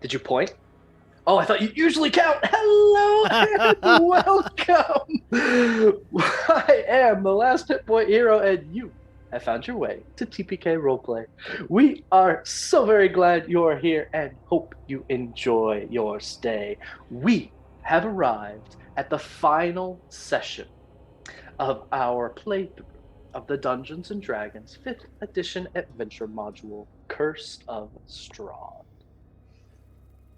Did you point? Oh, I thought you usually count. Hello and welcome. I am the last hit point hero, and you have found your way to TPK Roleplay. We are so very glad you're here and hope you enjoy your stay. We have arrived at the final session of our playthrough of the Dungeons and Dragons 5th edition adventure module, Curse of Strahd.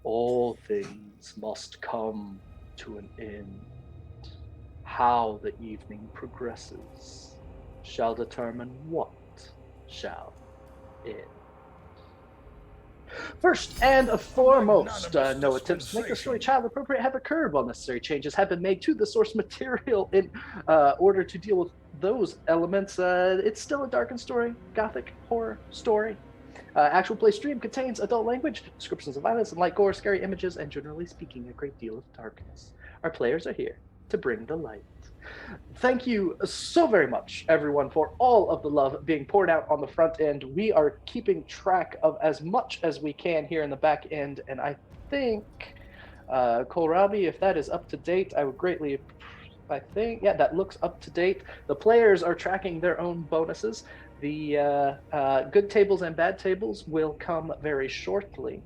All things must come to an end. How the evening progresses shall determine what shall end. First and foremost, no attempts to make the story child appropriate have occurred, while necessary changes have been made to the source material in order to deal with those elements. It's still a darkened story, gothic horror story. Actual play stream contains adult language, descriptions of violence and light gore, scary images, and generally speaking, a great deal of darkness. Our players are here to bring the light. Thank you so very much, everyone, for all of the love being poured out on the front end. We are keeping track of as much as we can here in the back end, and I think, Kohlrabi, if that is up to date, I would greatly. I think, yeah, that looks up to date. The players are tracking their own bonuses. The good tables and bad tables will come very shortly.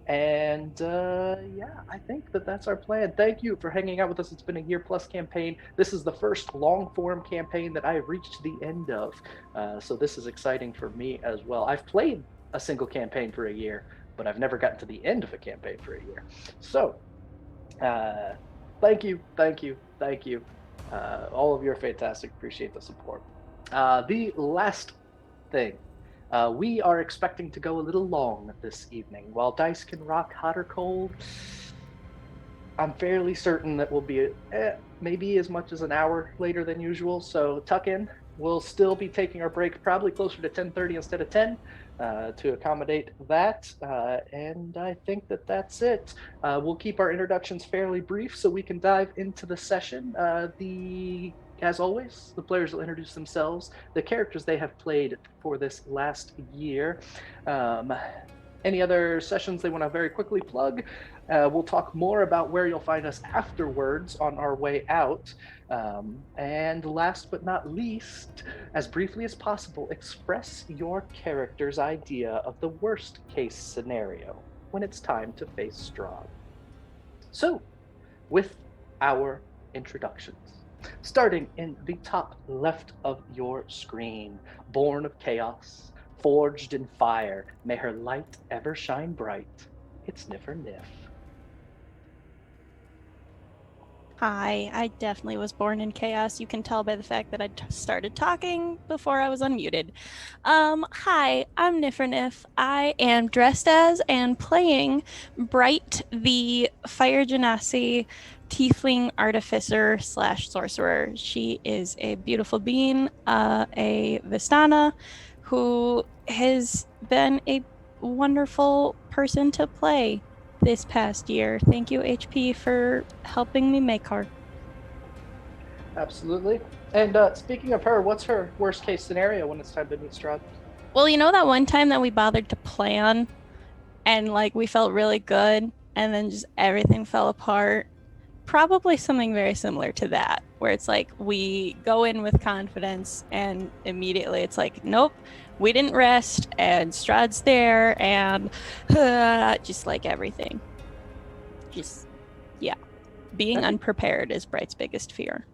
And yeah, I think that's our plan. Thank you for hanging out with us. It's been a year plus campaign. This is the first long form campaign that I have reached the end of. So this is exciting for me as well. I've played a single campaign for a year, but I've never gotten to the end of a campaign for a year. So thank you, thank you, thank you. All of you are fantastic. Appreciate the support. The last thing. We are expecting to go a little long this evening. While dice can rock hot or cold, I'm fairly certain that we'll be maybe as much as an hour later than usual. So tuck in. We'll still be taking our break probably closer to 10:30 instead of 10 to accommodate that. And I think that's it. We'll keep our introductions fairly brief so we can dive into the session. As always, the players will introduce themselves, the characters they have played for this last year. Any other sessions they want to very quickly plug? We'll talk more about where you'll find us afterwards on our way out. And last but not least, as briefly as possible, express your character's idea of the worst case scenario when it's time to face Strahd. So, with our introductions. Starting in the top left of your screen, born of chaos, forged in fire, may her light ever shine bright. It's Nifer Nif. Hi, I definitely was born in chaos. You can tell by the fact that I started talking before I was unmuted. Hi, I'm Nif. I am dressed as and playing Bright, the Fire Genasi Tiefling Artificer / Sorcerer. She is a beautiful being, a Vistana, who has been a wonderful person to play this past year. Thank you, HP, for helping me make her. Absolutely. And speaking of her, what's her worst case scenario when it's time to meet Strahd? Well, you know that one time that we bothered to plan and like we felt really good and then just everything fell apart? Probably something very similar to that, where it's like we go in with confidence and immediately it's like, nope, we didn't rest and Strahd's there and just like everything. Just, yeah. Being unprepared is Bright's biggest fear.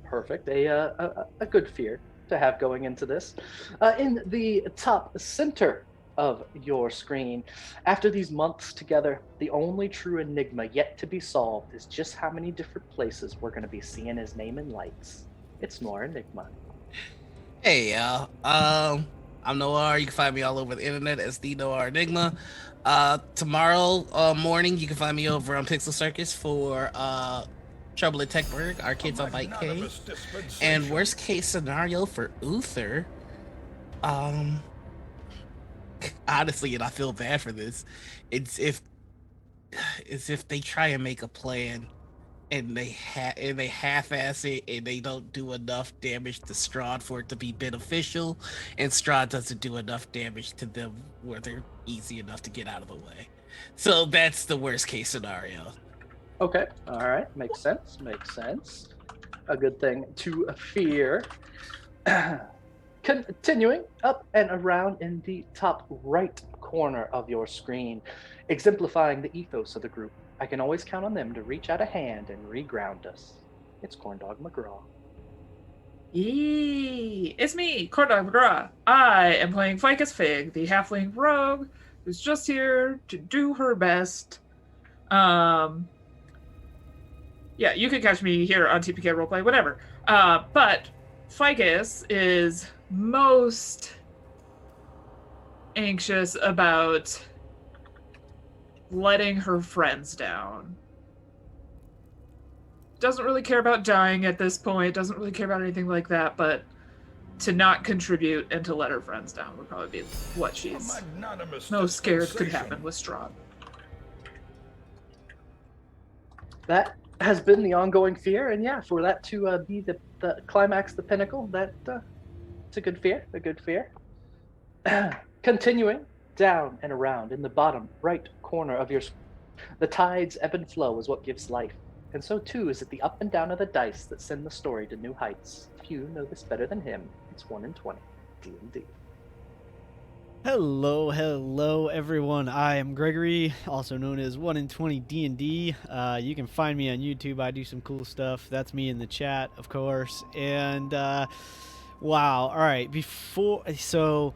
Perfect. A good fear to have going into this. In the top center of your screen, after these months together, the only true enigma yet to be solved is just how many different places we're going to be seeing his name in lights. It's Noir Enigma. Hey y'all, I'm Noir. You can find me all over the internet as the Noir Enigma. Tomorrow morning, you can find me over on Pixel Circus for Trouble at Techburg, our kids on Bike K. And worst case scenario for Uther, honestly, and I feel bad for this, it's if they try and make a plan and they half-ass it, and they don't do enough damage to Strahd for it to be beneficial, and Strahd doesn't do enough damage to them where they're easy enough to get out of the way. So that's the worst case scenario. Okay, all right, makes sense. Makes sense. A good thing to fear. Continuing up and around in the top right corner of your screen, exemplifying the ethos of the group. I can always count on them to reach out a hand and reground us. It's Corndogg McGraw. Yee! It's me, Corndogg McGraw. I am playing Ficus Fig, the halfling rogue, who's just here to do her best. Yeah, you can catch me here on TPK Roleplay, whatever. But Ficus is most anxious about letting her friends down. Doesn't really care about dying at this point, doesn't really care about anything like that, but to not contribute and to let her friends down would probably be what she's most scared could happen with Strahd. That has been the ongoing fear, and yeah, for that to be the climax, the pinnacle, it's a good fear, a good fear. Continuing down and around in the bottom right corner of your screen, the tides ebb and flow is what gives life, and so too is it the up and down of the dice that send the story to new heights. Few know this better than him. It's 1 in 20 D&D. Hello everyone. I am Gregory, also known as 1 in 20 D&D. You can find me on YouTube. I do some cool stuff. That's me in the chat, of course. And wow. All right. So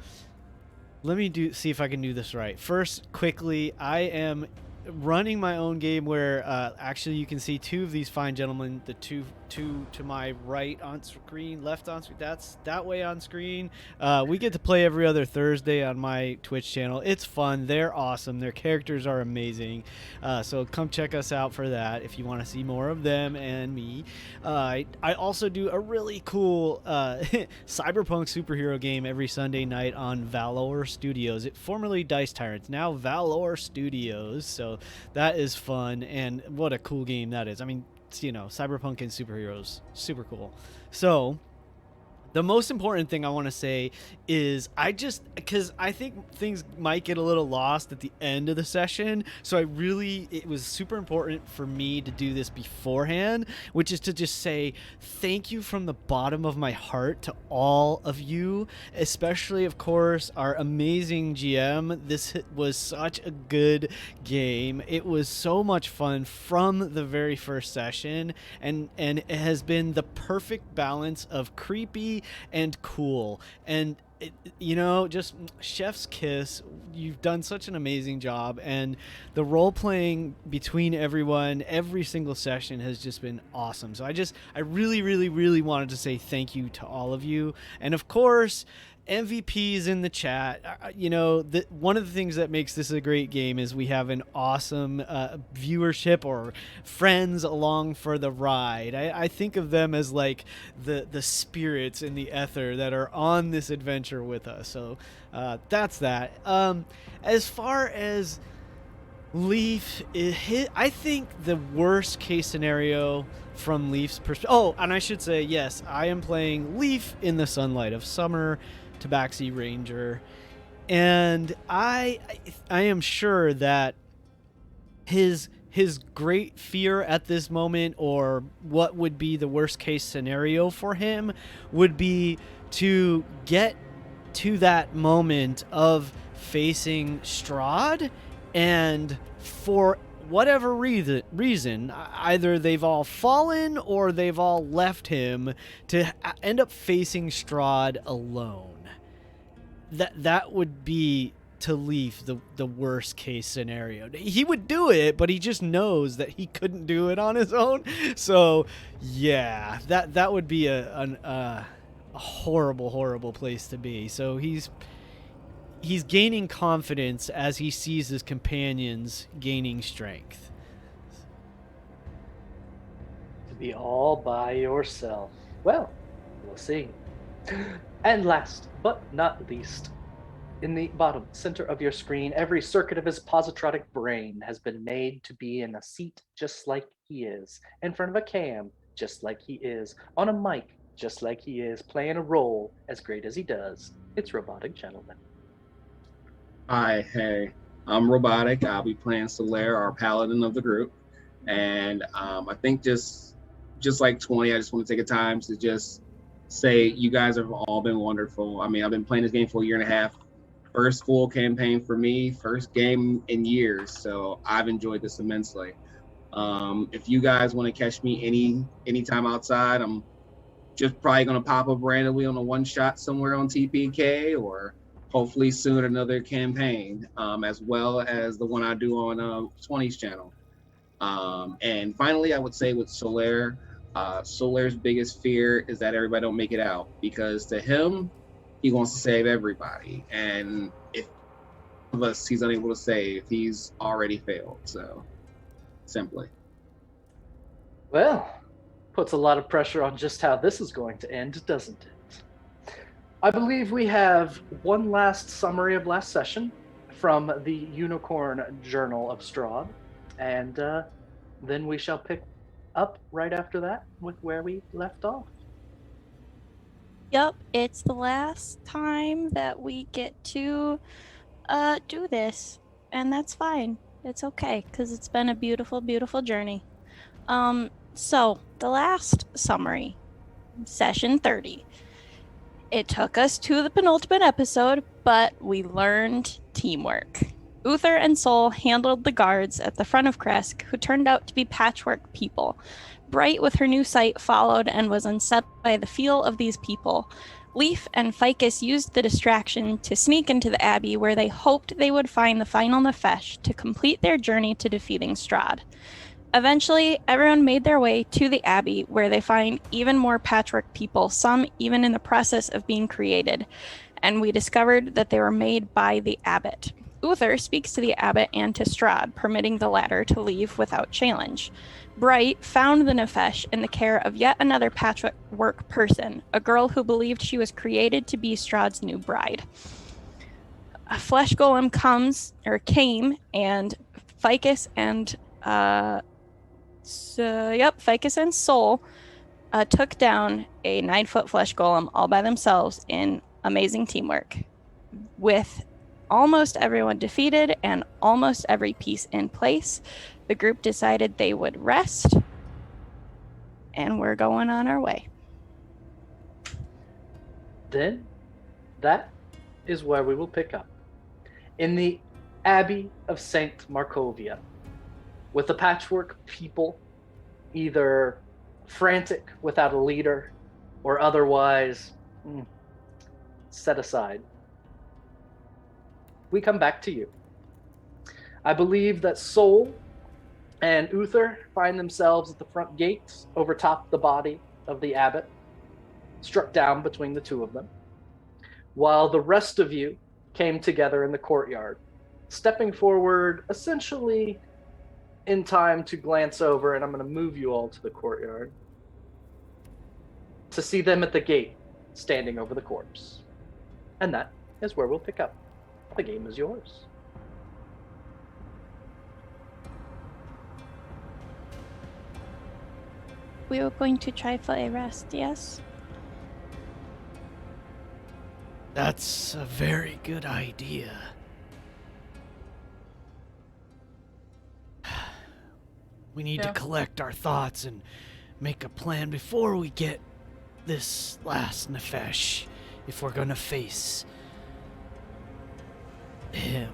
let me see if I can do this right. First, quickly, I am running my own game where actually you can see two of these fine gentlemen, the two to my right on screen, left on screen, that's that way on screen. We get to play every other Thursday on my Twitch channel. It's fun. They're awesome. Their characters are amazing. So come check us out for that if you want to see more of them and me. I also do a really cool cyberpunk superhero game every Sunday night on Valor Studios. It formerly Dice Tyrants, now Valor Studios. So that is fun, and what a cool game that is. I mean, cyberpunk and superheroes, super cool. So the most important thing I want to say is because I think things might get a little lost at the end of the session, so it was super important for me to do this beforehand, which is to just say thank you from the bottom of my heart to all of you, especially, of course, our amazing GM. This was such a good game. It was so much fun from the very first session, and it has been the perfect balance of creepy and cool, and just chef's kiss. You've done such an amazing job, and the role playing between everyone every single session has just been awesome. So I really wanted to say thank you to all of you, and of course MVPs in the chat. One of the things that makes this a great game is we have an awesome viewership or friends along for the ride. I think of them as like the spirits in the ether that are on this adventure with us. So that's that. As far as Leaf, I think the worst case scenario from Leaf's perspective. Oh, and I should say, yes, I am playing Leaf in the Sunlight of Summer, Tabaxi Ranger, and I am sure that his great fear at this moment, or what would be the worst case scenario for him, would be to get to that moment of facing Strahd, and for whatever reason, either they've all fallen or they've all left him to end up facing Strahd alone. That would be, to Leaf, the worst case scenario. He would do it, but he just knows that he couldn't do it on his own. So yeah, that would be a horrible place to be. So he's gaining confidence as he sees his companions gaining strength. To be all by yourself. Well, we'll see. And last but not least, in the bottom center of your screen, every circuit of his positronic brain has been made to be in a seat just like he is, in front of a cam, just like he is, on a mic, just like he is, playing a role as great as he does. It's Robotic Gentleman. Hi, hey, I'm Robotic. I'll be playing Solaire, our Paladin of the group. And I think just like 20, I just want to take a time to just say you guys have all been wonderful. I mean, I've been playing this game for a year and a half. First full campaign for me, first game in years. So I've enjoyed this immensely. If you guys want to catch me anytime outside, I'm just probably going to pop up randomly on a one shot somewhere on TPK, or hopefully soon another campaign, as well as the one I do on 20's channel. And finally, I would say with Solaire, Solaire's biggest fear is that everybody don't make it out, because to him, he wants to save everybody. And if one of us he's unable to save, he's already failed. So simply. Well, puts a lot of pressure on just how this is going to end, doesn't it? I believe we have one last summary of last session from the Unicorn Journal of Strahd, and then we shall pick up right after that with where we left off. Yep, it's the last time that we get to do this, and that's fine. It's okay, because it's been a beautiful, beautiful journey. So the last summary, session 30. It took us to the penultimate episode, but we learned teamwork. Uther and Sol handled the guards at the front of Kresk, who turned out to be patchwork people. Bright, with her new sight, followed and was unsettled by the feel of these people. Leaf and Ficus used the distraction to sneak into the Abbey, where they hoped they would find the final Nephesh to complete their journey to defeating Strahd. Eventually, everyone made their way to the Abbey, where they find even more patchwork people, some even in the process of being created, and we discovered that they were made by the abbot. Uther speaks to the abbot and to Strahd, permitting the latter to leave without challenge. Bright found the Nephesh in the care of yet another patchwork person, a girl who believed she was created to be Strahd's new bride. A flesh golem came, and Ficus and Ficus and Sol took down a 9-foot flesh golem all by themselves in amazing teamwork. With almost everyone defeated and almost every piece in place, the group decided they would rest, and we're going on our way. Then, that is where we will pick up. In the Abbey of St. Markovia, with the patchwork people either frantic without a leader or otherwise set aside, we come back to you. I believe that Sol and Uther find themselves at the front gates over top the body of the abbot, struck down between the two of them, while the rest of you came together in the courtyard, stepping forward essentially in time to glance over, and I'm going to move you all to the courtyard, to see them at the gate, standing over the corpse. And that is where we'll pick up. The game is yours. We were going to try for a rest, yes? That's a very good idea. We need to collect our thoughts and make a plan before we get this last Nephesh, if we're gonna face him.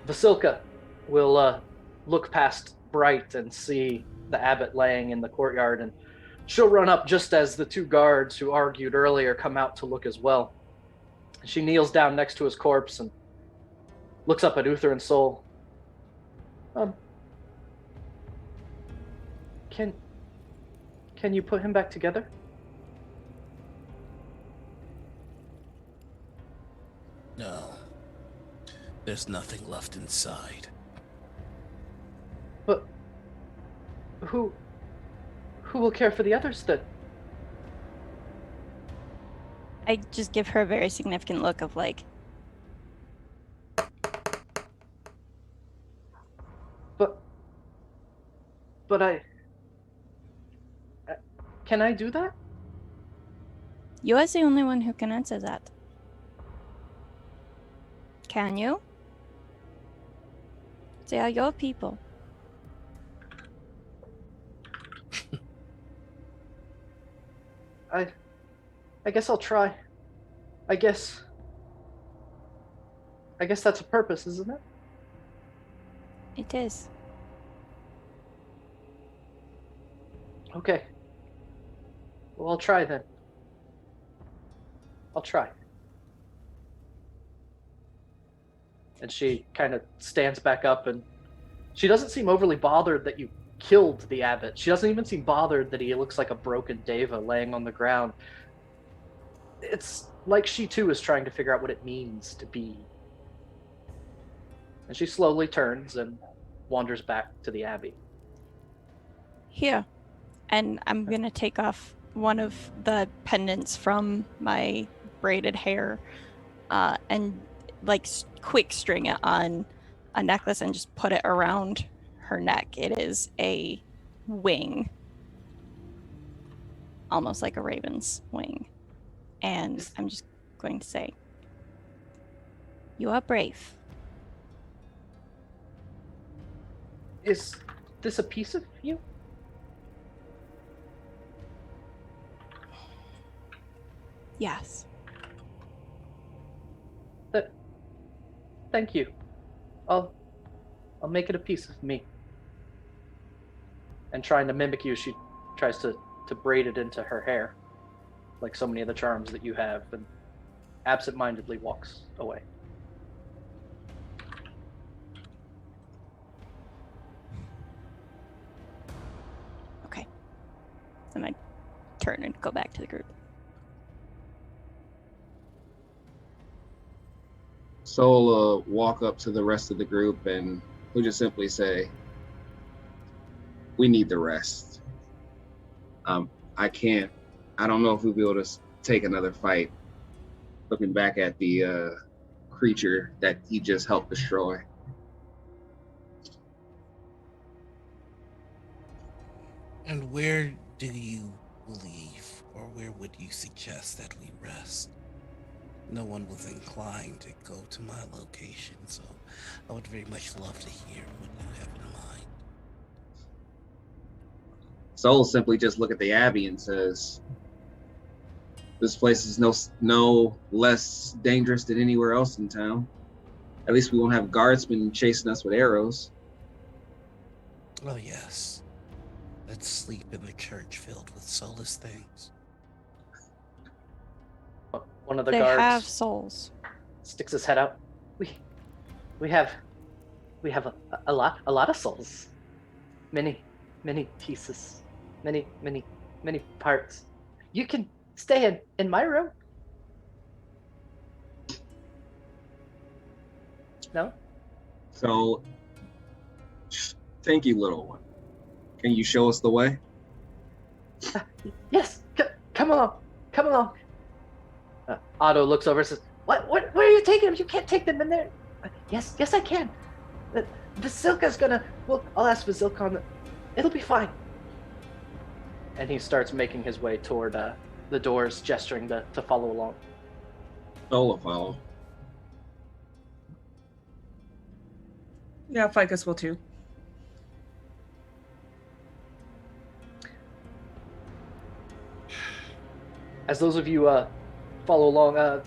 Vasilka will look past Bright and see the abbot laying in the courtyard, and she'll run up just as the two guards who argued earlier come out to look as well. She kneels down next to his corpse and looks up at Uther and Sol. Can you put him back together? No. There's nothing left inside. But who will care for the others then? I just give her a very significant look of like, But can I do that? You are the only one who can answer that. Can you? They are your people. I guess I'll try. I guess that's a purpose, isn't it? It is. Okay. Well, I'll try then. I'll try. And she kind of stands back up, and she doesn't seem overly bothered that you killed the abbot. She doesn't even seem bothered that he looks like a broken deva laying on the ground. It's like she too is trying to figure out what it means to be. And she slowly turns and wanders back to the abbey. Here. And I'm gonna take off one of the pendants from my braided hair and like quick string it on a necklace and just put it around her neck. It is a wing, almost like a raven's wing. And I'm just going to say, you are brave. Is this a piece of you? Yes. Thank you. I'll make it a piece of me. And trying to mimic you, she tries to braid it into her hair, like so many of the charms that you have, and absent-mindedly walks away. Okay. Then I turn and go back to the group. Sol walk up to the rest of the group and he'll just simply say, we need the rest. I don't know if we'll be able to take another fight looking back at the creature that he just helped destroy. And where do you believe, or where would you suggest that we rest? No one was inclined to go to my location, so I would very much love to hear what you have in mind. Sol simply just look at the Abbey and says, this place is no less dangerous than anywhere else in town. At least we won't have guardsmen chasing us with arrows. Oh yes. Let's sleep in the church filled with soulless things. One of the They guards have souls. sticks his head out. We have a lot of souls. Many pieces. Many parts. You can stay in my room. No? So, thank you, little one. Can you show us the way? Yes, come along. Otto looks over and says, What? Where are you taking them? You can't take them in there. Yes, I can. Vasilka's gonna. Well, I'll ask Vasilka. It'll be fine. And he starts making his way toward the doors, gesturing to follow along. Sol follow. Yeah, Ficus will too. As those of you follow along,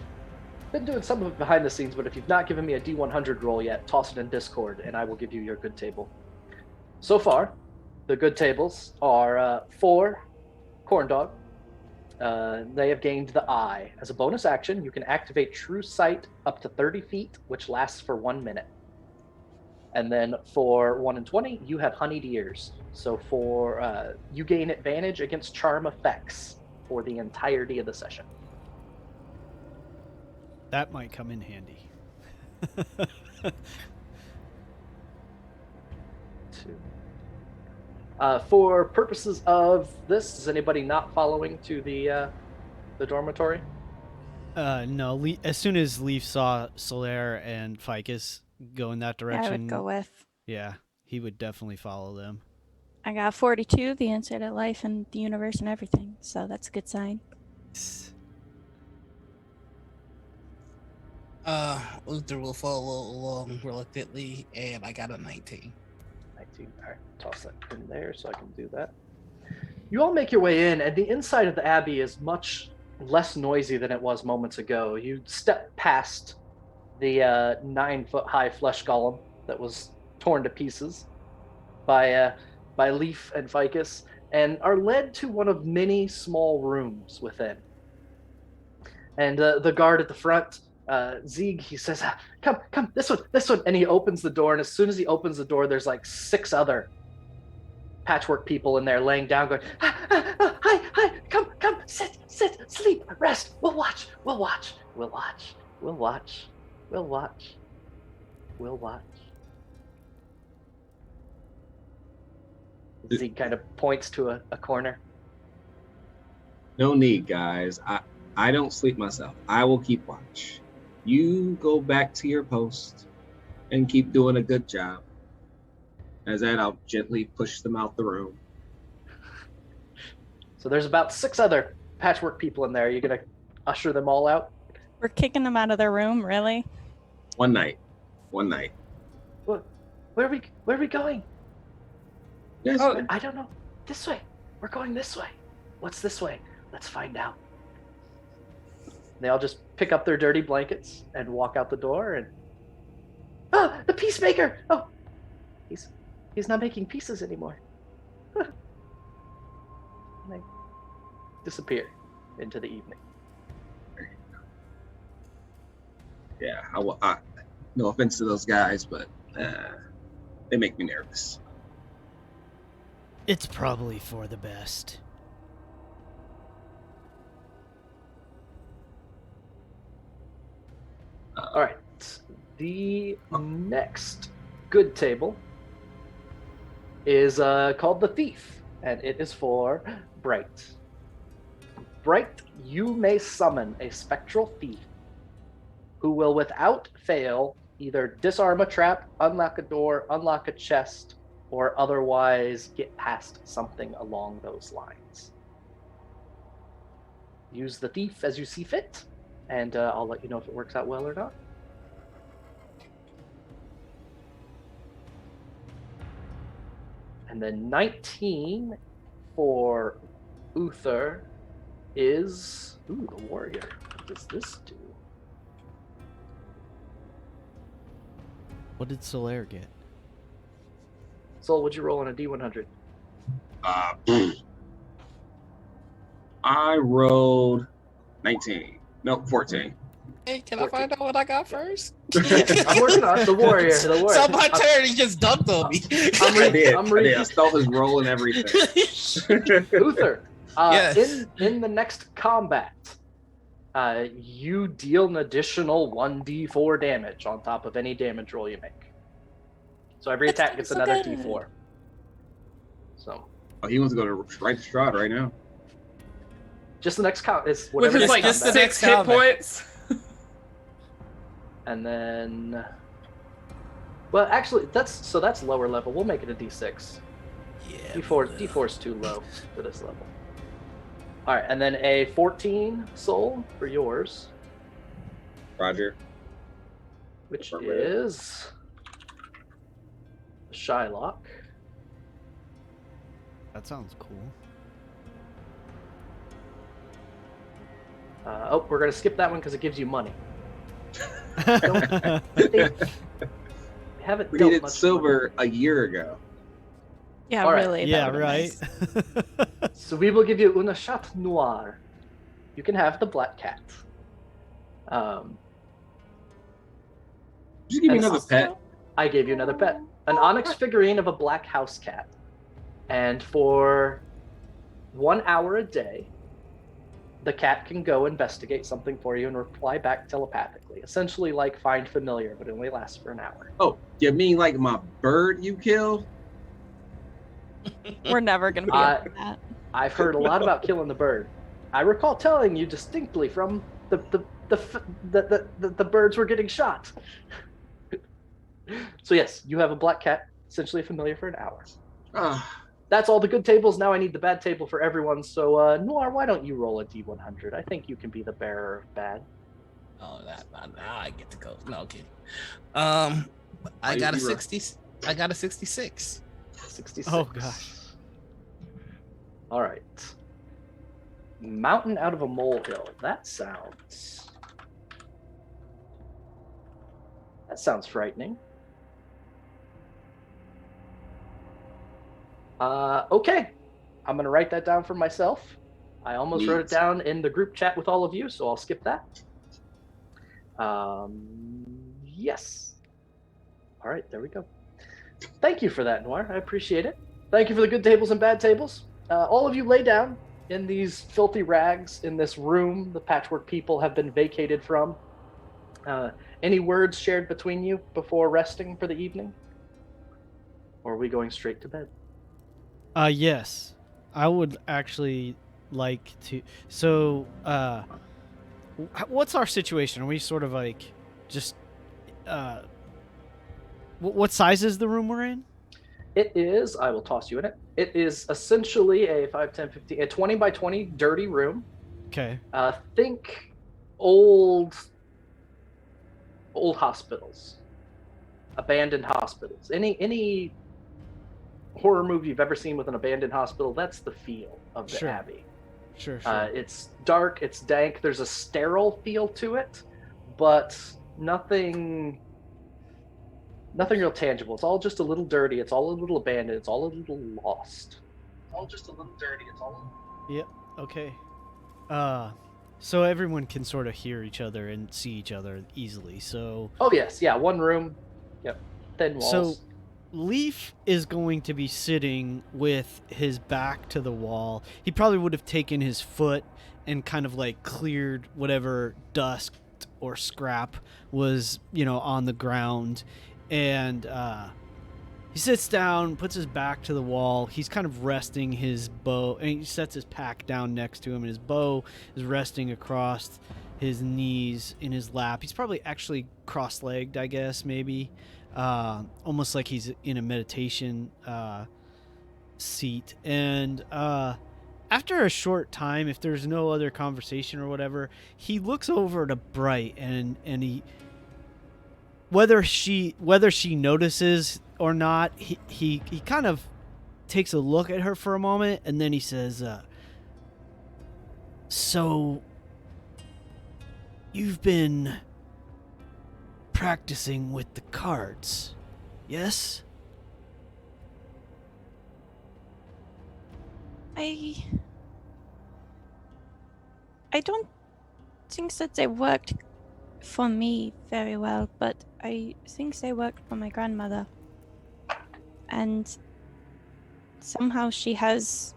been doing some of it behind the scenes, but if you've not given me a D100 roll yet, toss it in Discord, and I will give you your good table. So far, the good tables are 4 Corndogg. They have gained the Eye. As a bonus action, you can activate True Sight up to 30 feet, which lasts for 1 minute. And then for 1 and 20, you have Honeyed Ears. So for you gain advantage against charm effects for the entirety of the session. That might come in handy. 2. For purposes of this, is anybody not following to the dormitory? No. As soon as Leaf saw Solaire and Ficus go in that direction, I would go with. yeah, he would definitely follow them. I got 42, the answer to life and the universe and everything. So that's a good sign. Uther will follow along reluctantly, and I got a 19. 19. All right, toss that in there so I can do that. You all make your way in, and the inside of the Abbey is much less noisy than it was moments ago. You step past the 9-foot-high flesh golem that was torn to pieces by Leaf and Ficus, and are led to one of many small rooms within. And the guard at the front, Zieg, he says, come, this one. And he opens the door, and as soon as he opens the door, there's like 6 other patchwork people in there laying down going, hi, come, sit, sleep, rest, we'll watch. Zeke kind of points to a corner. No need, guys. I don't sleep myself. I will keep watch. You go back to your post and keep doing a good job. As that, I'll gently push them out the room. So there's about 6 other patchwork people in there. Are you going to usher them all out? We're kicking them out of their room, really? One night. Where are we going? Yes. Oh, I don't know. This way. We're going this way. What's this way? Let's find out. They all just pick up their dirty blankets and walk out the door. And the peacemaker! Oh, he's not making pieces anymore. And they disappear into the evening. Yeah, no offense to those guys, but they make me nervous. It's probably for the best. All right. The next good table is called the Thief, and it is for Bright. Bright, you may summon a Spectral Thief who will, without fail, either disarm a trap, unlock a door, unlock a chest, or otherwise get past something along those lines. Use the Thief as you see fit, and I'll let you know if it works out well or not. And then 19 for Uther is... Ooh, the Warrior. What does this do? What did Solaire get? Sol, what'd you roll on a D100? I rolled 19. No, 14. Hey, can I find out what I got first? I'm working on the Warrior. So my turn, he just dunked on me. I did. I stole his roll and everything. Uther, Yes. in the next combat, you deal an additional 1d4 damage on top of any damage roll you make. So every attack gets another d4. So. Oh, he wants to go to Strahd right now. Just the next count is With whatever. his like just the 6 next hit combat. points. And then, well, actually, that's lower level. We'll make it a d6. Yeah. D4 is too low for this level. All right, and then a 14 soul for yours, Roger. which is Shylock. That sounds cool. We're gonna skip that one because it gives you money. We Haven't dealt needed much silver a year ago. Yeah, All right. really. that Yeah, would've been right. money. So we will give you una chat noir. You can have the black cat. Did you give me And another pet? I gave you another pet, an onyx figurine of a black house cat, and for 1 hour a day, the cat can go investigate something for you and reply back telepathically. Essentially like Find Familiar, but it only lasts for an hour. Oh, you mean like my bird you killed? We're never gonna be able to do that. I've heard a lot about killing the bird. I recall telling you distinctly from the birds were getting shot. So yes, you have a black cat, essentially familiar for an hour. that's all the good tables. Now I need the bad table for everyone. So, Noir, why don't you roll a D100? I think you can be the bearer of bad. Oh, now I get to go. No, okay. Oh, I got a you were- 60. I got a 66. 66. Oh, gosh. All right. Mountain out of a molehill. That sounds frightening. Okay. I'm going to write that down for myself. I almost wrote it down in the group chat with all of you, so I'll skip that. Yes. All right, there we go. Thank you for that, Noir. I appreciate it. Thank you for the good tables and bad tables. All of you lay down in these filthy rags in this room the patchwork people have been vacated from. Any words shared between you before resting for the evening? Or are we going straight to bed? Yes. I would actually like to. So, what's our situation? Are we sort of like just. What size is the room we're in? It is, I will toss you in it. It is essentially a 5, 10, 15, a 20 by 20 dirty room. Okay. Think old hospitals, abandoned hospitals. Any horror movie you've ever seen with an abandoned hospital, that's the feel of the Abbey. Sure. It's dark, it's dank, there's a sterile feel to it, but nothing real tangible. It's all just a little dirty, it's all a little abandoned, it's all a little lost. It's all just a little dirty, it's all Yep. Okay. So everyone can sort of hear each other and see each other easily. So. Oh yes, yeah, one room. Yep. Thin walls. So Leaf is going to be sitting with his back to the wall. He probably would have taken his foot and kind of like cleared whatever dust or scrap was, on the ground. And he sits down, puts his back to the wall. He's kind of resting his bow, and he sets his pack down next to him, and his bow is resting across his knees in his lap. He's probably actually cross-legged, I guess, maybe. Almost like he's in a meditation seat. And after a short time, if there's no other conversation or whatever, he looks over to Bright, and he, whether she notices or not, he kind of takes a look at her for a moment, and then he says, so you've been practicing with the cards, yes? I don't think that they worked for me very well, but I think they worked for my grandmother. And somehow she has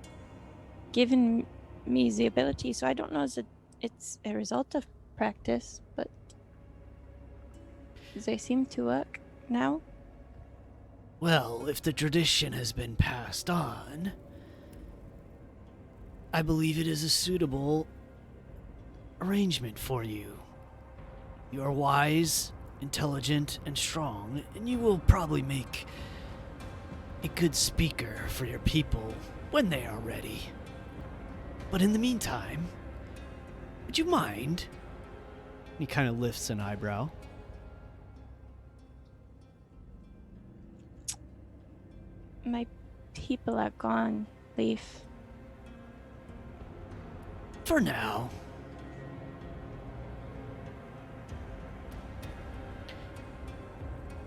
given me the ability, so I don't know that it's a result of practice, but they seem to work now. Well, if the tradition has been passed on, I believe it is a suitable arrangement for you. You are wise, intelligent, and strong, and you will probably make a good speaker for your people when they are ready. But in the meantime, would you mind? He kind of lifts an eyebrow. My people are gone, Leaf. For now.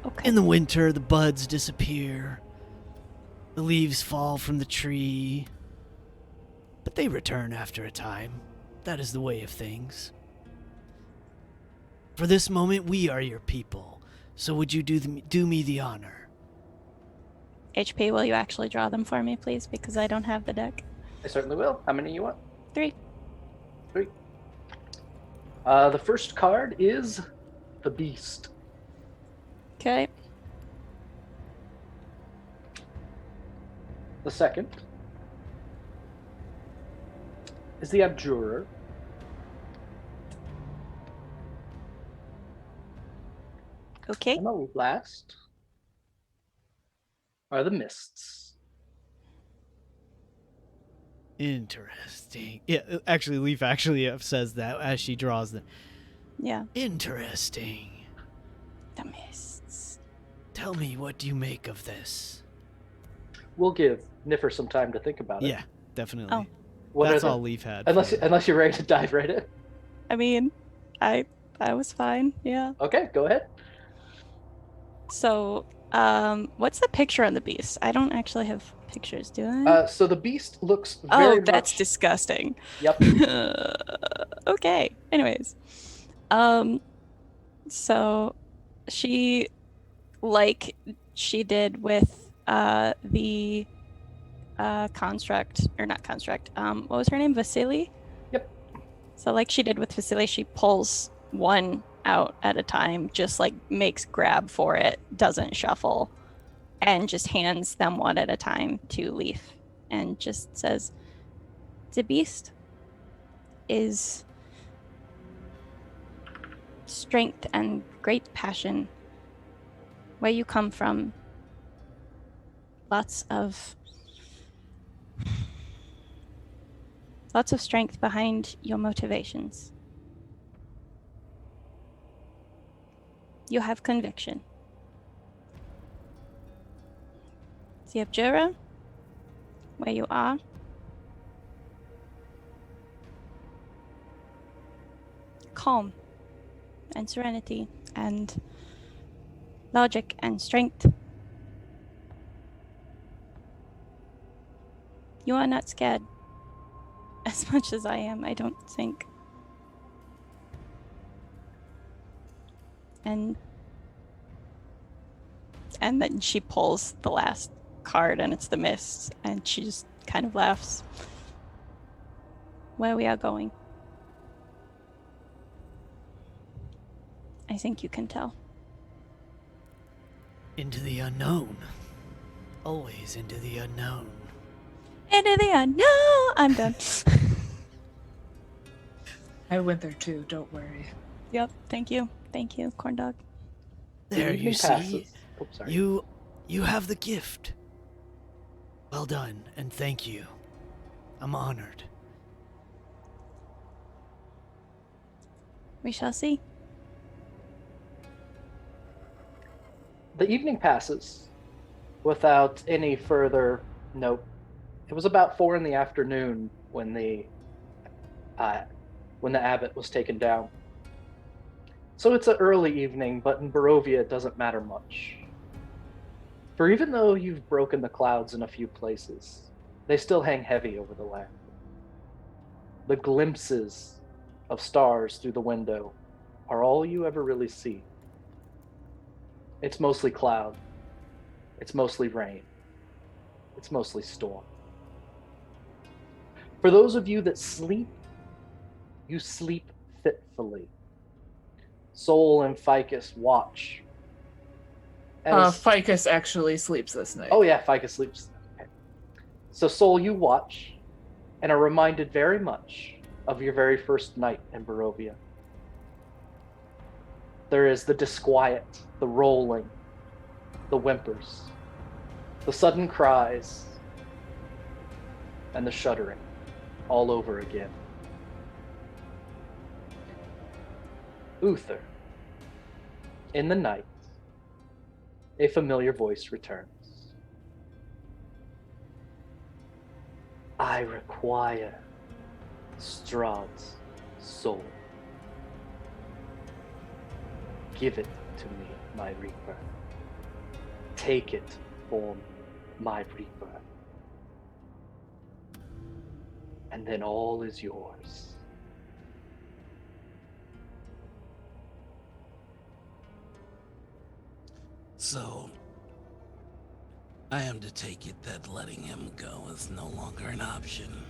Okay. In the winter, the buds disappear. The leaves fall from the tree. But they return after a time. That is the way of things. For this moment, we are your people. So would you do me the honor? HP, will you actually draw them for me, please? Because I don't have the deck. I certainly will. How many you want? 3. 3. The first card is the Beast. Okay. The second is the Abjurer. Okay. And the last are the Mists. Interesting. Yeah, actually, Leaf actually says that as she draws them. Yeah. Interesting. The mists. Tell me, what do you make of this? We'll give Niffer some time to think about it. Yeah, definitely. Oh. What That's are all the, Leaf had. unless you're ready to dive right in. I mean, I was fine. Yeah. Okay, go ahead. So, what's the picture on the beast? I don't actually have pictures, do I? So the beast looks very That's much. disgusting. Yep. Okay. Anyways, so she, like she did with the construct, or not construct. What was her name? Vasily. Yep. So like she did with Vasily, she pulls one out at a time, just like makes grab for it, doesn't shuffle, and just hands them one at a time to Leaf, and just says, "The beast is strength and great passion. Where you come from, lots of strength behind your motivations. You have conviction. LastHPHero, where you are, calm and serenity and logic and strength. You are not scared as much as I am, I don't think. And then she pulls the last card, and it's the mist, and she just kind of laughs. Where we are going, I think you can tell. Into the unknown. Always into the unknown. Into the unknown! I'm done. I went there too, don't worry. Yep, thank you. Thank you, Corndogg. There, The you evening see? passes. Oh, sorry. You have the gift. Well done, and thank you. I'm honored. We shall see. The evening passes without any further note. It was about 4 in the afternoon when the abbot was taken down. So it's an early evening, but in Barovia it doesn't matter much. For even though you've broken the clouds in a few places, they still hang heavy over the land. The glimpses of stars through the window are all you ever really see. It's mostly cloud. It's mostly rain. It's mostly storm. For those of you that sleep, you sleep fitfully. Soul and Ficus watch. Ficus actually sleeps this night. Oh yeah, Ficus sleeps. Okay. So Soul, you watch and are reminded very much of your very first night in Barovia. There is the disquiet, the rolling, the whimpers, the sudden cries, and the shuddering all over again. Uther, in the night, a familiar voice returns. I require Strahd's soul. Give it to me, my Reaper. Take it for my Reaper. And then all is yours. So, I am to take it that letting him go is no longer an option.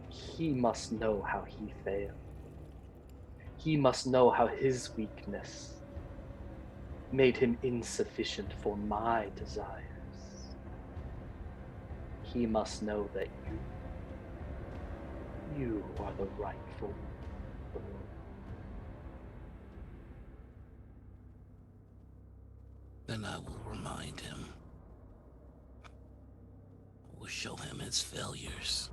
He must know how he failed. He must know how his weakness made him insufficient for my desires. He must know that you are the rightful Lord. Then I will remind him. show him his failures.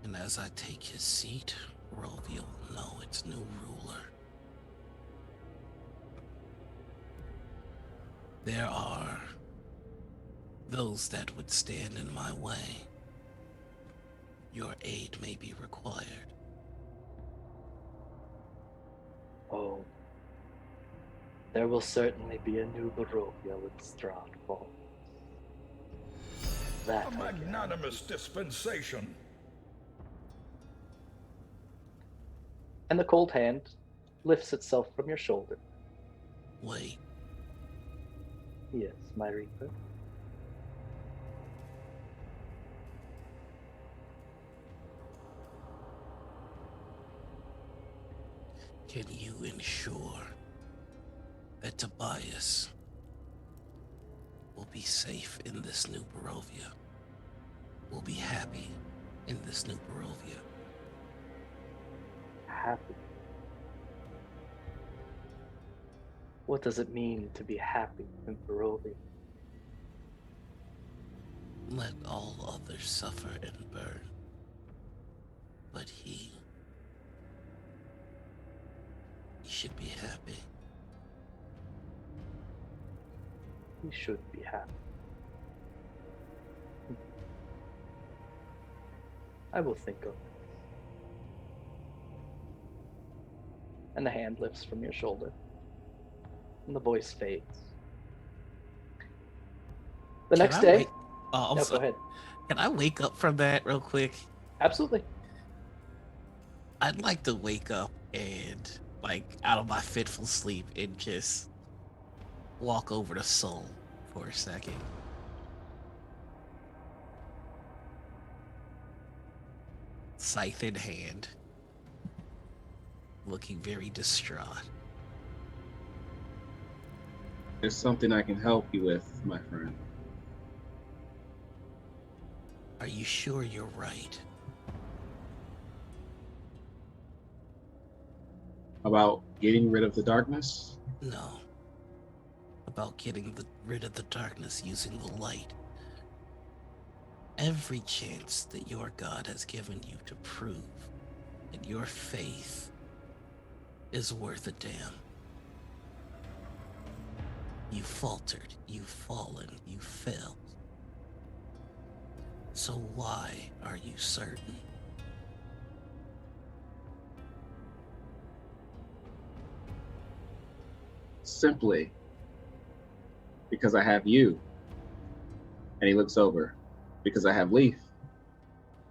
And as I take his seat, Barovia will know its new ruler. There are those that would stand in my way. Your aid may be required. Oh, there will certainly be a new Barovia with Strahd fall. That A magnanimous dispensation. And the cold hand lifts itself from your shoulder. Wait, Yes, my Reaper. can you ensure that Tobias will be safe in this new Barovia? Will be happy in this new Barovia? Happy. What does it mean to be happy in Barovia? Let all others suffer and burn. But he should be happy. He should be happy. I will think of it. And the hand lifts from your shoulder. And the voice fades. The Can next I day. wake- Oh, I'm No, go sorry. ahead. Can I wake up from that real quick? Absolutely. I'd like to wake up and, like, out of my fitful sleep and just walk over to Soul for a second. Scythe in hand. Looking very distraught. There's something I can help you with, my friend. Are you sure you're right? About getting rid of the darkness? No. About getting rid of the darkness using the light. Every chance that your God has given you to prove that your faith is worth a damn. You faltered, you've fallen, you failed. So why are you certain? Simply because I have you. And he looks over. Because I have Leaf.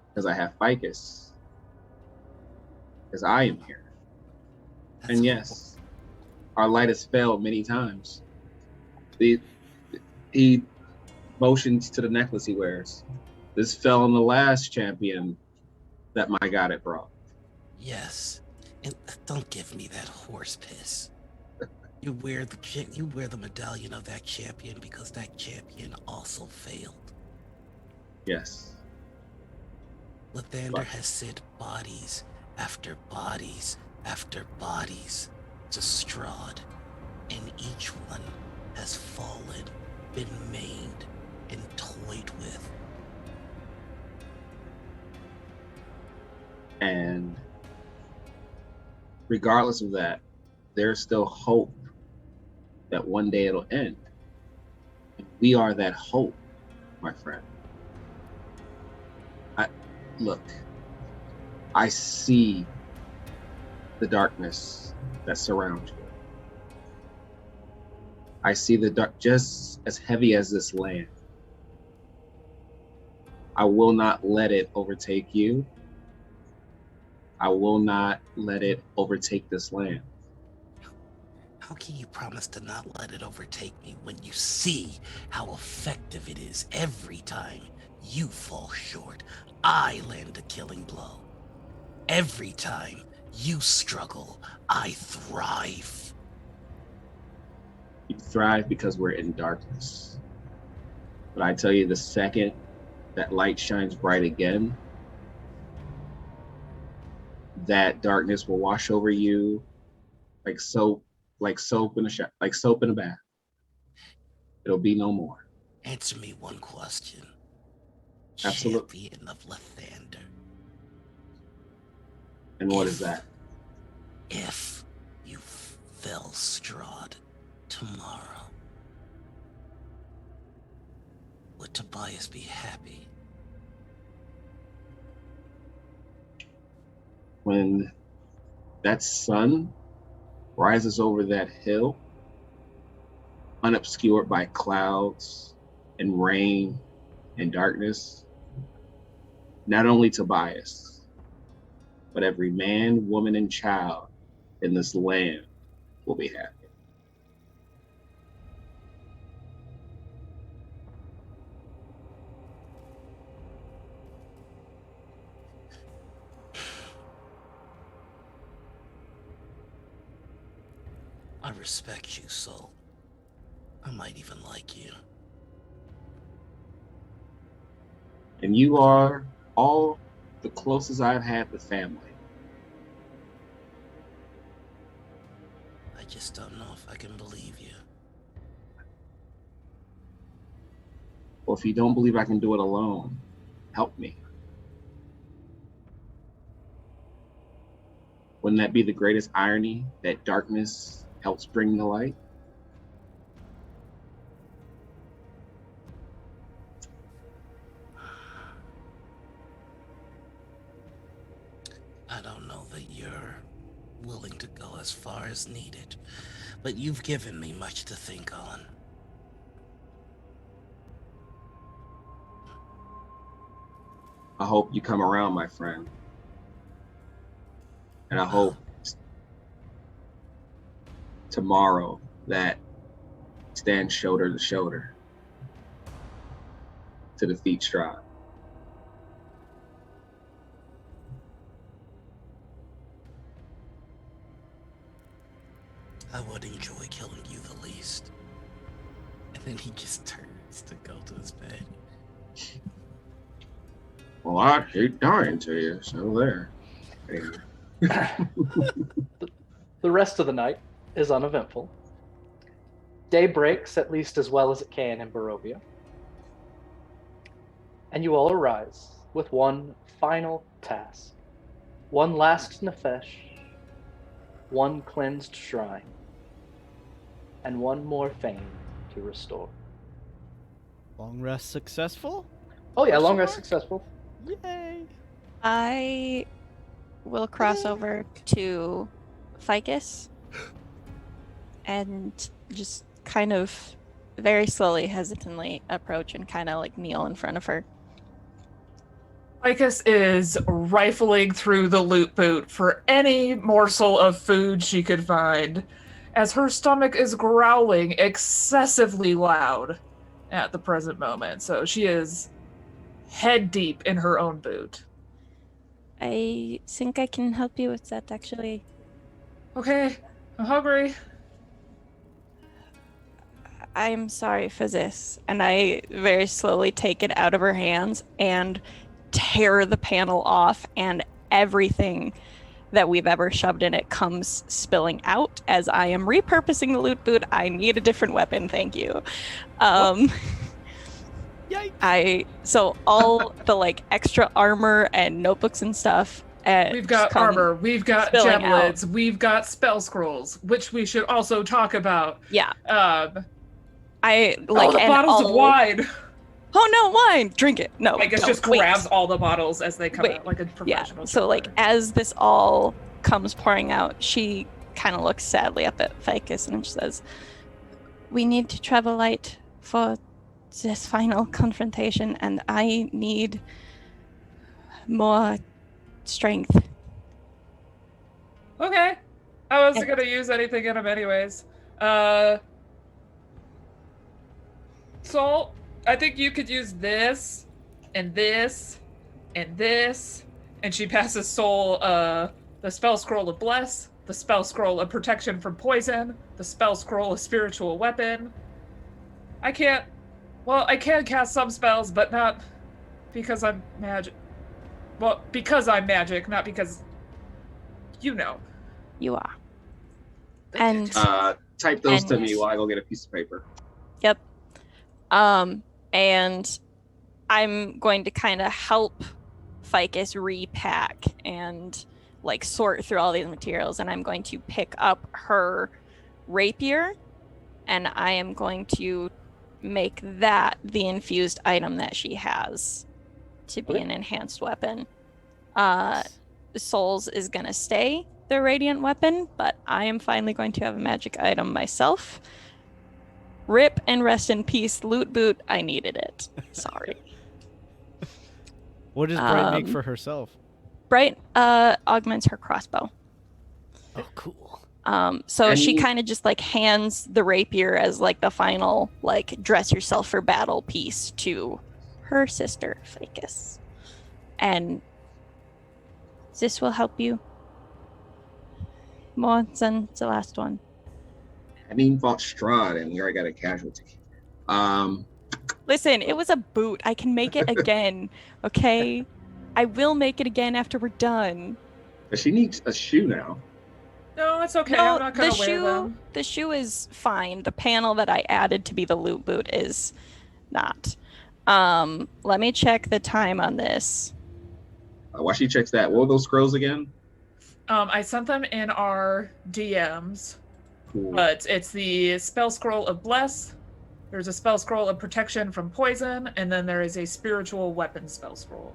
Because I have Ficus. Because I am here. That's And yes, our light has failed many times. He motions to the necklace he wears. This fell on the last champion that my god had brought. Yes, and don't give me that horse piss. You wear the medallion of that champion because that champion also failed. Yes. Lathander But- has sent bodies after bodies after bodies to Strahd, and each one has fallen, been maimed, and toyed with. And regardless of that, there's still hope that one day it'll end. And we are that hope, my friend. Look, I see the darkness that surrounds you. I see the dark just as heavy as this land. I will not let it overtake you. I will not let it overtake this land. How can you promise to not let it overtake me when you see how effective it is every time you fall short? I land a killing blow. Every time you struggle, I thrive. You thrive because we're in darkness. But I tell you, the second that light shines bright again, that darkness will wash over you like soap in a bath. It'll be no more. Answer me one question. Absolutely. Champion of Lathander. And what is that? If you fell Strahd tomorrow, would Tobias be happy? When that sun rises over that hill, unobscured by clouds and rain and darkness, not only Tobias, but every man, woman, and child in this land will be happy. I respect you, soul. I might even like you. And you are all the closest I've had to family. I just don't know if I can believe you. Well, if you don't believe I can do it alone, help me. Wouldn't that be the greatest irony, that darkness helps bring the light? I don't know that you're willing to go as far as needed, but you've given me much to think on. I hope you come around, my friend. And I hope tomorrow that stand shoulder to shoulder to defeat Strahd. I would enjoy killing you the least. And then he just turns to go to his bed. Well, I hate dying to you, so there. The rest of the night is uneventful. Day breaks at least as well as it can in Barovia. And you all arise with one final task. One last Nephesh, one cleansed shrine, and one more Fane to restore. Long rest successful? Oh yeah, long rest successful. Yay! I will cross over to Ficus and just kind of very slowly, hesitantly approach and kind of like kneel in front of her. Ficus is rifling through the loot boot for any morsel of food she could find, as her stomach is growling excessively loud at the present moment. So she is head deep in her own boot. I think I can help you with that, actually. Okay, I'm hungry. I'm sorry for this. And I very slowly take it out of her hands and tear the panel off, and everything that we've ever shoved in it comes spilling out. As I am repurposing the loot boot, I need a different weapon, thank you. So all the like extra armor and notebooks and stuff. We've got armor, we've got javelins, we've got spell scrolls, which we should also talk about. Yeah. I like the bottles of wine. Oh no, wine! Drink it. No, I guess just grabs all the bottles as they come out like a professional. Yeah. So like as this all comes pouring out, she kind of looks sadly up at Ficus and she says, "We need to travel light for this final confrontation, and I need more strength." Okay. I wasn't gonna use anything in them anyways. Salt, I think you could use this, and this, and this. And she passes Soul the spell scroll of Bless, the spell scroll of Protection from Poison, the spell scroll of Spiritual Weapon. I can cast some spells, but not because I'm magic. Well, because I'm magic, not because you know. You are. And type those to me while I go get a piece of paper. Yep. and I'm going to kind of help Ficus repack and like sort through all these materials, and I'm going to pick up her rapier, and I am going to make that the infused item that she has to be an enhanced weapon. Souls is gonna stay the radiant weapon, but I am finally going to have a magic item myself. Rip and rest in peace, loot boot. I needed it. Sorry. What does Bright make for herself? Bright augments her crossbow. Oh, cool. So she kind of just like hands the rapier as like the final like dress yourself for battle piece to her sister Ficus, and this will help you more than the last one. I mean, fought Strahd, and we already got a casualty. Listen, it was a boot. I can make it again. Okay, I will make it again after we're done. But she needs a shoe now. No, it's okay. No, I'm not gonna wear them. The shoe is fine. The panel that I added to be the loot boot is not. Let me check the time on this. While she checks that, what were those scrolls again? I sent them in our DMs, Cool. but it's the spell scroll of bless. There's a spell scroll of protection from poison, and then there is a spiritual weapon spell scroll.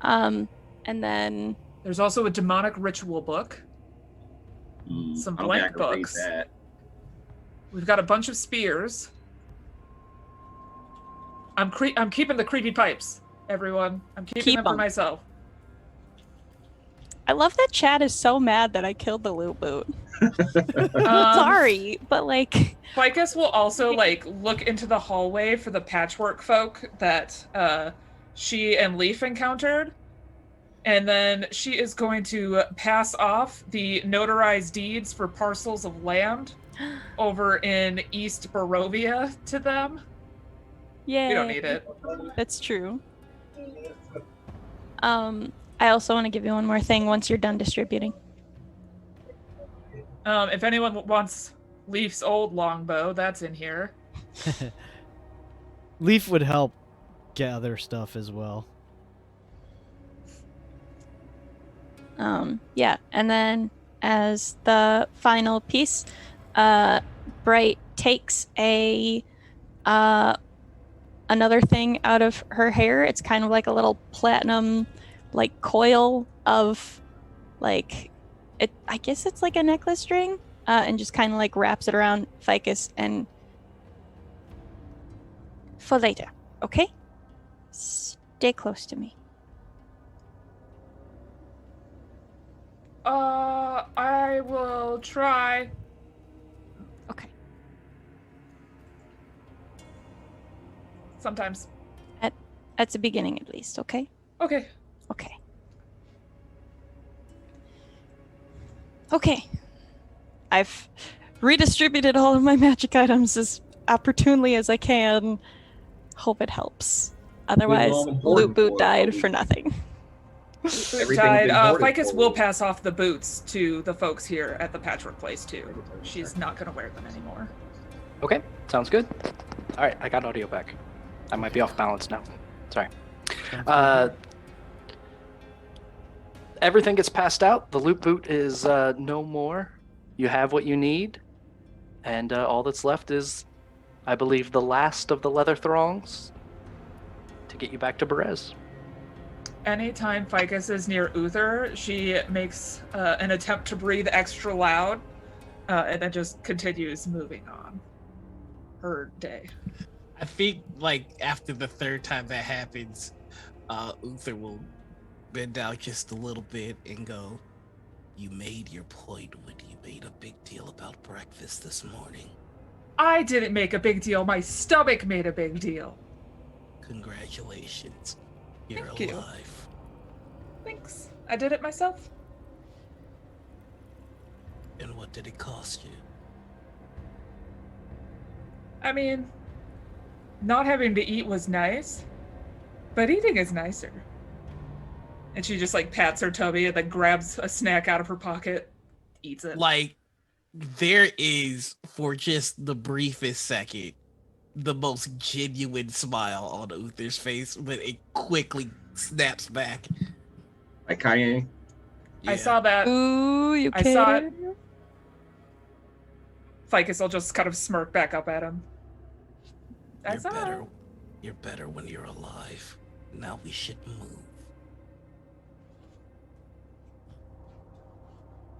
And then there's also a demonic ritual book. Some blank books. We've got a bunch of spears. I'm keeping the creepy pipes, everyone. I'm keeping them for myself. I love that Chad is so mad that I killed the loot boot. Sorry, but like Ficus will also like look into the hallway for the patchwork folk that she and Leaf encountered. And then she is going to pass off the notarized deeds for parcels of land over in East Barovia to them. Yeah. We don't need it. That's true. I also want to give you one more thing once you're done distributing. If anyone wants Leaf's old longbow, that's in here. Leaf would help gather stuff as well. Yeah, and then as the final piece, Bright takes a another thing out of her hair. It's kind of like a little platinum like coil of like it. I guess it's like a necklace string, and just kind of like wraps it around Ficus and for later. Okay, stay close to me. I will try. Okay. Sometimes. At the beginning, at least. Okay. Okay. Okay. Okay. I've redistributed all of my magic items as opportunely as I can. Hope it helps. Otherwise, Loot Boot died for nothing. Ficus will pass off the boots to the folks here at the Patchwork Place too. She's not going to wear them anymore. Okay, sounds good. All right, I got audio back. I might be off balance now. Sorry. Everything gets passed out. The loot boot is no more. You have what you need, and all that's left is, I believe, the last of the leather throngs to get you back to Berez. Anytime Ficus is near Uther, she makes an attempt to breathe extra loud, and then just continues moving on her day. I think, like, after the third time that happens, Uther will bend down just a little bit and go, "You made your point when you made a big deal about breakfast this morning." I didn't make a big deal. My stomach made a big deal. Congratulations. You're Thank you. alive. Thanks. I did it myself. And what did it cost you? I mean, not having to eat was nice, but eating is nicer. And she just like pats her tummy and then grabs a snack out of her pocket, eats it. Like, there is, for just the briefest second, the most genuine smile on Uther's face, but it quickly snaps back. Like Kanye. Yeah. I saw that. Ooh, you I saw it. kidding? Ficus will just kind of smirk back up at him. I You're saw better. it. You're better when you're alive. Now we should move.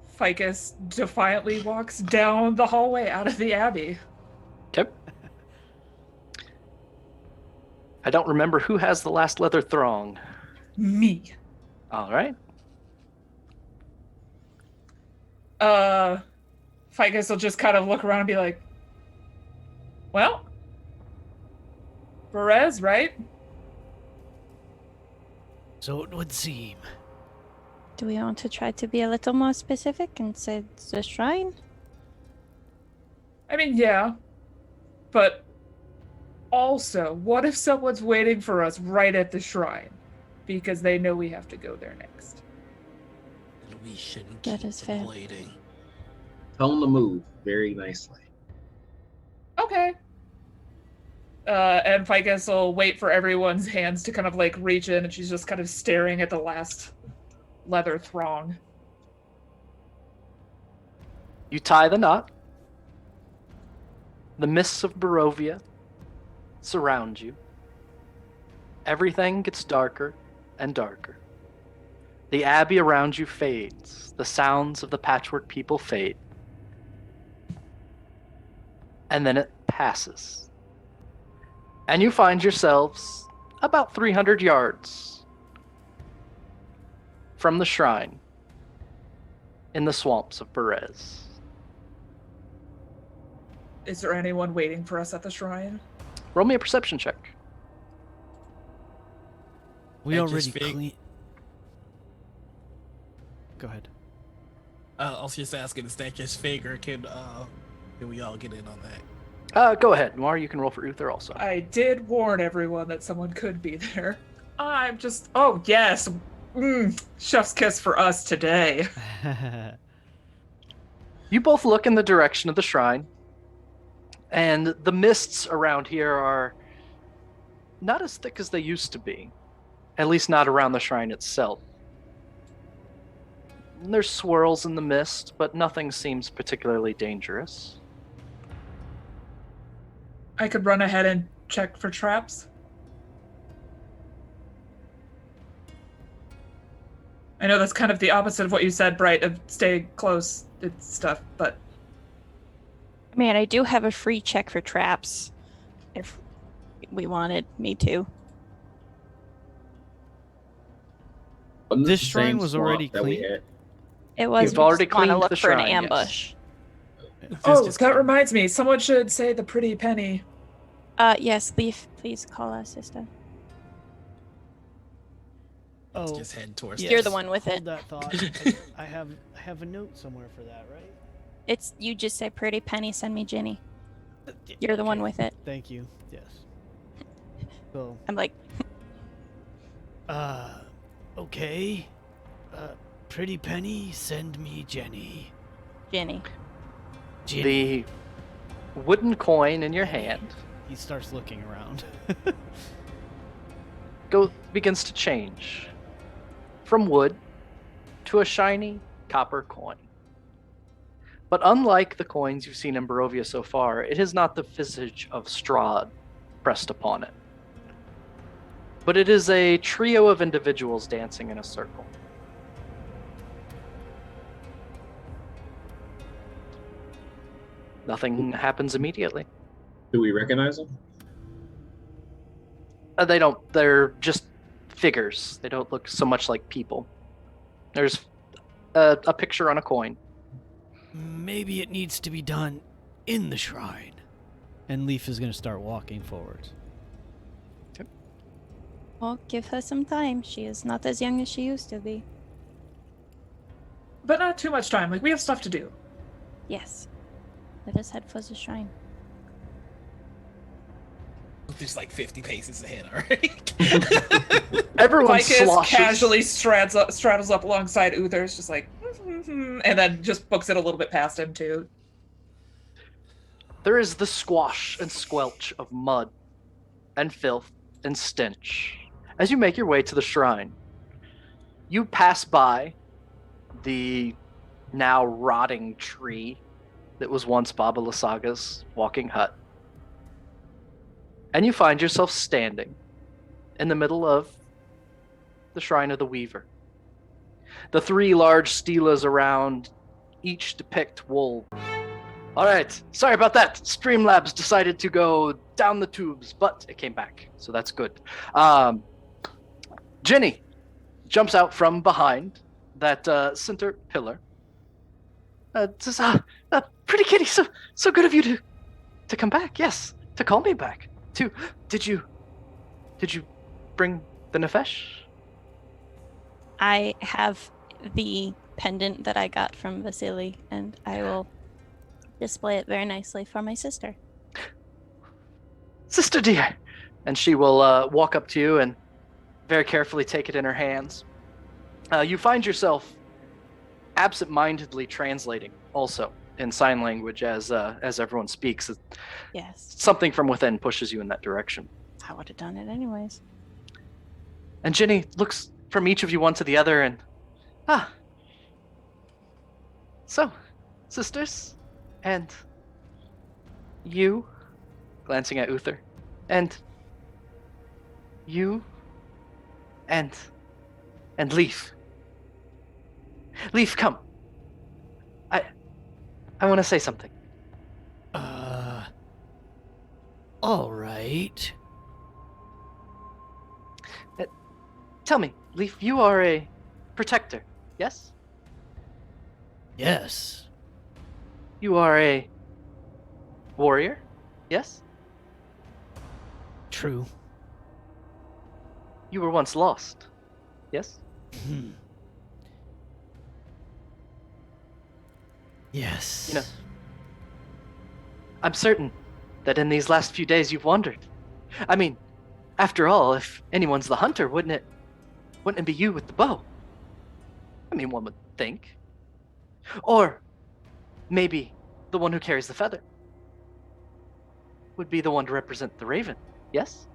Ficus defiantly walks down the hallway out of the abbey. Okay. I don't remember who has the last leather throng. Me. All right. Ficus will just kind of look around and be like, well, Perez, right? So it would seem. Do we want to try to be a little more specific and say it's the shrine? I mean, yeah. But also, what if someone's waiting for us right at the shrine? Because they know we have to go there next. And we shouldn't That keep is fair. them waiting. Tell them to move very nicely. Okay. And Ficus will wait for everyone's hands to kind of like reach in, and she's just kind of staring at the last leather throng. You tie the knot. The mists of Barovia surround you. Everything gets darker and darker. The abbey around you fades. The sounds of the patchwork people fade. And then it passes. And you find yourselves about 300 yards from the shrine in the swamps of Perez. Is there anyone waiting for us at the shrine? Roll me a perception check. We I already just fig- clean. Go ahead. I was just asking, is that just figure? Can we all get in on that? Go ahead. Noir, you can roll for Uther also. I did warn everyone that someone could be there. I'm just... Oh, yes! Chef's kiss for us today. You both look in the direction of the shrine, and the mists around here are not as thick as they used to be, at least not around the shrine itself. There's swirls in the mist, but nothing seems particularly dangerous. I could run ahead and check for traps. I know that's kind of the opposite of what you said, Bright, of staying close and stuff, but... Man, I do have a free check for traps. If we wanted me to. Wasn't This the shrine same was swamp already that we clean? had? It was. You've already we just wanna cleaned look the for an shrine, yes. ambush. Oh, just that kidding. reminds me. Someone should say the pretty penny. Yes, Leaf, please call us, sister. Let's Oh, just head towards You're the this. one with hold it. that thought. I have a note somewhere for that, right? It's you just say pretty penny, send me Ginny. You're the one with it. Thank you. Yes. So, I'm like, okay. Pretty penny, send me Jenny. Ginny. Jenny. The wooden coin in your hand He starts looking around. begins to change from wood to a shiny copper coin. But unlike the coins you've seen in Barovia so far, it is not the visage of Strahd pressed upon it. But it is a trio of individuals dancing in a circle. Nothing happens immediately. Do we recognize them? They don't. They're just figures. They don't look so much like people. There's a picture on a coin. Maybe it needs to be done in the shrine. And Leaf is going to start walking forward. Well, give her some time. She is not as young as she used to be. But not too much time. Like, we have stuff to do. Yes. Let us head for the shrine. There's like 50 paces ahead already. Everyone Ficus sloshes. casually straddles up alongside Uther. It's just like, and then just books it a little bit past him, too. there is the squash and squelch of mud and filth and stench. As you make your way to the shrine, you pass by the now rotting tree that was once Baba Lasaga's walking hut. And you find yourself standing in the middle of the Shrine of the Weaver. The 3 large stelas around each depict wolves. All right, sorry about that. Streamlabs decided to go down the tubes, but it came back, so that's good. Jenny jumps out from behind that center pillar. Says, pretty kitty, so good of you to come back. Yes, to call me back. Did you bring the Nephesh? I have the pendant that I got from Vasily, and I will display it very nicely for my sister. Sister dear. And she will walk up to you and very carefully take it in her hands. You find yourself absent-mindedly translating also in sign language as everyone speaks. Yes. Something from within pushes you in that direction. I would have done it anyways. And Jenny looks from each of you one to the other and, so, sisters, and you, glancing at Uther, and you, and Leaf. Leaf, come. I want to say something. All right. Tell me, Leaf, you are a protector, yes? Yes. You are a warrior, yes? True. You were once lost, yes? Yes. You know, I'm certain that in these last few days you've wandered. I mean, after all, if anyone's the hunter, wouldn't it be you with the bow? I mean, one would think. Or maybe the one who carries the feather would be the one to represent the raven, yes?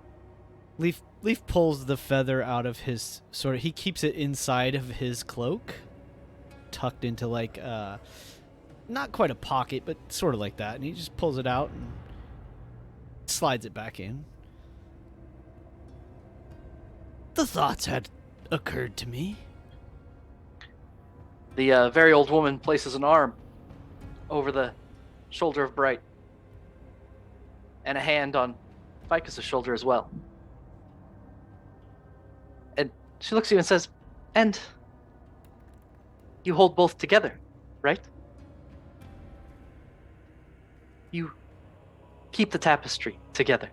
Leaf pulls the feather out of his he keeps it inside of his cloak, tucked into like not quite a pocket, but sort of like that, and he just pulls it out and slides it back in. The thoughts had occurred to me. The very old woman places an arm over the shoulder of Bright, and a hand on Ficus' shoulder as well. And she looks at you and says, and you hold both together, right? You keep the tapestry together.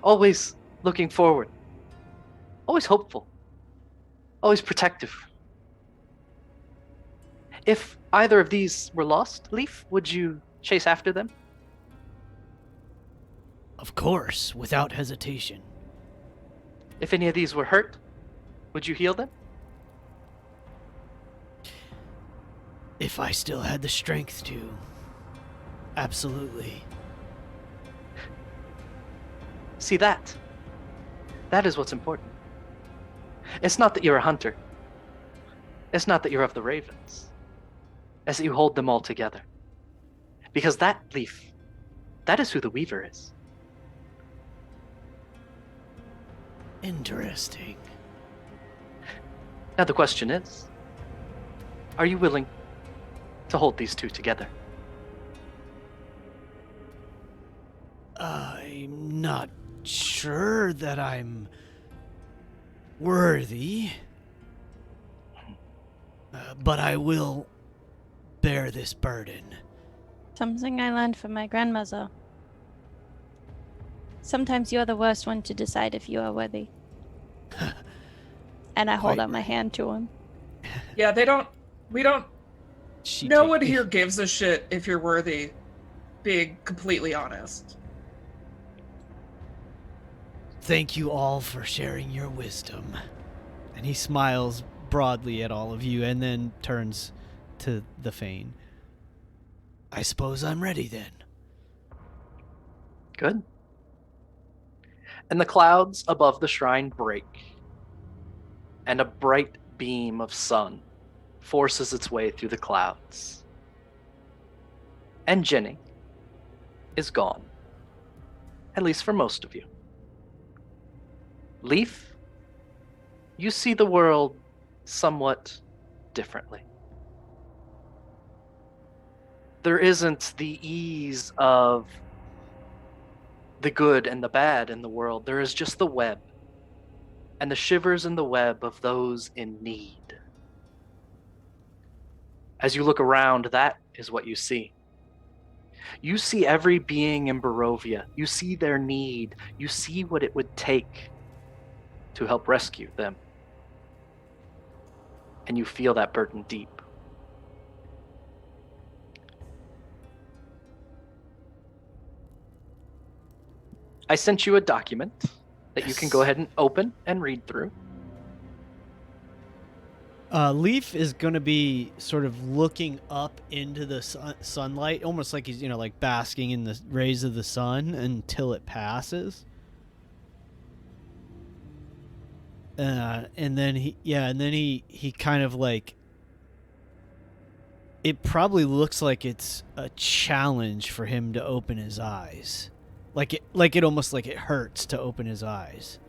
Always looking forward. Always hopeful. Always protective. If either of these were lost, Leaf, would you chase after them? Of course, without hesitation. If any of these were hurt, would you heal them? If I still had the strength to. Absolutely. See that? That is what's important. It's not that you're a hunter. It's not that you're of the ravens. It's that you hold them all together. Because that, Leaf, that is who the Weaver is. Interesting. Now the question is, are you willing to hold these two together? I'm not sure that I'm worthy, but I will bear this burden. Something I learned from my grandmother. Sometimes you're the worst one to decide if you are worthy. And I hold Quite out my hand to him. Yeah, no one here gives a shit if you're worthy, being completely honest. Thank you all for sharing your wisdom. And he smiles broadly at all of you and then turns to the Fane. I suppose I'm ready then. Good. And the clouds above the shrine break, and a bright beam of sun forces its way through the clouds. And Jenny is gone, at least for most of you. Leaf, you see the world somewhat differently. There isn't the ease of the good and the bad in the world. There is just the web, and the shivers in the web of those in need. As you look around, that is what you see. You see every being in Barovia. You see their need. You see what it would take to help rescue them. And you feel that burden deep. I sent you a document that you can go ahead and open and read through. Leaf is going to be sort of looking up into the sunlight, almost like he's, like basking in the rays of the sun until it passes. And then he kind of like, it probably looks like it's a challenge for him to open his eyes. Like it almost like it hurts to open his eyes.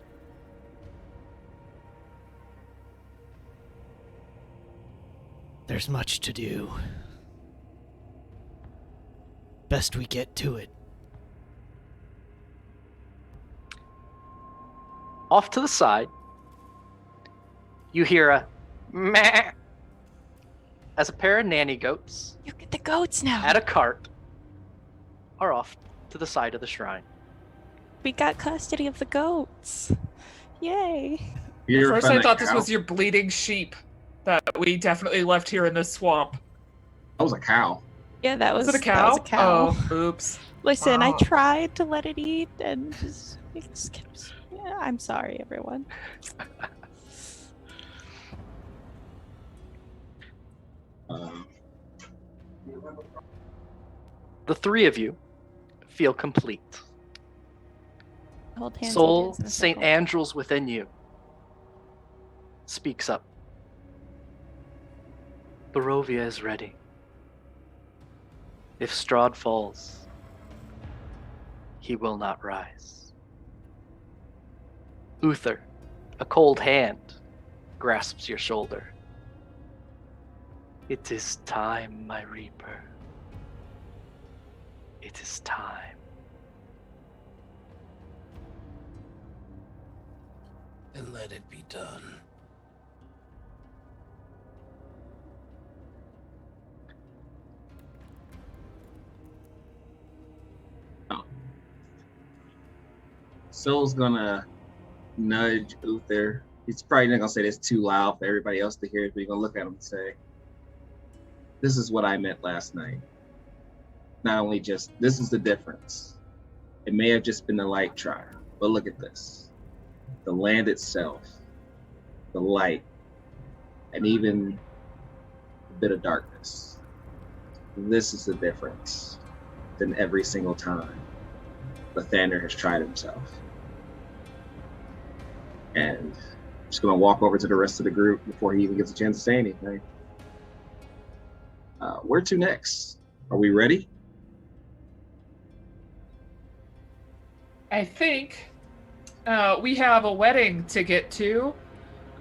There's much to do. Best we get to it. Off to the side, you hear a meh as a pair of nanny goats You get the goats now. at a cart are off to the side of the shrine. We got custody of the goats. Yay. You ever First, found I that thought this cow? was your bleeding sheep that we definitely left here in this swamp. That was a cow. Yeah, that was Was it a cow? That was a cow. Oh, oops. Listen, I Oh. tried to let it eat and it just kept... Yeah, I'm sorry, everyone. The three of you feel complete. Hold hands. Soul hold hands in a St. circle. Andrew's within you speaks up. Barovia is ready. If Strahd falls, he will not rise. Uther, a cold hand, grasps your shoulder. It is time, my Reaper. It is time. And let it be done. Soul's gonna nudge Uther. He's probably not gonna say this too loud for everybody else to hear, but he's gonna look at him and say, "This is what I meant last night. Not only just, this is the difference. It may have just been the light trial, but look at this. The land itself, the light, and even a bit of darkness. This is the difference than every single time Lathander has tried himself." And I'm just gonna walk over to the rest of the group before he even gets a chance to say anything. Where to next? Are we ready? I think we have a wedding to get to.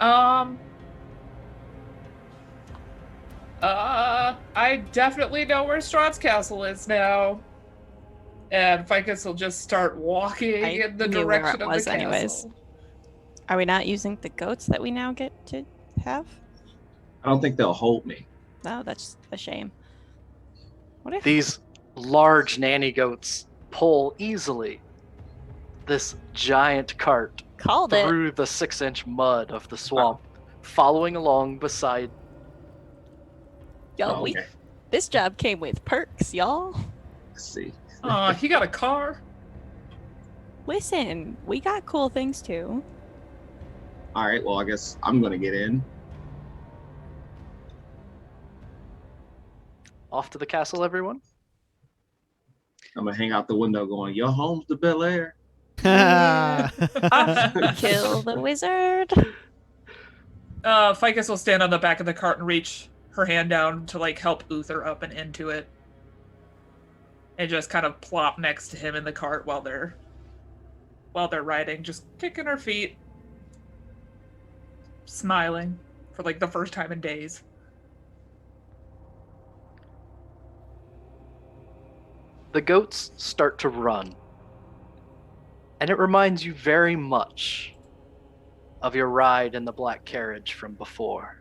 I definitely know where Strahd's castle is now. And Ficus will just start walking I in the knew where direction it of was the castle. anyways. Are we not using the goats that we now get to have? I don't think they'll hold me. No, that's a shame. What if These large nanny goats pull easily this giant cart called it? through the 6-inch mud of the swamp, following along beside. Yo, Oh, okay. this job came with perks, y'all. Let's see. He got a car. Listen, we got cool things too. All right, well, I guess I'm gonna get in. Off to the castle, everyone. I'm gonna hang out the window going, "Your home's the Bel Air." Off, kill the wizard. Ficus will stand on the back of the cart and reach her hand down to like help Uther up and into it, and just kind of plop next to him in the cart while they're riding, just kicking her feet, smiling for like the first time in days. The goats start to run, and it reminds you very much of your ride in the black carriage from before,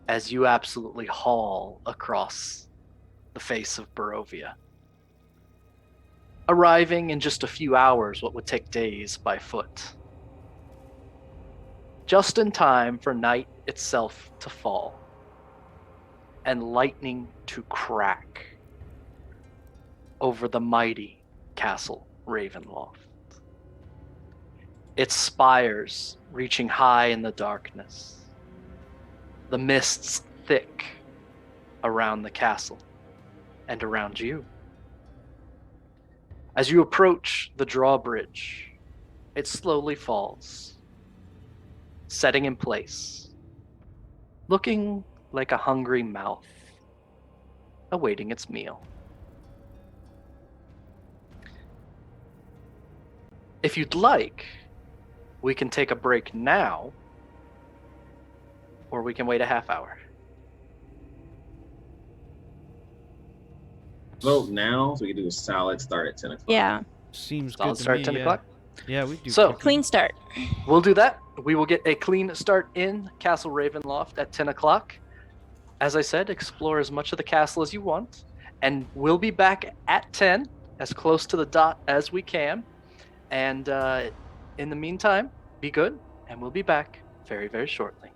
as you absolutely haul across the face of Barovia, arriving in just a few hours what would take days by foot, just in time for night itself to fall and lightning to crack over the mighty Castle Ravenloft, its spires reaching high in the darkness, the mists thick around the castle and around you. As you approach the drawbridge, it slowly falls, setting in place, looking like a hungry mouth awaiting its meal. If you'd like, we can take a break now, or we can wait a half hour. Vote now, so we can do a solid start at 10 o'clock. Yeah, Seems Solid good to start me. 10 yeah. o'clock? Yeah, we do. So- quick. clean start. We'll do that. We will get a clean start in Castle Ravenloft at 10 o'clock. As I said, explore as much of the castle as you want, and we'll be back at 10, as close to the dot as we can. And in the meantime, be good, and we'll be back very, very shortly.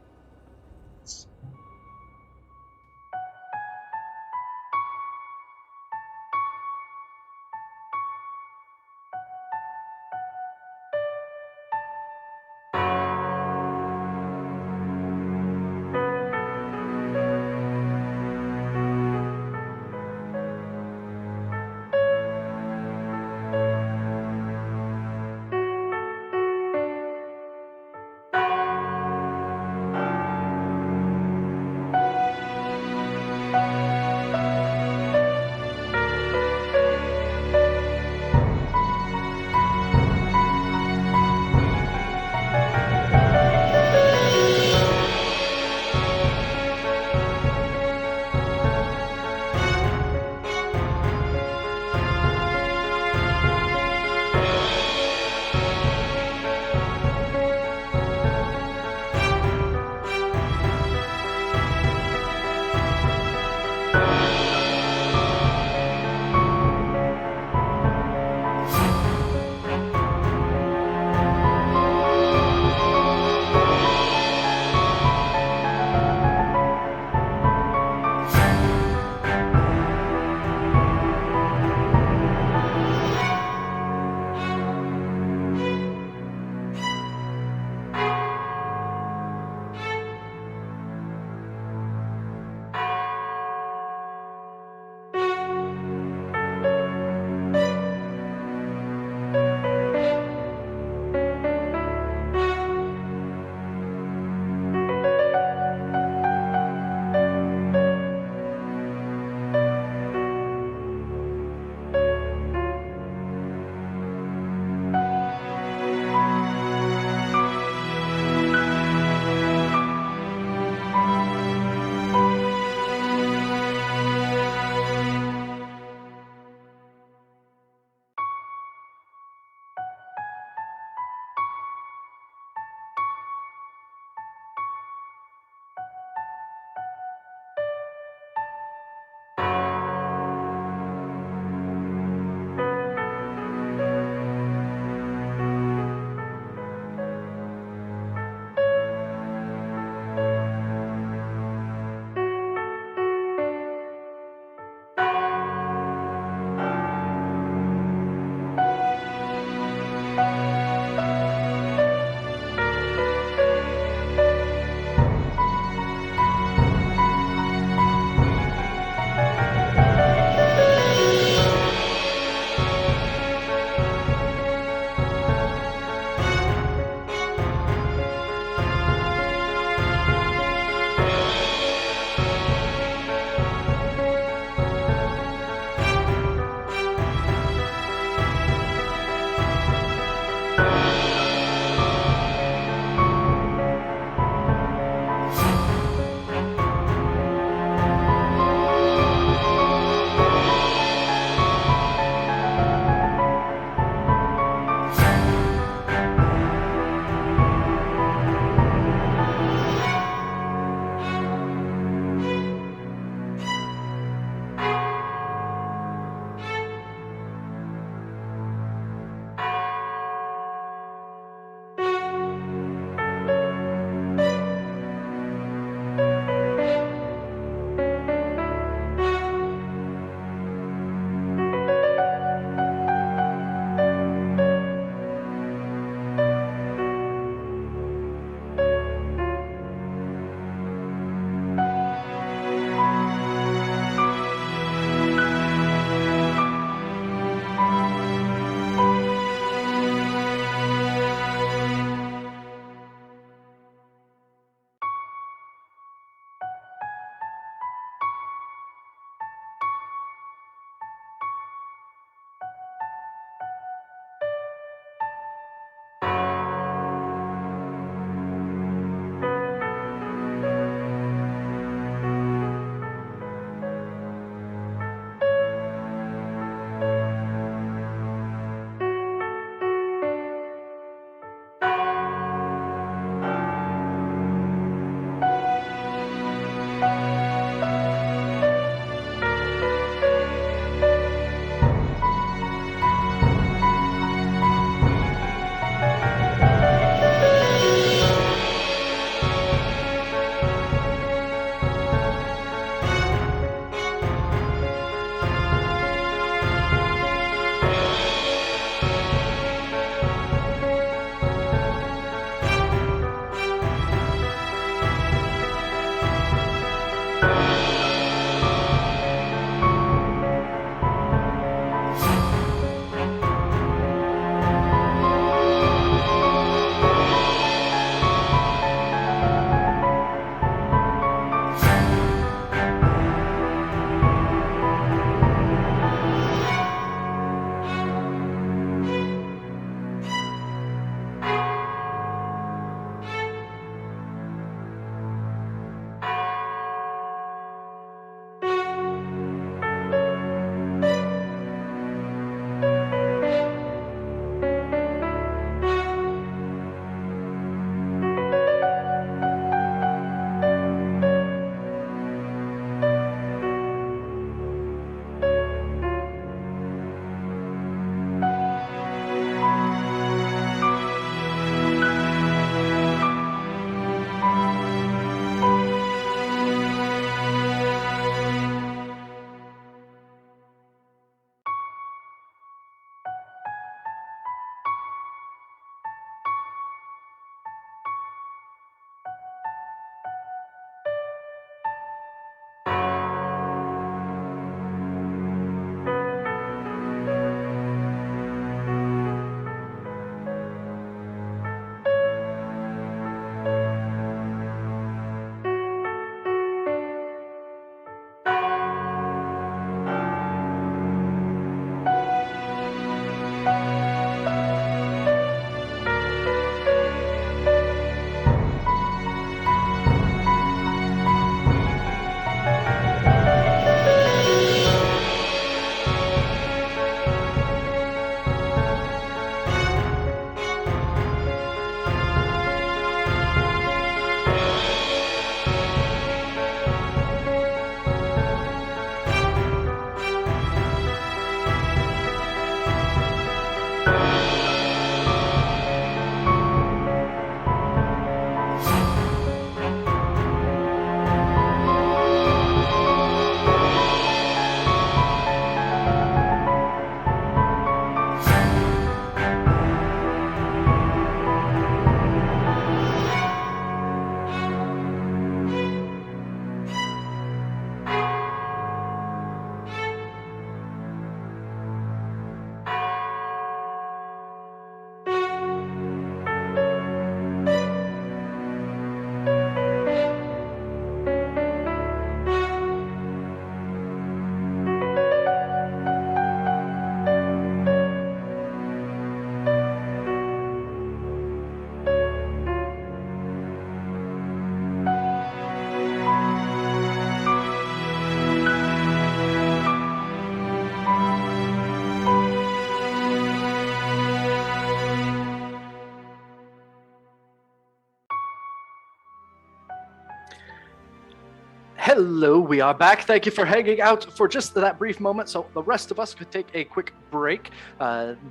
Hello, we are back. Thank you for hanging out for just that brief moment so the rest of us could take a quick break.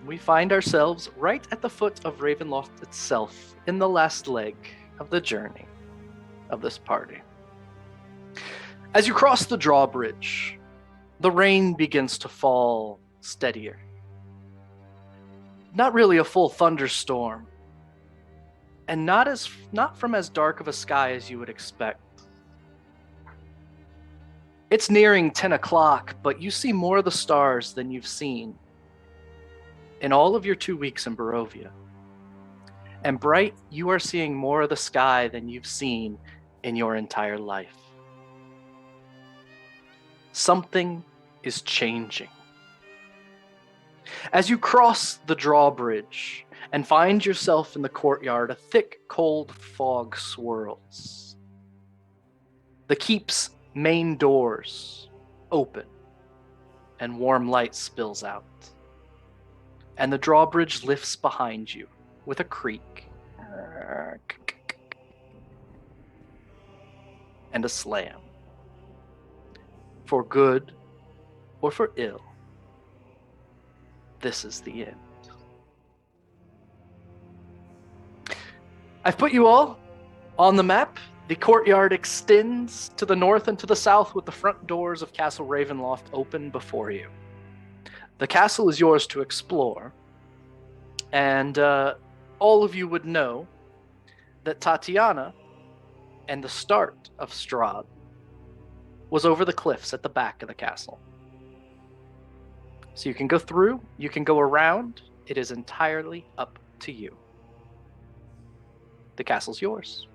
We find ourselves right at the foot of Ravenloft itself, in the last leg of the journey of this party. As you cross the drawbridge, the rain begins to fall steadier. Not really a full thunderstorm, and not from as dark of a sky as you would expect. It's nearing 10 o'clock, but you see more of the stars than you've seen in all of your 2 weeks in Barovia. And Bright, you are seeing more of the sky than you've seen in your entire life. Something is changing. As you cross the drawbridge and find yourself in the courtyard, a thick, cold fog swirls. The keep's main doors open and warm light spills out. And the drawbridge lifts behind you with a creak and a slam. For good or for ill, this is the end. I've put you all on the map. The courtyard extends to the north and to the south with the front doors of Castle Ravenloft open before you. The castle is yours to explore, and all of you would know that Tatiana and the start of Strahd was over the cliffs at the back of the castle. So you can go through, you can go around, it is entirely up to you. The castle's yours.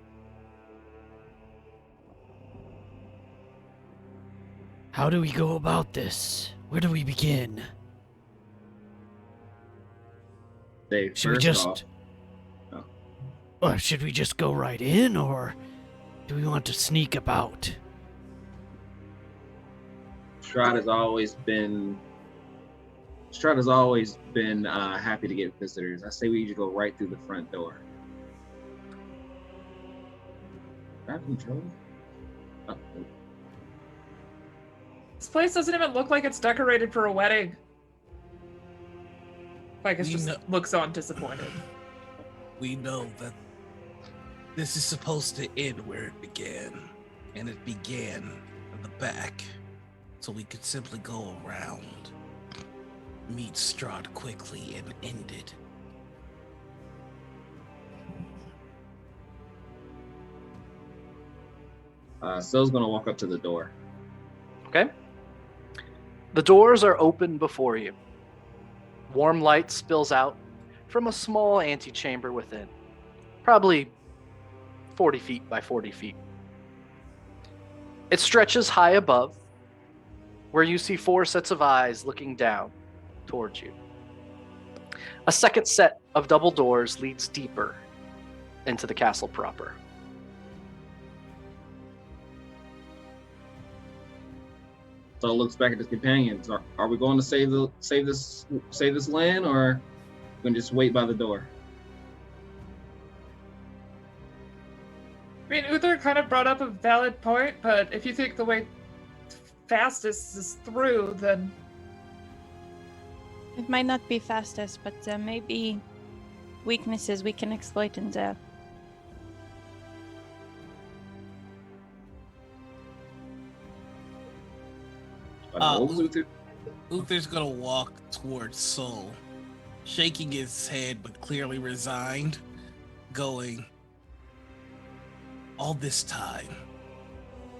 How do we go about this? Where do we begin? Should we just... Or should we just go right in, or do we want to sneak about? Strahd has always been happy to get visitors. I say we usually go right through the front door. Do I have control? Oh. This place doesn't even look like it's decorated for a wedding. Like it just looks on disappointed. We know that this is supposed to end where it began, and it began in the back, so we could simply go around, meet Strahd quickly, and end it. Sel's gonna walk up to the door. Okay. The doors are open before you. Warm light spills out from a small antechamber within, probably 40 feet by 40 feet. It stretches high above, where you see 4 sets of eyes looking down towards you. A second set of double doors leads deeper into the castle proper. So looks back at his companions. Are we going to save this land, or are we going to just wait by the door? I mean, Uther kind of brought up a valid point, but if you think the way fastest is through, then... It might not be fastest, but there may be weaknesses we can exploit in there. Uther's gonna walk towards Sol, shaking his head but clearly resigned, going, all this time,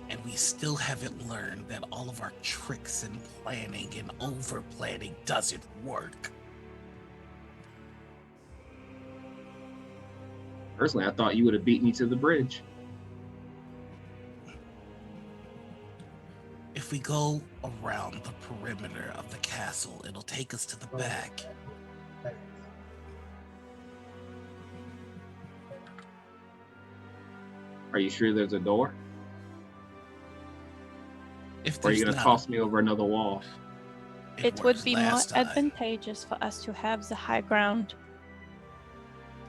and we still haven't learned that all of our tricks and planning and over-planning doesn't work. Personally, I thought you would have beat me to the bridge. If we go around the perimeter of the castle, it'll take us to the back. Are you sure there's a door? If Or are you going to toss me over another wall? It would be more advantageous for us to have the high ground.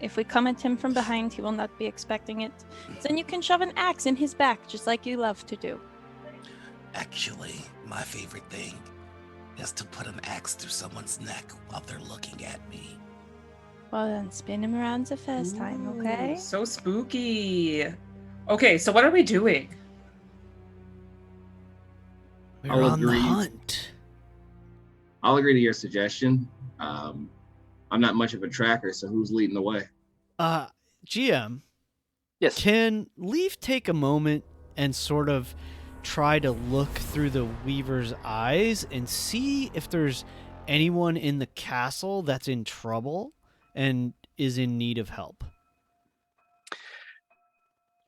If we come at him from behind, he will not be expecting it. Then you can shove an axe in his back, just like you love to do. Actually, my favorite thing is to put an axe through someone's neck while they're looking at me. Well, then spin him around the first time, okay? Ooh, so spooky. Okay, so what are we doing? We're I'll on the agree. hunt. I'll agree to your suggestion. I'm not much of a tracker, so who's leading the way? GM, Yes. can Leaf take a moment and sort of try to look through the Weaver's eyes and see if there's anyone in the castle that's in trouble and is in need of help?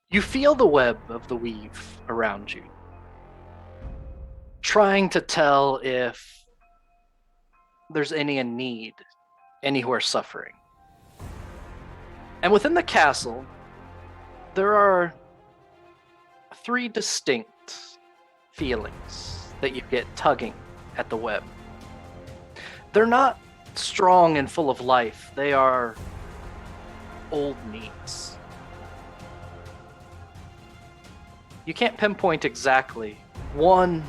You feel the web of the weave around you, trying to tell if there's any in need, any who are suffering. And within the castle, there are 3 distinct feelings that you get tugging at the web. They're not strong and full of life. They are old needs. You can't pinpoint exactly. One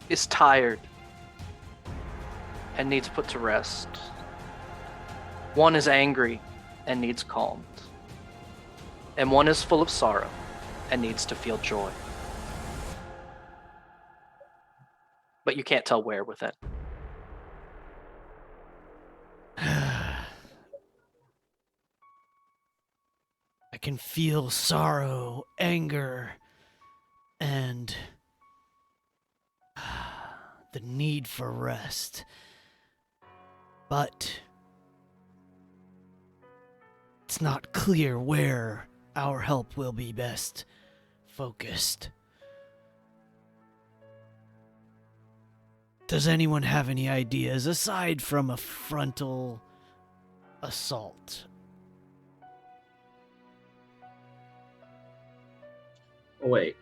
is tired and needs put to rest. One is angry and needs calmed. And one is full of sorrow and needs to feel joy. But you can't tell where with it. I can feel sorrow, anger, and the need for rest. But it's not clear where our help will be best focused. Does anyone have any ideas aside from a frontal assault? Oh, wait.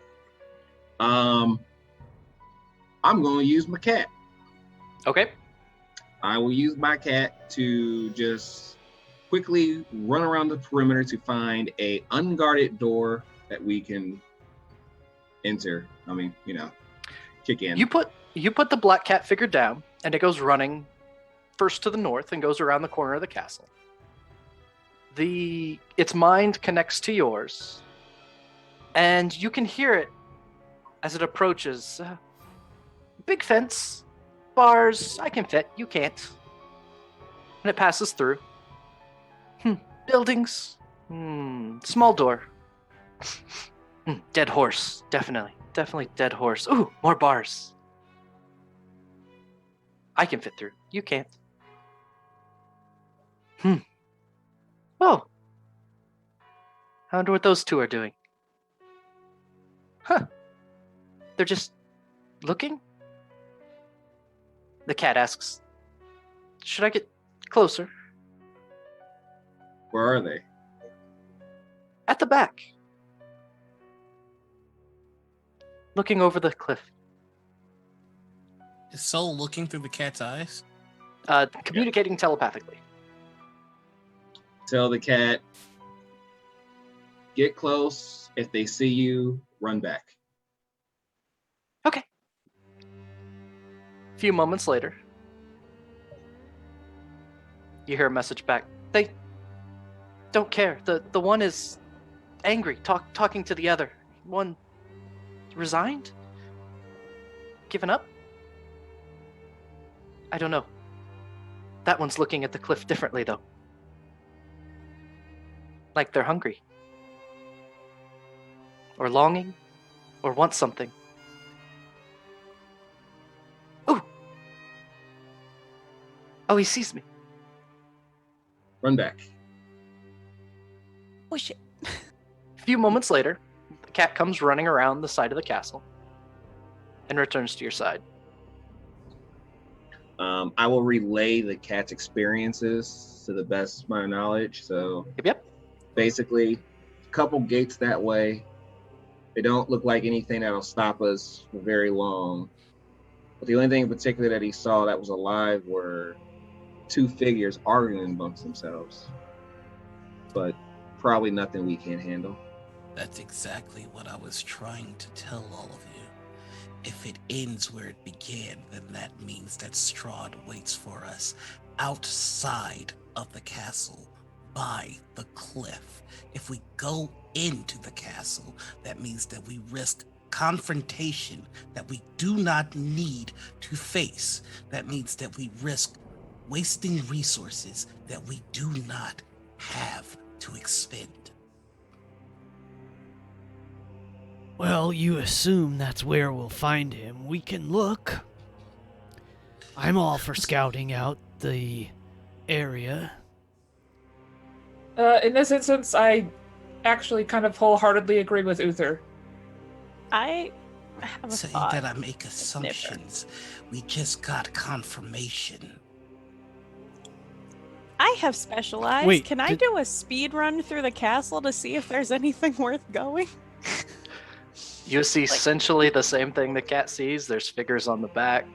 I'm going to use my cat. Okay. I will use my cat to just quickly run around the perimeter to find a unguarded door that we can enter. I mean, kick in. You put the black cat figure down, and it goes running first to the north and goes around the corner of the castle. Its mind connects to yours, and you can hear it as it approaches. Big fence, bars, I can fit, you can't. And it passes through. Buildings, small door. Dead horse, definitely dead horse. Ooh, more bars. I can fit through, you can't. Oh. I wonder what those two are doing. Huh. They're just looking? The cat asks, should I get closer? Where are they? At the back. Looking over the cliff. Is Soul looking through the cat's eyes? Communicating telepathically. Tell the cat, get close. If they see you, run back. Okay. A few moments later, you hear a message back. They don't care. The one is angry, talking to the other. One resigned? Given up? I don't know. That one's looking at the cliff differently, though. Like they're hungry. Or longing. Or want something. Ooh! Oh, he sees me. Run back. Oh shit. A few moments later, the cat comes running around the side of the castle and returns to your side. I will relay the cat's experiences to the best of my knowledge. So Yep. basically, a couple gates that way. They don't look like anything that'll stop us for very long. But the only thing in particular that he saw that was alive were 2 figures arguing amongst themselves. But probably nothing we can't handle. That's exactly what I was trying to tell all of you. If it ends where it began, then that means that Strahd waits for us outside of the castle by the cliff. If we go into the castle, that means that we risk confrontation that we do not need to face. That means that we risk wasting resources that we do not have to expend. Well, you assume that's where we'll find him. We can look. I'm all for scouting out the area. In this instance, I actually kind of wholeheartedly agree with Uther. I have a Say thought. that I make assumptions. We just got confirmation. I have special eyes. Wait, Can I do a speed run through the castle to see if there's anything worth going? You see essentially the same thing the cat sees. There's figures on the back.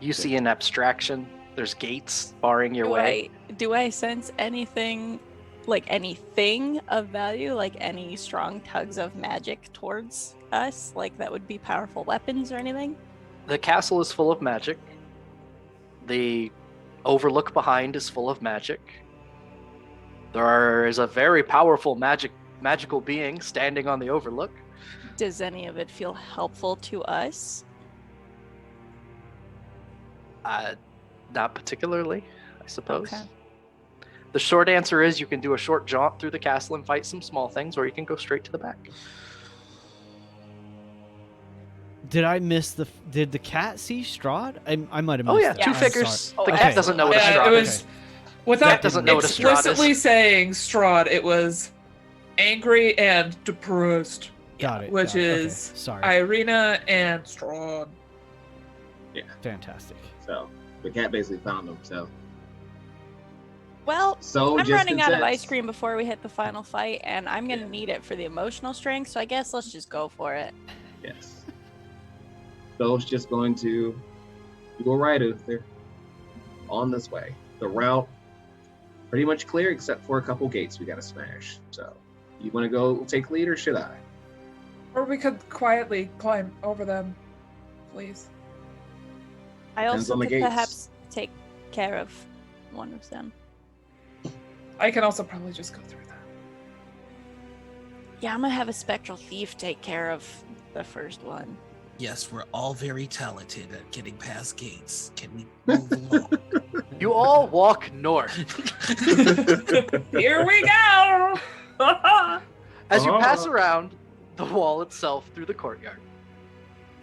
You see an abstraction. There's gates barring your way. Do I sense anything, like anything of value, like any strong tugs of magic towards us? Like that would be powerful weapons or anything? The castle is full of magic. The overlook behind is full of magic. There is a very powerful magical being standing on the overlook. Does any of it feel helpful to us? Not particularly, I suppose. Okay. The short answer is you can do a short jaunt through the castle and fight some small things, or you can go straight to the back. Did I miss Did the cat see Strahd? I might have missed Oh yeah, that. two I'm figures. sorry. The Okay. cat doesn't know what a Yeah, Strahd it was is. without Cat doesn't know what a Strahd is. explicitly saying Strahd. It was angry and depressed, Got it. which got it. Okay, is sorry. Ireena and Strahd. Fantastic. So the cat basically found him. Well, So I'm just running out of consent. ice cream before we hit the final fight, and I'm gonna need it for the emotional strength, so I guess let's just go for it. Yes. So it's just going to you go right, Uther. On this way. The route pretty much clear except for a couple gates we gotta smash. So you wanna go take lead or should I? Or we could quietly climb over them, please. I Depends also on the could gates. perhaps take care of one of them. I can also probably just go through that. Yeah, I'm gonna have a Spectral Thief take care of the first one. Yes, we're all very talented at getting past gates. Can we move along? You all walk north. Here we go! As you pass around the wall itself through the courtyard,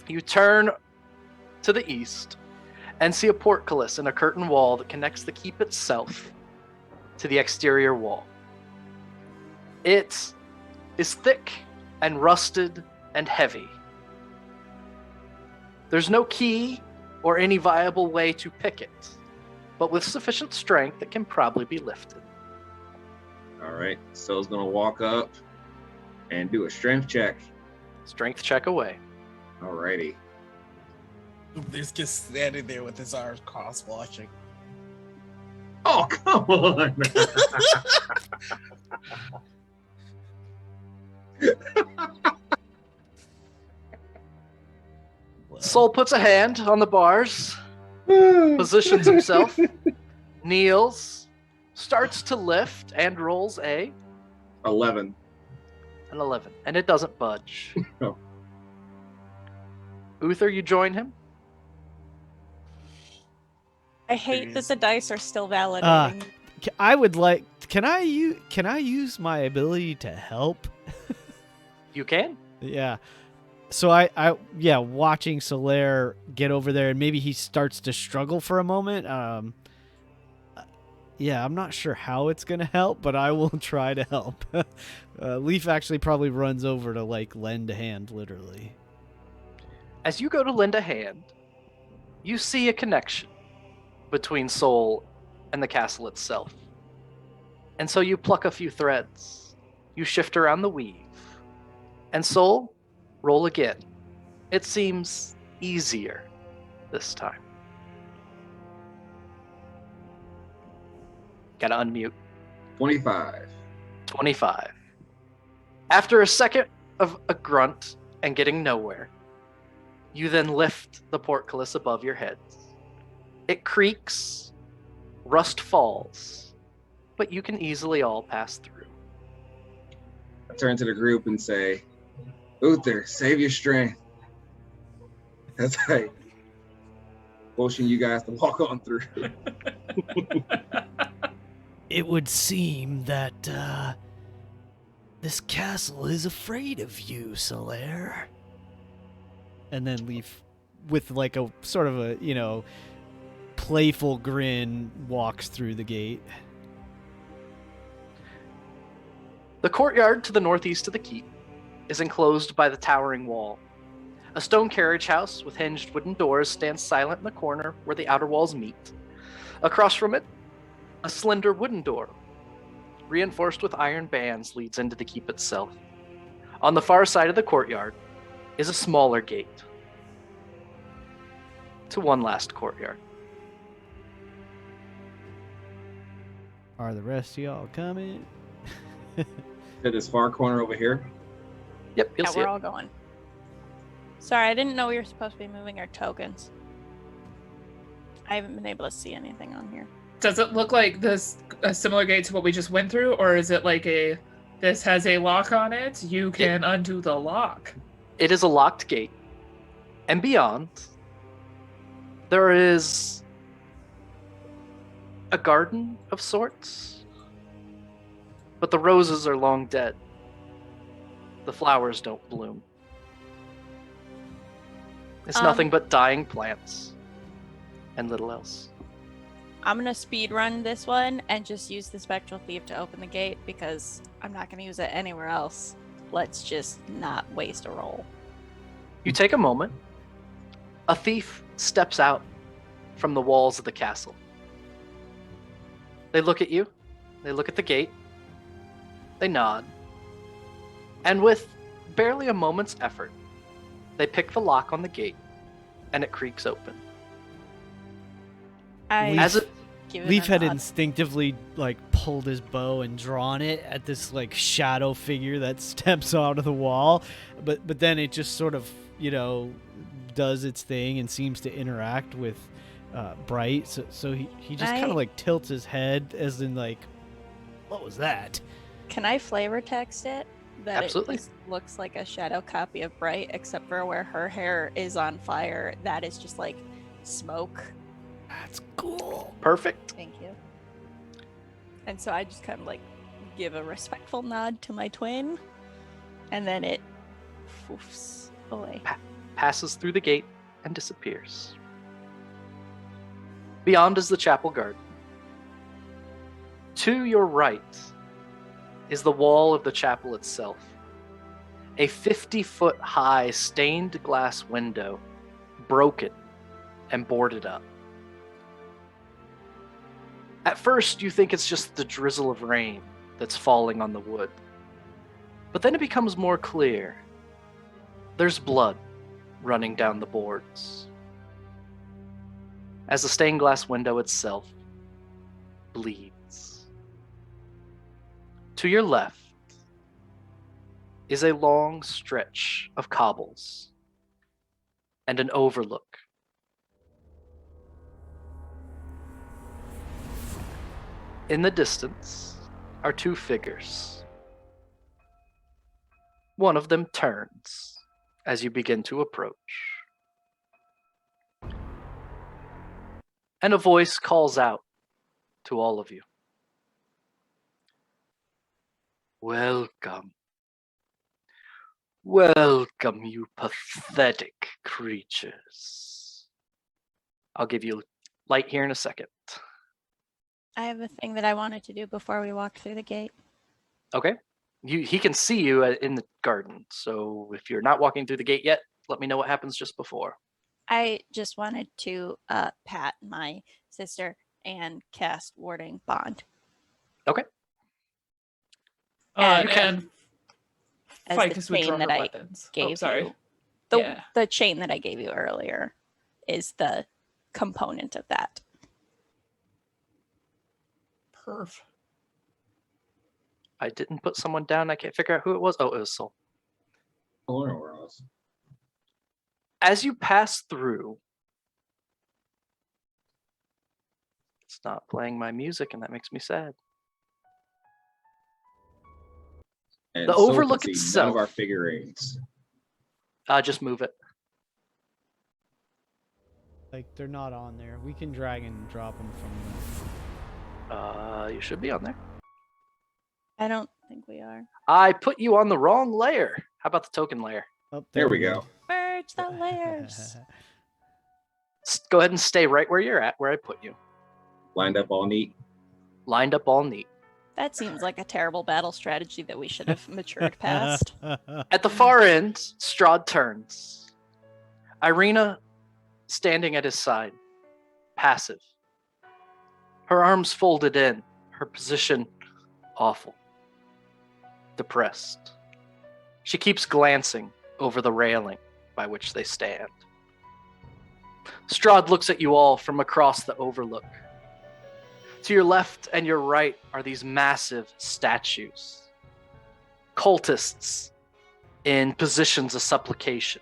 you turn to the east and see a portcullis and a curtain wall that connects the keep itself to the exterior wall. It is thick and rusted and heavy. There's no key or any viable way to pick it, but with sufficient strength, it can probably be lifted. Alright, so it's gonna walk up and do a strength check. Strength check away. Alrighty. He's just standing there with his arms crossed watching. Oh, come on! Well, Soul puts a hand on the bars, positions himself, kneels, starts to lift, and rolls an 11. 11, and it doesn't budge. Oh. Uther, you join him? I hate that the dice are still validating. I would like. Can I use my ability to help? You can. Yeah. So I watching Solaire get over there and maybe he starts to struggle for a moment. Yeah, I'm not sure how it's gonna help, but I will try to help. Leaf actually probably runs over to lend a hand, literally. As you go to lend a hand, you see a connection between Soul and the castle itself. And so you pluck a few threads. You shift around the weave. And Soul, roll again. It seems easier this time. Gotta unmute. 25. 25. After a second of a grunt and getting nowhere, you then lift the portcullis above your heads. It creaks, rust falls, but you can easily all pass through. I turn to the group and say, Uther, save your strength. That's right. Motion you guys to walk on through. It would seem that this castle is afraid of you, Solaire. And then Leaf, with like a sort of a, playful grin, walks through the gate. The courtyard to the northeast of the keep is enclosed by the towering wall. A stone carriage house with hinged wooden doors stands silent in the corner where the outer walls meet. Across from it, a slender wooden door, reinforced with iron bands, leads into the keep itself. On the far side of the courtyard is a smaller gate to one last courtyard. Are the rest of y'all coming? To this far corner over here. Yep, you'll Yeah, see we're it. all going. Sorry, I didn't know we were supposed to be moving our tokens. I haven't been able to see anything on here. Does it look like this a similar gate to what we just went through, or is it like this has a lock on it? You can undo the lock. It is a locked gate. And beyond, there is a garden of sorts. But the roses are long dead. The flowers don't bloom. It's nothing but dying plants and little else. I'm going to speed run this one and just use the Spectral Thief to open the gate because I'm not going to use it anywhere else. Let's just not waste a roll. You take a moment. A thief steps out from the walls of the castle. They look at you. They look at the gate. They nod. And with barely a moment's effort, they pick the lock on the gate, and it creaks open. Leaf had instinctively pulled his bow and drawn it at this shadow figure that steps out of the wall, but then it just sort of does its thing and seems to interact with Bright. So he just kind of tilts his head as in what was that? Can I flavor text it? That Absolutely. It just looks like a shadow copy of Bright, except for where her hair is on fire. That is just smoke. That's cool. Perfect. Thank you. And so I just kind of give a respectful nod to my twin, and then it foofs away. Passes through the gate and disappears. Beyond is the chapel garden. To your right is the wall of the chapel itself. A 50-foot high stained glass window, broken and boarded up. At first, you think it's just the drizzle of rain that's falling on the wood. But then it becomes more clear. There's blood running down the boards, as the stained glass window itself bleeds. To your left is a long stretch of cobbles and an overlook. In the distance are two figures. One of them turns as you begin to approach. And a voice calls out to all of you. Welcome. Welcome, you pathetic creatures. I'll give you light here in a second. I have a thing that I wanted to do before we walked through the gate. Okay. He can see you in the garden, so if you're not walking through the gate yet, let me know what happens just before. I just wanted to pat my sister and cast Warding Bond. Okay. And As Ficus the would chain draw that her I weapons. gave sorry. you. The chain that I gave you earlier is the component of that. Perf. I didn't put someone down. I can't figure out who it was. Oh, it was Sol. As you pass through, it's not playing my music, and that makes me sad. And The so overlook can see itself. none of our figurines. Just move it. Like, they're not on there. We can drag and drop them from You should be on there. I don't think we are. I put you on the wrong layer. How about the token layer? Oh, There we go. Merge the layers. Go ahead and stay right where you're at, where I put you. Lined up all neat. Lined up all neat. That seems like a terrible battle strategy that we should have matured past. At the far end, Strahd turns. Ireena standing at his side, passive. Her arms folded in, her position awful. Depressed. She keeps glancing over the railing by which they stand. Strahd looks at you all from across the overlook. To your left and your right are these massive statues. Cultists in positions of supplication.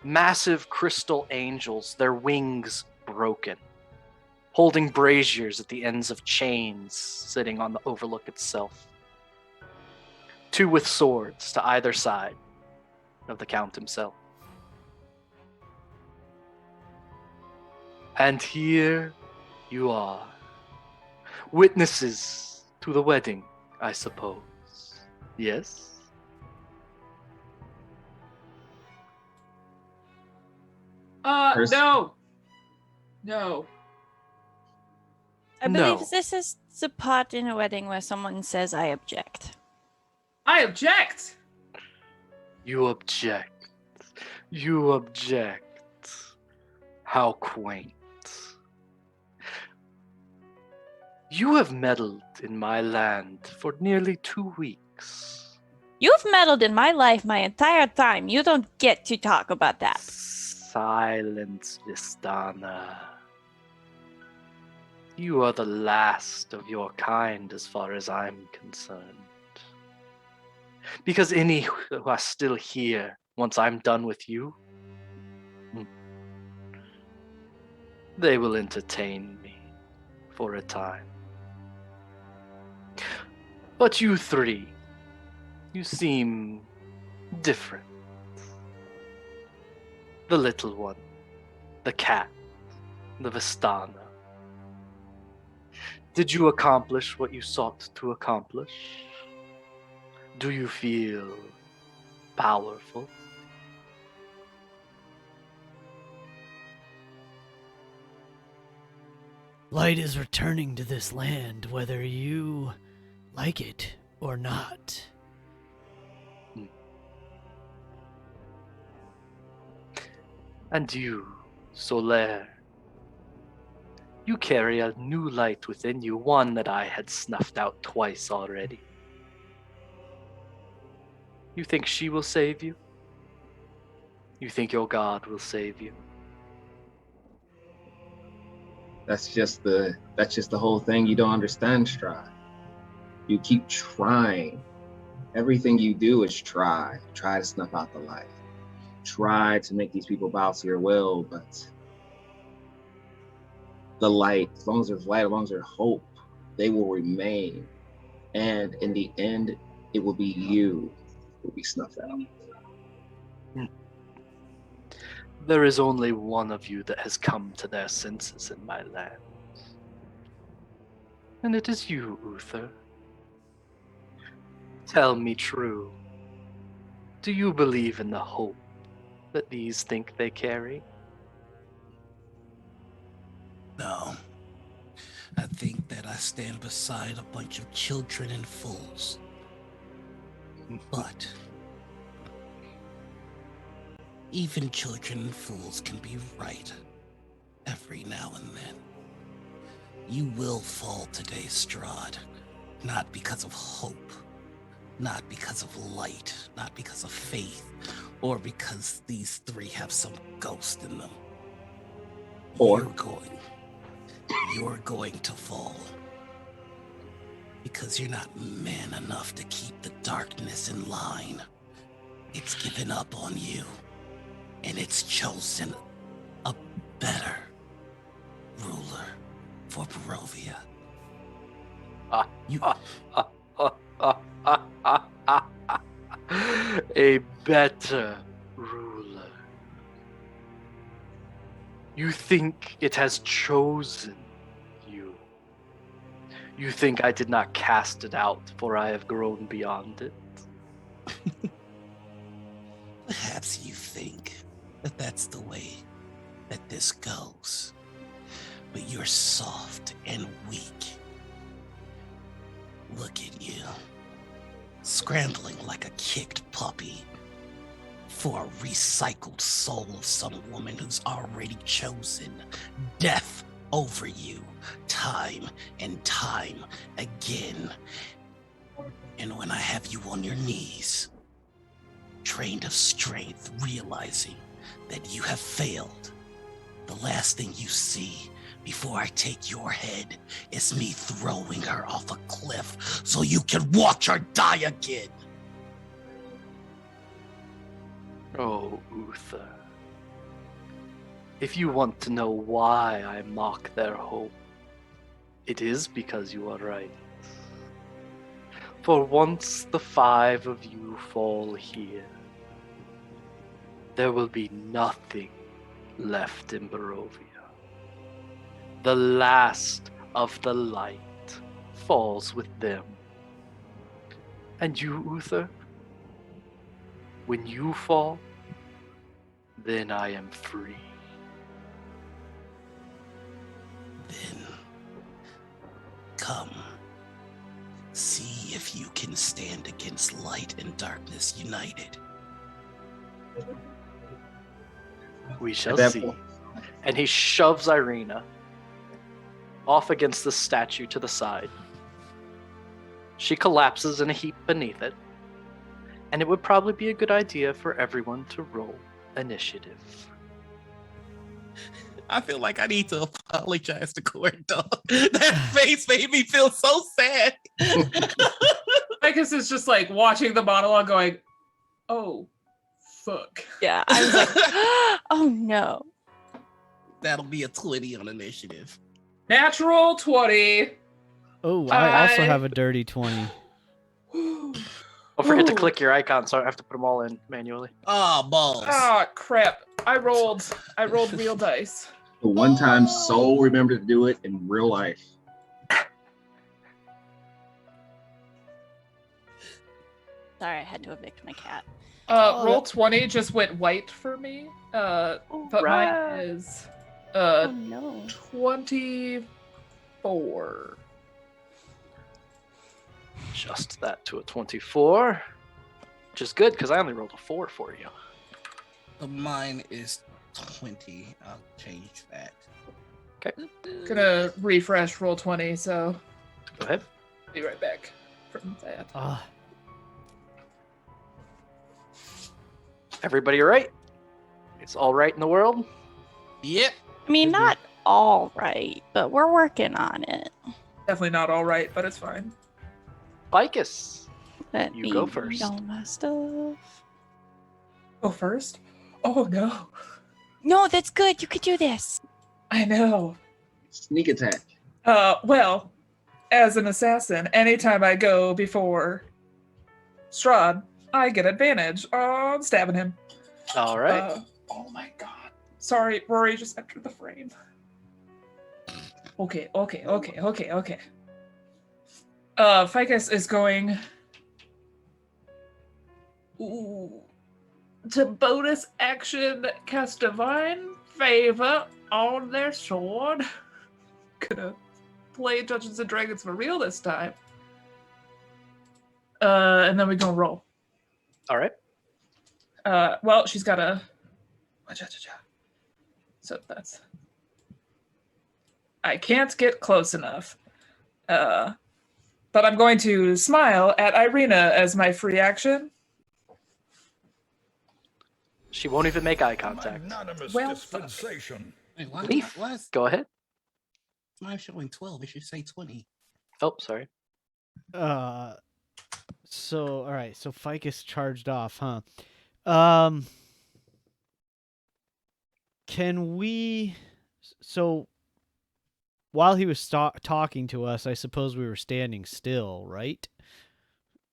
Massive crystal angels, their wings broken, holding braziers at the ends of chains sitting on the overlook itself. Two with swords to either side of the Count himself. And here you are, witnesses to the wedding, I suppose. Yes? No. No. I No. believe this is the part in a wedding where someone says, I object. I object. You object. You object. How quaint. You have meddled in my land for nearly 2 weeks. You've meddled in my life my entire time. You don't get to talk about that. Silence, Vistana. You are the last of your kind as far as I'm concerned. Because any who are still here once I'm done with you, they will entertain me for a time. But you three, you seem different. The little one, the cat, the Vistana. Did you accomplish what you sought to accomplish? Do you feel powerful? Light is returning to this land, whether you like it or not. And you, Solaire, you carry a new light within you, one that I had snuffed out twice already. You think she will save you? You think your God will save you? That's just the whole thing you don't understand, Strahd. You keep trying. Everything you do is try to snuff out the light. Try to make these people bow to your will, but the light, as long as there's light, as long as there's hope, they will remain. And in the end, it will be you who will be snuffed out. There is only one of you that has come to their senses in my land. And it is you, Uther. Tell me true. Do you believe in the hope that these think they carry? No. I think that I stand beside a bunch of children and fools. But even children and fools can be right every now and then. You will fall today, Strahd. Not because of hope, not because of light, not because of faith, or because these three have some ghost in them. Or You're going to fall. Because you're not man enough to keep the darkness in line. It's given up on you, and it's chosen a better ruler for Barovia. A better ruler. You think it has chosen you. You think I did not cast it out, for I have grown beyond it. Perhaps you think that that's the way that this goes. But you're soft and weak. Look at you. Scrambling like a kicked puppy for a recycled soul of some woman who's already chosen death over you time and time again. And when I have you on your knees, drained of strength, realizing that you have failed, the last thing you see before I take your head is me throwing her off a cliff so you can watch her die again. Oh, Uther. If you want to know why I mock their hope, it is because you are right. For once the 5 of you fall here, there will be nothing left in Barovia. The last of the light falls with them. And you, Uther, when you fall, then I am free. Then, come. See if you can stand against light and darkness united. We shall that see. point- And he shoves Ireena off against the statue to the side. She collapses in a heap beneath it. And it would probably be a good idea for everyone to roll initiative. I feel like I need to apologize to Corndogg. That face made me feel so sad. Ficus is just like watching the monologue going, oh, fuck. Yeah, I was like, oh no. That'll be a 20 on initiative. Natural 20. Oh, I also I- have a dirty 20. Don't forget to Ooh. click your icon, so I have to put them all in manually. Oh, balls. Ah, crap. I rolled real dice. The one time Soul remembered to do it in real life. Sorry, I had to evict my cat. Roll 20 just went white for me. But mine Right. is Oh no. 24. Adjust that to a 24, which is good because I only rolled a 4 for you. Mine is 20. I'll change that. Gonna refresh roll 20, so Go ahead. be right back from that. Ah, Everybody all right? It's all right in the world? Yep. I mean, not all right, but we're working on it. Definitely not all right, but it's fine. Ficus. Let You me go read first. all my stuff. Go first? Oh no. No, that's good. You could do this. I know. Sneak attack. Well, as an assassin, anytime I go before Strahd, I get advantage on stabbing him. All right. Oh my god. Sorry, Rory just entered the frame. Okay. Ficus is going to bonus action cast Divine Favor on their sword. Gonna play Dungeons and Dragons for real this time. And then we gonna roll. All right. Well, she's got a. So that's. I can't get close enough. But I'm going to smile at Ireena as my free action. She won't even make eye contact. Magnanimous Well, fuck. dispensation. Wait, Leaf. why is Go ahead. mine showing 12? It should say 20. Oh, sorry. So all right, so Ficus charged off, huh? Um, can we? So while he was talking to us, I suppose we were standing still, right?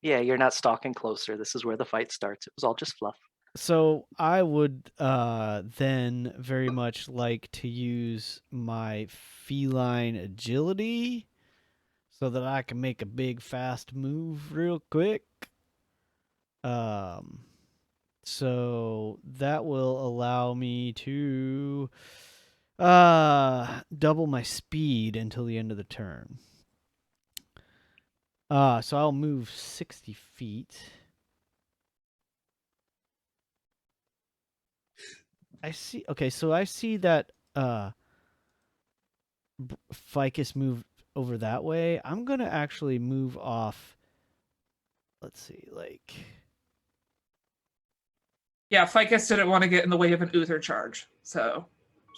Yeah, you're not stalking closer. This is where the fight starts. It was all just fluff. So I would then very much like to use my feline agility so that I can make a big fast move real quick. So that will allow me to double my speed until the end of the turn. So I'll move 60 feet. I see. Okay, so I see that Ficus moved over that way. I'm gonna actually move off. Let's see, like. Yeah, Ficus didn't want to get in the way of an Uther charge, so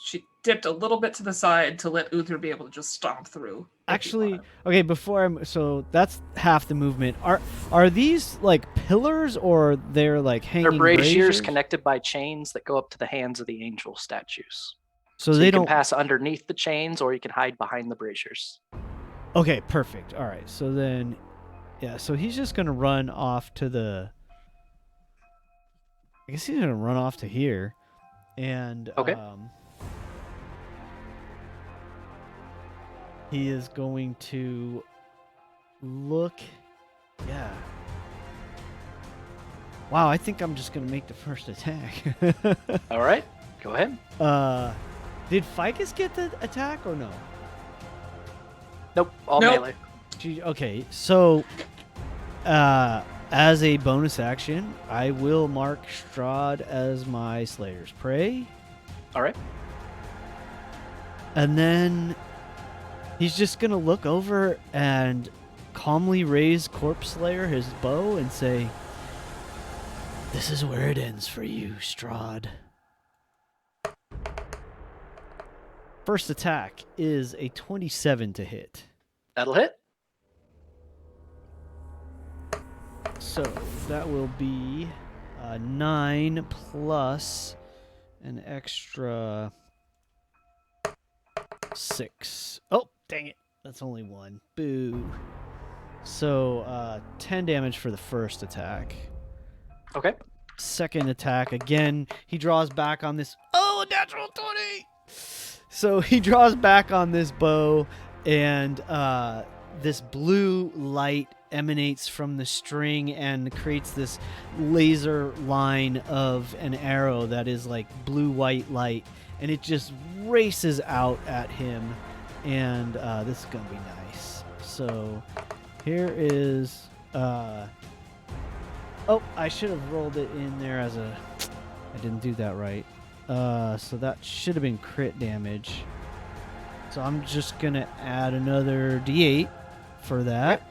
she dipped a little bit to the side to let Uther be able to just stomp through. Actually, okay. Before I'm so that's half the movement. Are these like pillars or they're like hanging? They're braziers connected by chains that go up to the hands of the angel statues. So they you can pass underneath the chains, or you can hide behind the braziers. Okay, perfect. All right. So then, yeah. So he's just gonna run off to the. I guess he's gonna run off to here, and okay. He is going to look. Yeah. Wow, I think I'm just going to make the first attack. All right. Go ahead. Did Ficus get the attack or no? Nope. All melee. Okay, so as a bonus action, I will mark Strahd as my Slayer's Prey. All right. And then he's just going to look over and calmly raise Corpse Slayer his bow and say, "This is where it ends for you, Strahd." First attack is a 27 to hit. That'll hit. So that will be 9 plus an extra 6. Oh, dang it. That's only 1. Boo. So 10 damage for the first attack. Okay. Second attack, again, he draws back on this. Oh, natural 20! So he draws back on this bow, and this blue light emanates from the string and creates this laser line of an arrow that is like blue-white light, and it just races out at him, and this is going to be nice. So here is... Oh, I should have rolled it in there as a... I didn't do that right. So that should have been crit damage. So I'm just going to add another d8 for that. Yep.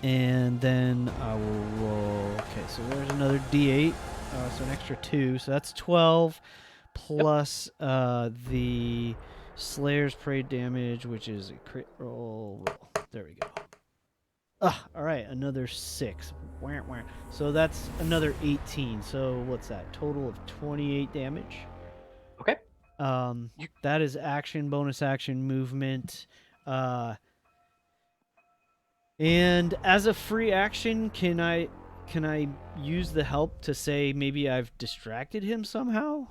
And then I will roll... Okay, so there's another d8. So an extra 2. So that's 12 plus the Slayer's Prey damage, which is a crit roll. There we go. All right, another 6. So that's another 18. So what's that? Total of 28 damage. Okay. That is action, bonus action, movement. And as a free action, can I use the help to say maybe I've distracted him somehow?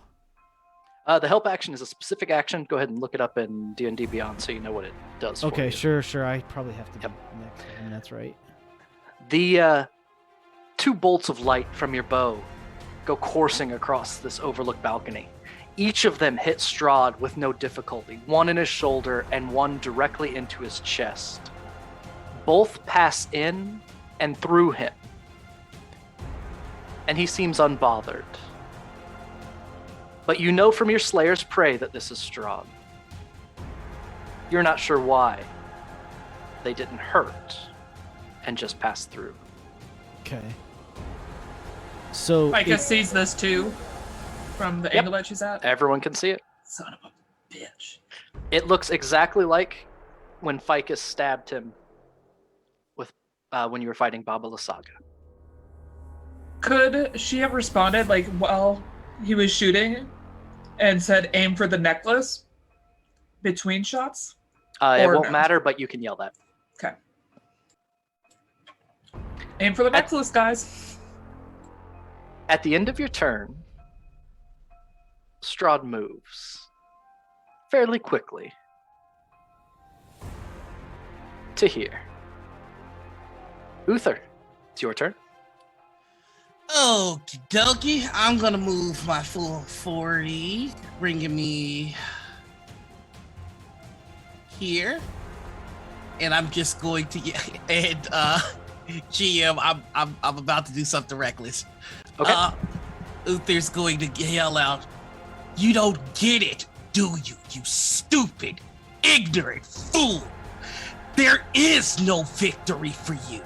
The help action is a specific action. Go ahead and look it up in D&D Beyond so you know what it does okay, for you. Sure. I probably have to do next time. That's right. The 2 bolts of light from your bow go coursing across this overlook balcony. Each of them hit Strahd with no difficulty, one in his shoulder and one directly into his chest. Both pass in and through him, and he seems unbothered. But you know from your Slayer's Prey that this is Strahd. You're not sure why they didn't hurt and just passed through. Okay. So Ficus sees this too from the angle that she's at. Everyone can see it. Son of a bitch. It looks exactly like when Ficus stabbed him when you were fighting Baba Lysaga. Could she have responded like while he was shooting and said aim for the necklace between shots? It Or won't no? matter, but you can yell that. Okay. Aim for the necklace, guys. At the end of your turn, Strahd moves fairly quickly to here. Uther, it's your turn. Okie dokie. I'm gonna move my full 40, bringing me here, and I'm just going to and GM, I'm about to do something reckless. Okay. Uther's going to yell out, "You don't get it, do you? You stupid, ignorant fool! There is no victory for you.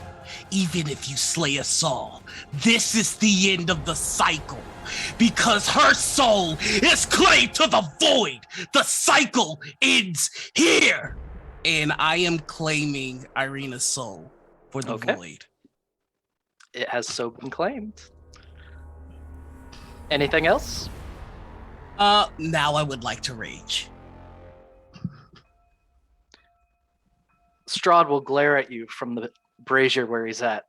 Even if you slay us all, this is the end of the cycle, because her soul is claimed to the void. The cycle ends here." And I am claiming Ireena's soul for the void. It has so been claimed. Anything else? Now I would like to rage. Strahd will glare at you from the brazier where he's at.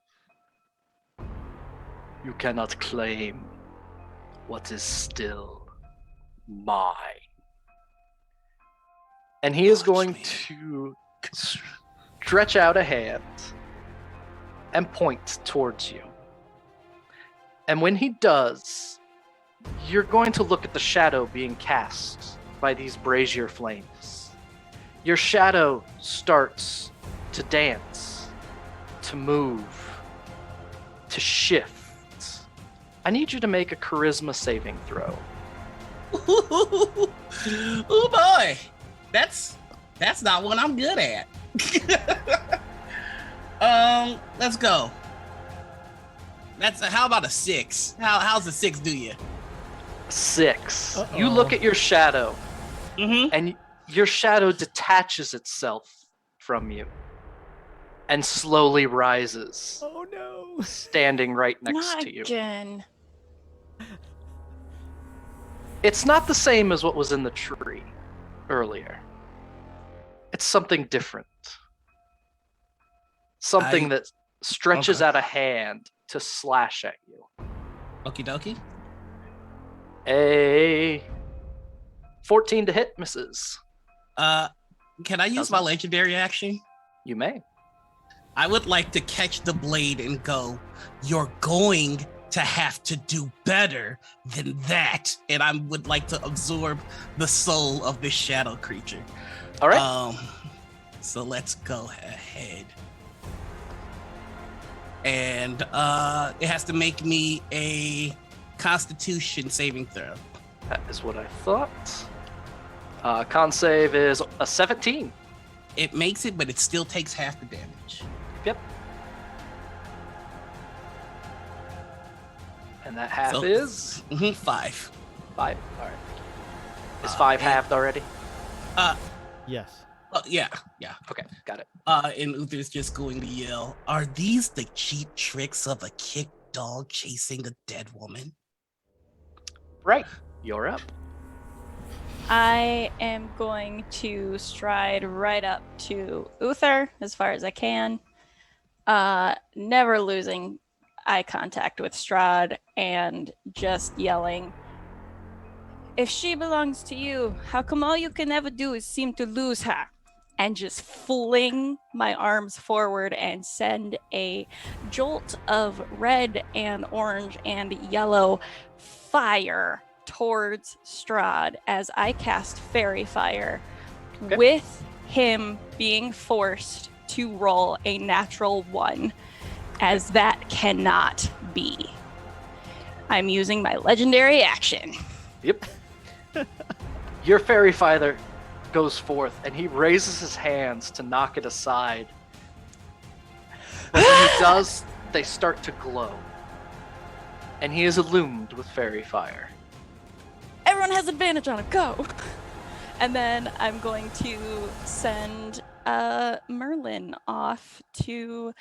You cannot claim what is still mine. And he is going to stretch out a hand and point towards you. And when he does, you're going to look at the shadow being cast by these brazier flames. Your shadow starts to dance, to move, to shift. I need you to make a charisma saving throw. Oh boy, that's not what I'm good at. Let's go. How about a 6? How's a 6 do you? 6. Uh-oh. You look at your shadow, Mm-hmm. and your shadow detaches itself from you and slowly rises, Oh no. standing right next Not to you. again. It's not the same as what was in the tree earlier. It's something different. Something that stretches out a hand to slash at you. Okie dokie. A 14 to hit misses. Can I use my legendary action? You may. I would like to catch the blade and go, "You're going to have to do better than that." And I would like to absorb the soul of this shadow creature. All right. So let's go ahead. And it has to make me a Constitution saving throw. That is what I thought. Con save is a 17. It makes it, but it still takes half the damage. Yep. And that half So- is 5. 5. All right. Is 5 halved already? Yes. Yeah. Okay, got it. And Uther's just going to yell, "Are these the cheap tricks of a kicked dog chasing a dead woman?" Right. You're up. I am going to stride right up to Uther as far as I can, never losing eye contact with Strahd and just yelling, "If she belongs to you, how come all you can ever do is seem to lose her?" And just fling my arms forward and send a jolt of red and orange and yellow fire towards Strahd as I cast Fairy Fire, Okay. with him being forced to roll a natural 1, as that cannot be. I'm using my legendary action. Yep. Your fairy father goes forth and he raises his hands to knock it aside. But when he does, they start to glow. And he is illumined with fairy fire. Everyone has advantage on it. Go. And then I'm going to send Merlin off to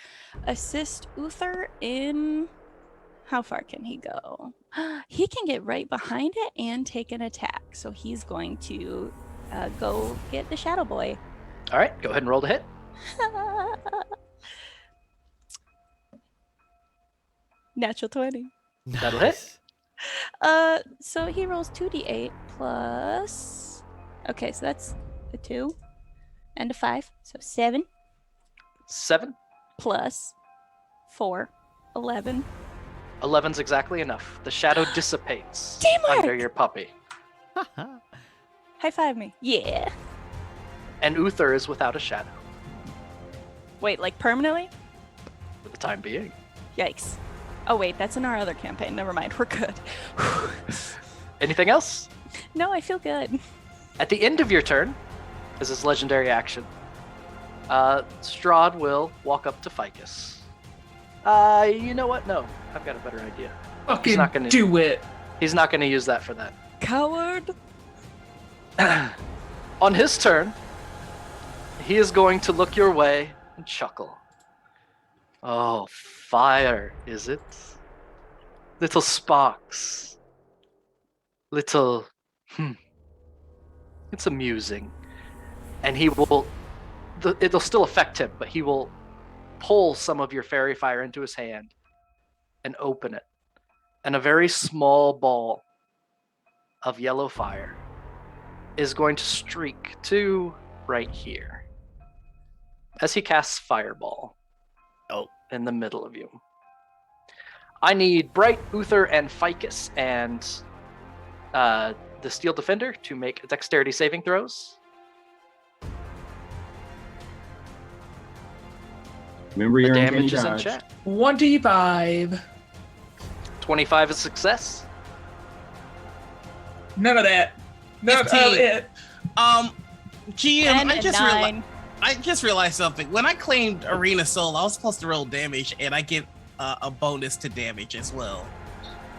assist Uther in... How far can he go? He can get right behind it and take an attack. So he's going to go get the Shadow Boy. All right, go ahead and roll to hit. Natural 20. That'll hit. So he rolls 2d8 plus... Okay, so that's a 2 and a 5. So 7 7. plus 4, 11. 11's exactly enough. The shadow dissipates Teamwork! under your puppy. High five me. Yeah. And Uther is without a shadow Wait, like permanently? for the time being. Yikes. Oh wait, that's in our other campaign. Never mind, we're good. Anything else? No, I feel good. At the end of your turn, as his legendary action, Strahd will walk up to Ficus. You know what? No, I've got a better idea. Fucking not gonna- do it. He's not going to use that for that. Coward. On his turn, he is going to look your way and chuckle. Oh, fire, is it? Little sparks. Little... It's amusing. And he will... It'll still affect him, but he will pull some of your fairy fire into his hand and open it. And a very small ball of yellow fire is going to streak to right here as he casts Fireball in the middle of you. I need Bright, Uther, and Ficus and the Steel Defender to make dexterity saving throws. Remember The your damage is in dodge. chat. 1d5. 25 is success. None of that. None of 15. it. GM, 10 I and just 9. I just realized something. When I claimed Ireena Soul, I was supposed to roll damage, and I get a bonus to damage as well.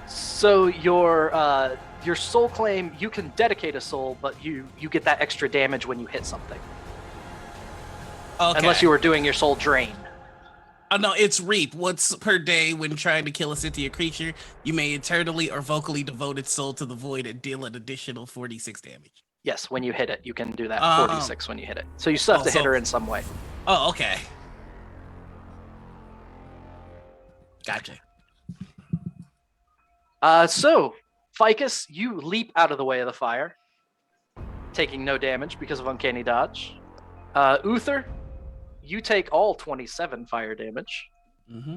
So your soul claim, you can dedicate a soul, but you get that extra damage when you hit something. Okay. Unless you were doing your soul drain. Oh no, it's Reap. Once per day when trying to kill a sentient creature, you may eternally or vocally devote its soul to the void and deal an additional 46 damage. Yes, when you hit it, you can do that. Oh. 46 when you hit it. So you still have to hit her in some way. Oh, okay. Gotcha. So, Ficus, you leap out of the way of the fire, taking no damage because of Uncanny Dodge. Uther, you take all 27 fire damage. Mm-hmm.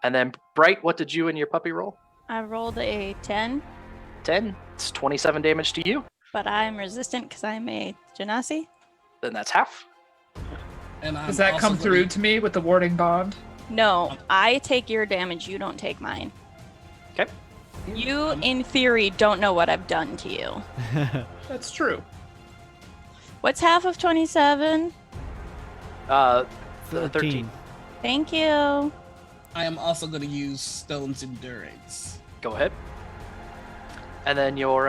And then, Bright, what did you and your puppy roll? I rolled a 10, 10. It's 27 damage to you. but I'm resistant because I'm a Genasi. Then that's half. And I'm Does that also come gonna- through to me with the warding bond? No, I take your damage, you don't take mine. Okay. You, in theory, don't know what I've done to you. That's true. What's half of 27? 13. Thank you. I am also going to use Stone's Endurance. Go ahead. And then your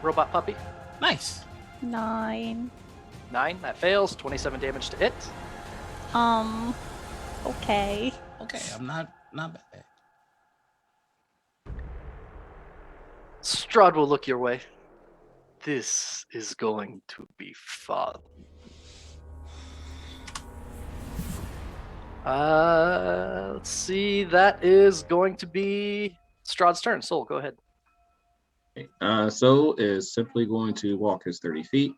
robot puppy. Nice. 9. 9. That fails. 27 damage to it. Okay. Okay, I'm not bad. Strahd will look your way. This is going to be fun. Let's see. That is going to be Strahd's turn. Soul, go ahead. Soul is simply going to walk his 30 feet.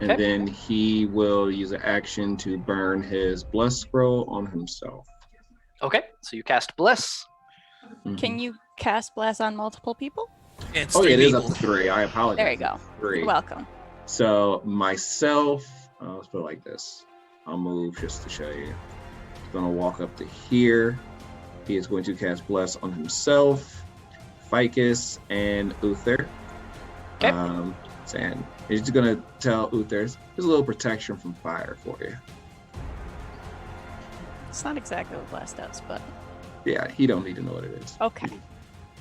And Okay. then he will use an action to burn his bless scroll on himself. Okay, so you cast Bless. Mhm. Can you cast Bless on multiple people? It's Oh, yeah, three it is people. up to 3. I apologize. There you go. 3. You're welcome. So myself, let's put it like this. I'll move just to show you. He's gonna walk up to here. He is going to cast Bless on himself, Ficus, and Uther. Okay. And he's just gonna tell Uther, there's a little protection from fire for you. It's not exactly what Bless does, but Yeah, he don't need to know what it is. okay.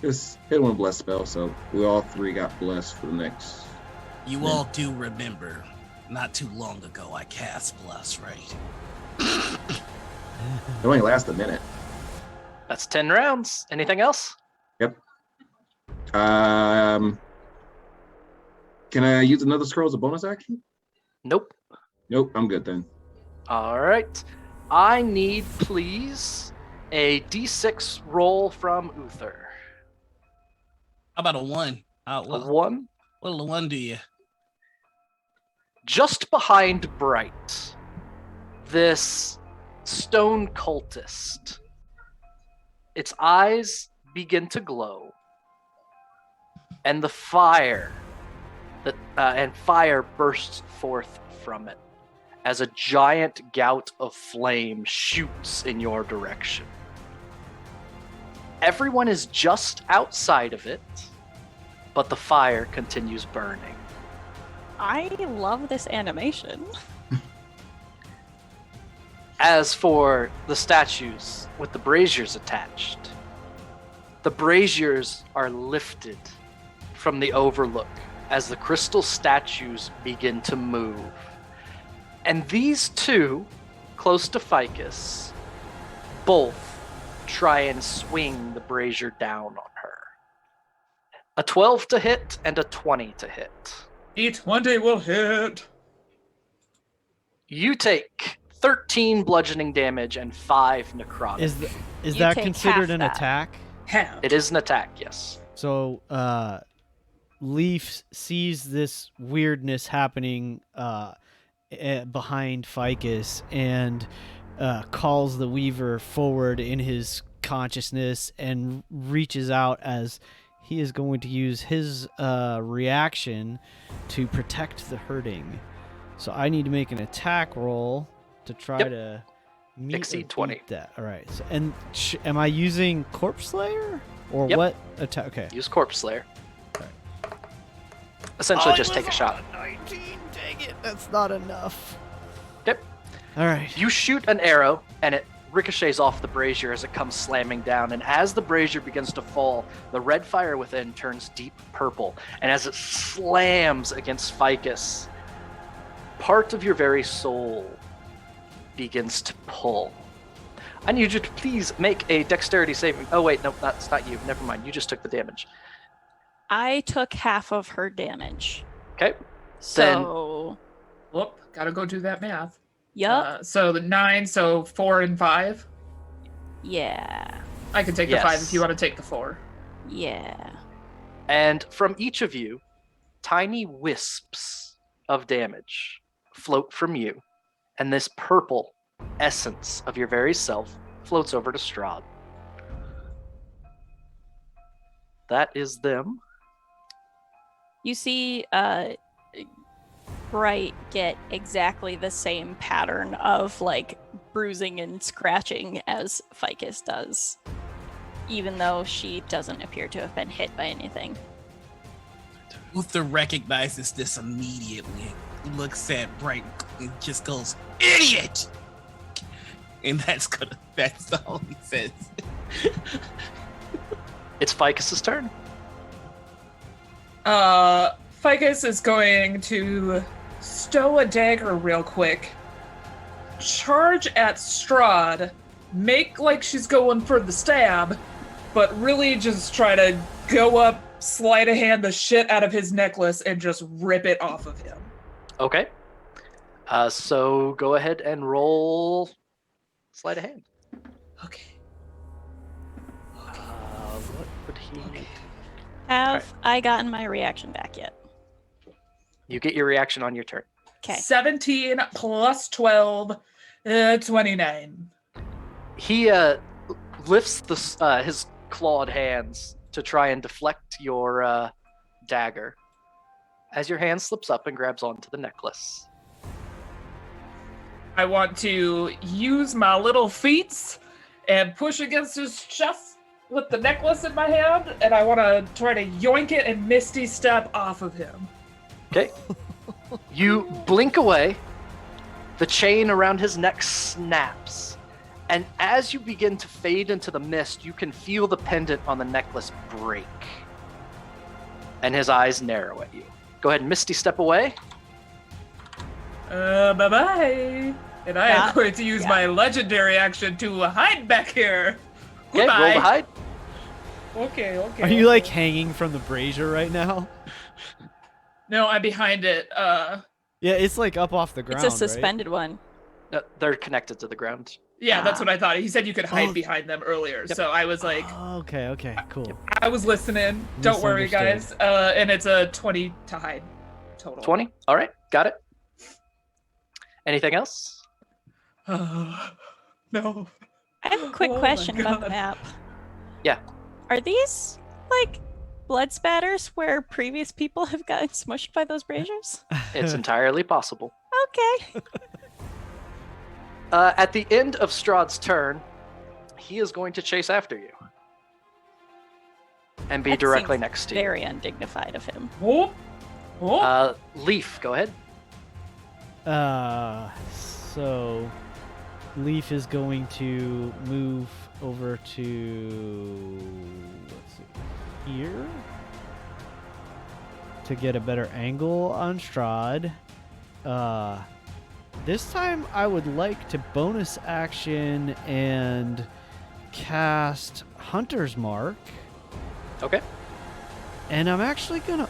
Just hit one bless spell, so we all 3 got blessed for the next You all do remember, not too long ago, I cast Bless, right? It only lasts a minute. That's 10 rounds. Anything else? Yep. Can I use another scroll as a bonus action? Nope. Nope, I'm good then. All right. I need, please, a d6 roll from Uther. How about a 1? A 1. What'll a 1 do you? Just behind Bright, this stone cultist, its eyes begin to glow, and the fire bursts forth from it as a giant gout of flame shoots in your direction. Everyone is just outside of it, but the fire continues burning. I love this animation. As for the statues with the braziers attached, the braziers are lifted from the overlook as the crystal statues begin to move. And these two, close to Ficus, both try and swing the brazier down on her. A 12 to hit and a 20 to hit. D20 will hit. You take 13 bludgeoning damage and 5 necrotic. Is You that take considered half an that. attack? Half. It is an attack, yes. So Leaf sees this weirdness happening behind Ficus and calls the Weaver forward in his consciousness and reaches out as he is going to use his reaction to protect the hurting. So I need to make an attack roll to try to meet Exceed or 20. beat that. All right. So, and am I using Corpse Slayer or Yep. what attack? Okay. Use Corpse Slayer. Essentially, just take a shot. 19. Dang it. That's not enough. Yep. All right. You shoot an arrow, and it ricochets off the brazier as it comes slamming down. And as the brazier begins to fall, the red fire within turns deep purple. And as it slams against Ficus, part of your very soul begins to pull. I need you to please make a dexterity saving. Oh, wait, no, that's not you. Never mind. You just took the damage. I took half of her damage. Okay. So, Whoop, gotta go do that math. yup. So the 9, so 4 and 5. Yeah. I can take the Yes. 5 if you want to take the 4. Yeah. And from each of you, tiny wisps of damage float from you, and this purple essence of your very self floats over to Strahd. That is them. You see Bright get exactly the same pattern of like bruising and scratching as Ficus does, even though she doesn't appear to have been hit by anything. Uther recognizes this immediately. Looks at Bright and just goes, "Idiot!" And that's all he says. It's Ficus's turn. Ficus is going to stow a dagger real quick, charge at Strahd, make like she's going for the stab, but really just try to go up, sleight of hand the shit out of his necklace, and just rip it off of him. Okay. So go ahead and roll sleight of hand. Okay. What would he... Okay. Have I gotten my reaction back yet? You get your reaction on your turn. Okay. 17 plus 12, 29. He lifts his clawed hands to try and deflect your dagger as your hand slips up and grabs onto the necklace. I want to use my little feet and push against his chest with the necklace in my hand, and I want to try to yoink it and Misty Step off of him. Okay. You blink away. The chain around his neck snaps. And as you begin to fade into the mist, you can feel the pendant on the necklace break. And his eyes narrow at you. Go ahead and Misty step away. Bye-bye. And I am going to use my legendary action to hide back here. Okay, Goodbye. roll to hide. Okay. Are you like hanging from the brazier right now? No, I'm behind it. Yeah, it's like up off the ground. It's a suspended one. No, they're connected to the ground. Yeah, that's what I thought. He said you could hide behind them earlier, so I was like, Oh, okay, cool. I was listening. Don't worry, guys. And it's a 20 to hide total. 20? All right, got it. Anything else? No. I have a quick Oh my question about the God. map. Yeah. Are these like blood spatters where previous people have gotten smushed by those braziers? It's entirely possible. Okay. At the end of Strahd's turn, he is going to chase after you. And be That directly seems next to you. Very undignified of him. Leaf, go ahead. So Leaf is going to move over to, let's see, here to get a better angle on Strahd. This time I would like to bonus action and cast Hunter's Mark. Okay. And I'm actually gonna,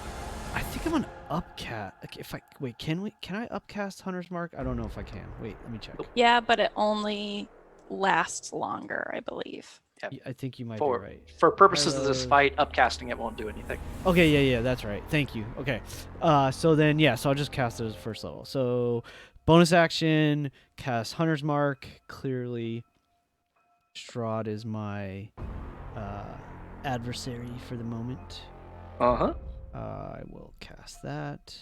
I think I'm gonna upcast. If I wait, can I upcast Hunter's Mark? I don't know if I can. Wait, let me check. Yeah, but it only lasts longer, I believe. I think you might be For, right. for purposes of this fight, upcasting it won't do anything. Okay, yeah, that's right. Thank you. Okay, so then so I'll just cast it as first level. So bonus action, cast Hunter's Mark. Clearly, Strahd is my adversary for the moment. Uh-huh. I will cast that,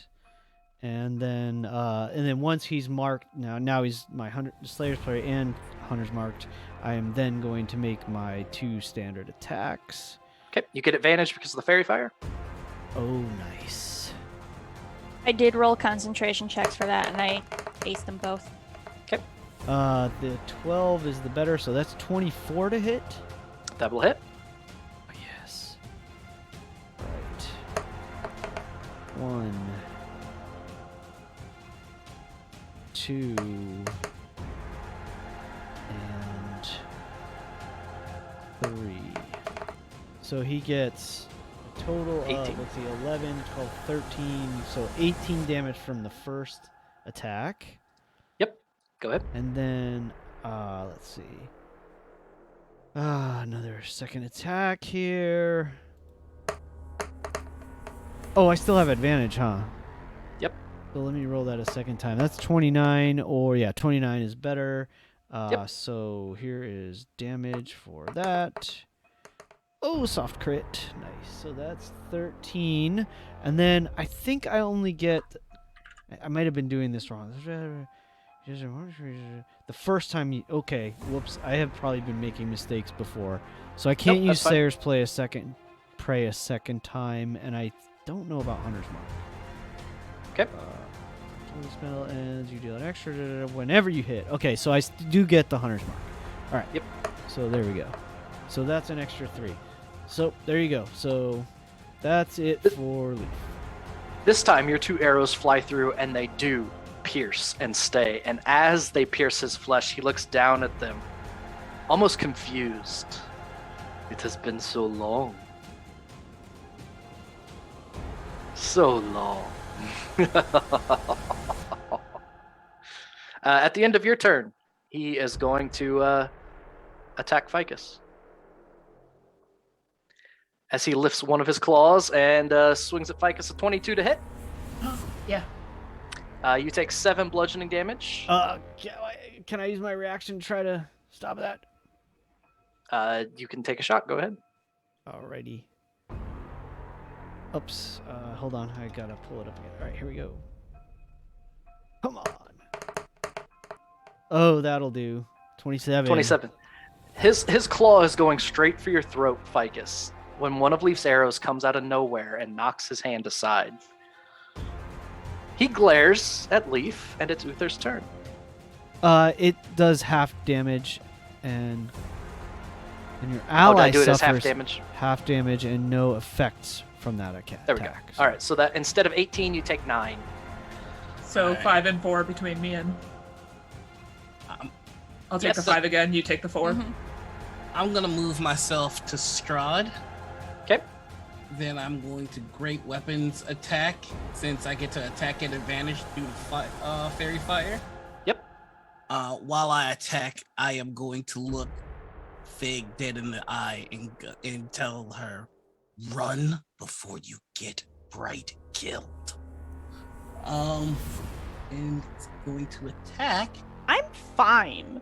and then once he's marked, now he's my Slayer's player and Hunter's marked. I am then going to make my 2 standard attacks. Okay, you get advantage because of the fairy fire. Oh, nice. I did roll concentration checks for that, and I aced them both. Okay. The 12 is the better, so that's 24 to hit. That will hit. Yes. Right. 1, 2, and 3. So he gets a total 18. of, let's see, 11, 12, 13. So 18 damage from the first attack. Yep. Go ahead. And then, let's see. Another second attack here. Oh, I still have advantage, huh? Yep. So let me roll that a second time. That's 29, or 29 is better. Yep. So here is damage for that. Oh, soft crit. Nice. So that's 13. And then I think I only get... I might have been doing this wrong. The first time you... Okay, whoops. I have probably been making mistakes before. So I can't use Slayer's Prey a second time, and I don't know about Hunter's Mark. Okay. When the spell ends, you deal an extra whenever you hit. Okay, so I do get the Hunter's Mark. All right. Yep. So there we go. So that's an extra 3. So there you go. So that's it for Leaf. This time, your 2 arrows fly through, and they do pierce and stay. And as they pierce his flesh, he looks down at them, almost confused. It has been so long. So long. At the end of your turn, he is going to attack Ficus. As he lifts one of his claws and swings at Ficus a 22 to hit. Yeah. You take 7 bludgeoning damage. Can I use my reaction to try to stop that? You can take a shot. Go ahead. Alrighty. Oops. Hold on. I gotta pull it up again. Alright, here we go. Come on. Oh, that'll do. 27. 27. His claw is going straight for your throat, Ficus, when one of Leaf's arrows comes out of nowhere and knocks his hand aside. He glares at Leaf, and it's Uther's turn. It does half damage, and And your Oh, did I ally do it as suffers half damage? half damage and no effects from that attack. There we go. All right, so that instead of 18, you take 9. So Alright. 5 and 4 between me and. I'll take yes, the 5 again. You take the 4. Mhm. I'm gonna move myself to Strahd. Okay. Then I'm going to Great Weapons attack, since I get to attack at advantage due to Fairy Fire. Yep. While I attack, I am going to look Fig dead in the eye and tell her, "Run before you get Bright killed." And it's going to attack. I'm fine.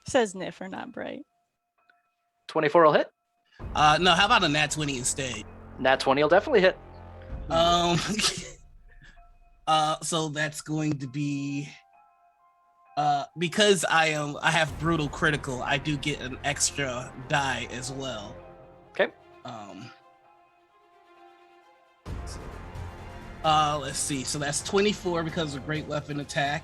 Says Nifer, not Bright. 24 will hit. No, how about a nat 20 instead? Nat 20 will definitely hit. So that's going to be because I have brutal critical, I do get an extra die as well. Okay. Let's see. So that's 24 because of great weapon attack,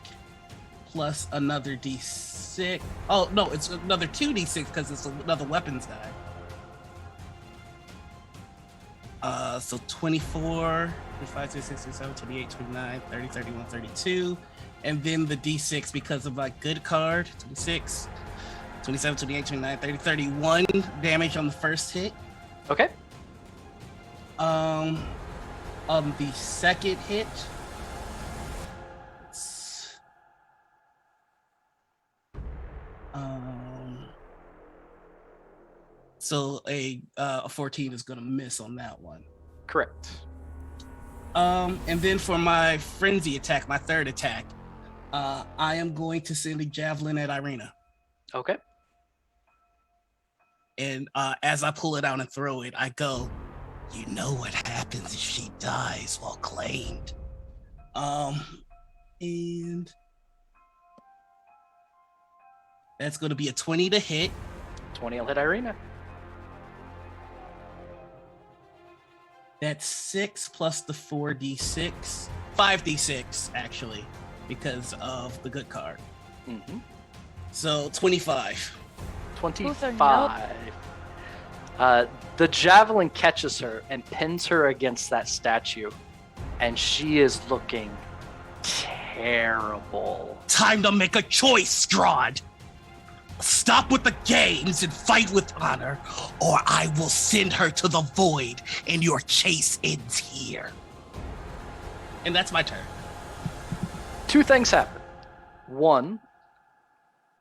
plus another d6. Oh no, it's another 2d6 because it's another weapons die. So 24, 25, 26, 27, 28, 29, 30, 31, 32. And then the d6 because of my good card, 26, 27, 28, 29, 30, 31 damage on the first hit. Okay. On the second hit, so a 14 is gonna miss on that one. Correct. And then for my frenzy attack, my third attack, I am going to send a javelin at Ireena. Okay. And as I pull it out and throw it, I go, "You know what happens if she dies while claimed." And that's going to be a 20 to hit. 20 will hit Ireena. That's 6 plus the 4d6, 5d6 actually, because of the good card. Mm-hmm. So 25. 25. The javelin catches her and pins her against that statue, and she is looking terrible. Time to make a choice, Strahd. Stop with the games and fight with honor, or I will send her to the void and your chase ends here. And that's my turn. Two things happen. One,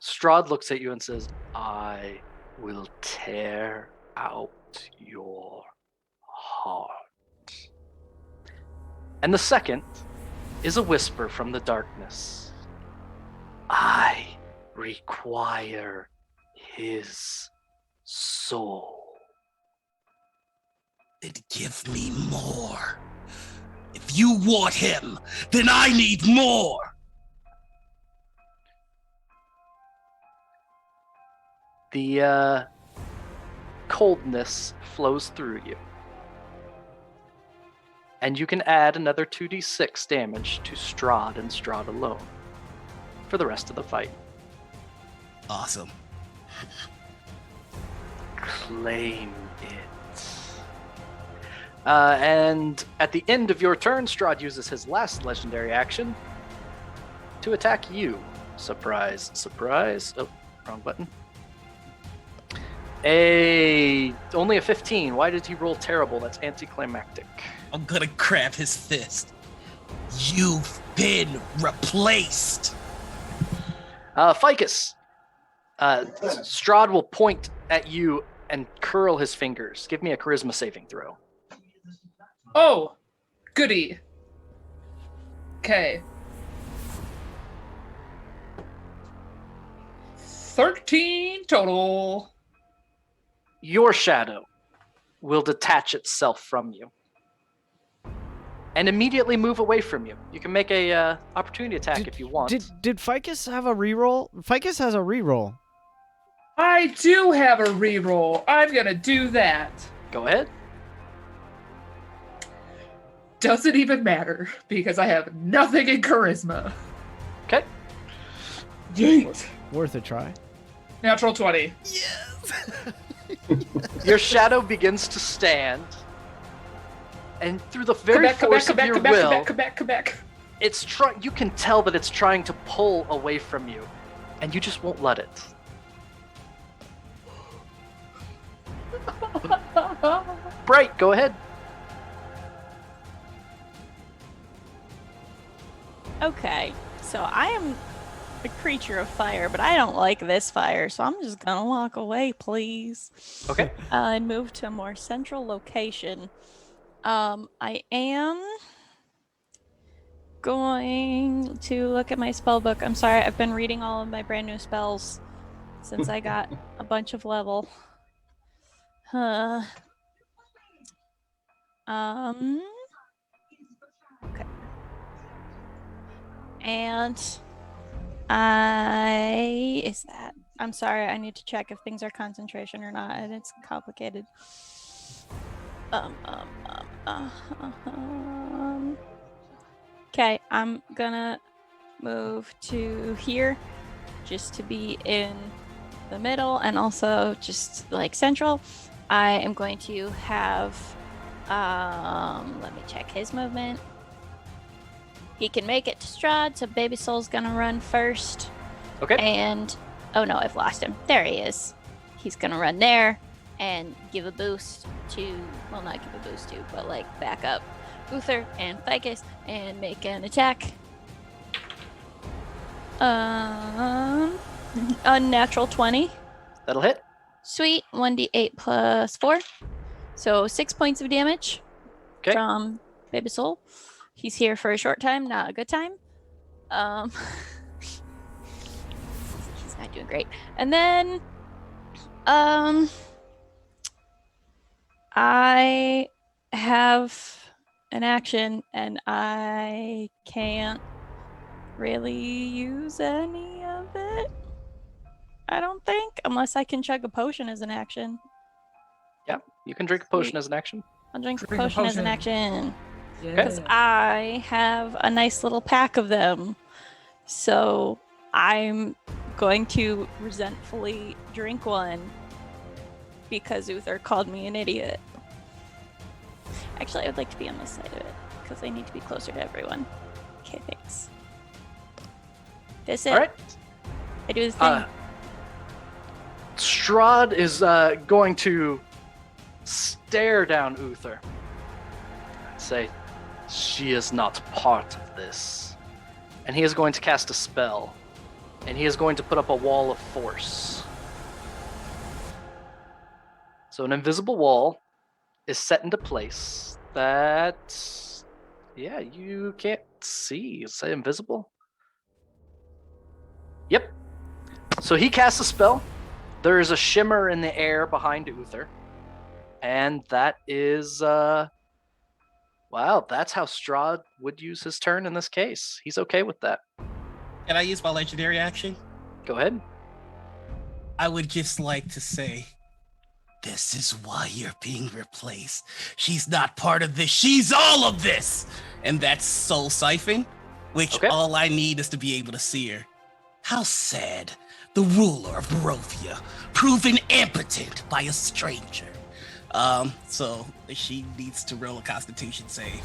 Strahd looks at you and says, "I will tear out your heart." And the second is a whisper from the darkness. "I require his soul." Then give me more. If you want him, then I need more. The coldness flows through you. And you can add another 2d6 damage to Strahd and Strahd alone for the rest of the fight. Awesome. Claim it. And at the end of your turn, Strahd uses his last legendary action to attack you. Surprise, surprise. Oh, wrong button. Only a 15. Why did he roll terrible? That's anticlimactic. I'm gonna grab his fist. You've been replaced. Ficus. Strahd will point at you and curl his fingers. Give me a charisma saving throw. Oh, goody. Okay. 13 total. Your shadow will detach itself from you and immediately move away from you. You can make a opportunity attack if you want. Did Ficus have a reroll? Ficus has a reroll. I do have a reroll. I'm gonna do that. Go ahead. Doesn't even matter because I have nothing in charisma. Okay. Yeet. Worth a try. Natural 20. Yes. Your shadow begins to stand, and through the very force of your will, Quebec. it's you can tell that it's trying to pull away from you, and you just won't let it. Bright, go ahead. Okay, so I am a creature of fire, but I don't like this fire, so I'm just gonna walk away, please. Okay. And move to a more central location. I am going to look at my spell book. I'm sorry, I've been reading all of my brand new spells since I got a bunch of level. Okay. And I'm sorry, I need to check if things are concentration or not, and it's complicated. Okay, I'm gonna move to here just to be in the middle and also just like central. I am going to have let me check his movement. He can make it to Strahd, so Baby Soul's gonna run first. Okay. And oh no, I've lost him. There he is. He's gonna run there and give a boost to, well, not give a boost to, but like back up Uther and Ficus and make an attack. Unnatural 20. That'll hit. Sweet. 1d8 plus 4. So 6 points of damage from Baby Soul. He's here for a short time, not a good time. He's not doing great. And then I have an action and I can't really use any of it. I don't think, unless I can chug a potion as an action. Yeah, you can drink a potion as an action. I'll drink a potion as an action. Yeah. Because I have a nice little pack of them. So I'm going to resentfully drink one because Uther called me an idiot. Actually, I would like to be on this side of it because I need to be closer to everyone. Okay, thanks. That's it. All right. I do the thing. Strahd is going to stare down Uther and say, "She is not part of this." And he is going to cast a spell. And he is going to put up a wall of force. So an invisible wall is set into place that, yeah, you can't see. Say invisible. Yep. So he casts a spell. There is a shimmer in the air behind Uther. And that is, wow, that's how Strahd would use his turn in this case. He's okay with that. Can I use my legendary action? Go ahead. I would just like to say, this is why you're being replaced. She's not part of this. She's all of this. And that's Soul Siphon, which all I need is to be able to see her. How sad. The ruler of Barovia, proven impotent by a stranger. So she needs to roll a Constitution save.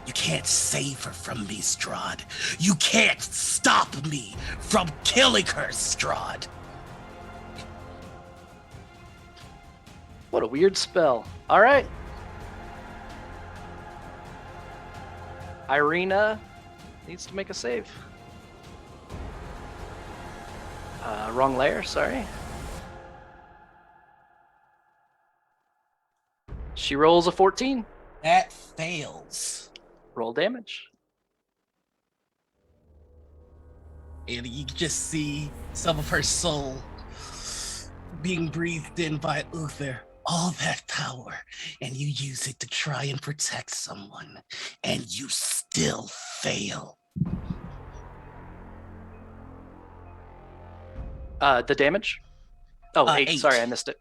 You can't save her from me, Strahd. You can't stop me from killing her, Strahd. What a weird spell. All right. Ireena needs to make a save. Wrong layer, sorry. She rolls a 14. That fails. Roll damage. And you can just see some of her soul being breathed in by Uther. All that power, and you use it to try and protect someone, and you still fail. The damage? Oh, 8. 8. Sorry, I missed it.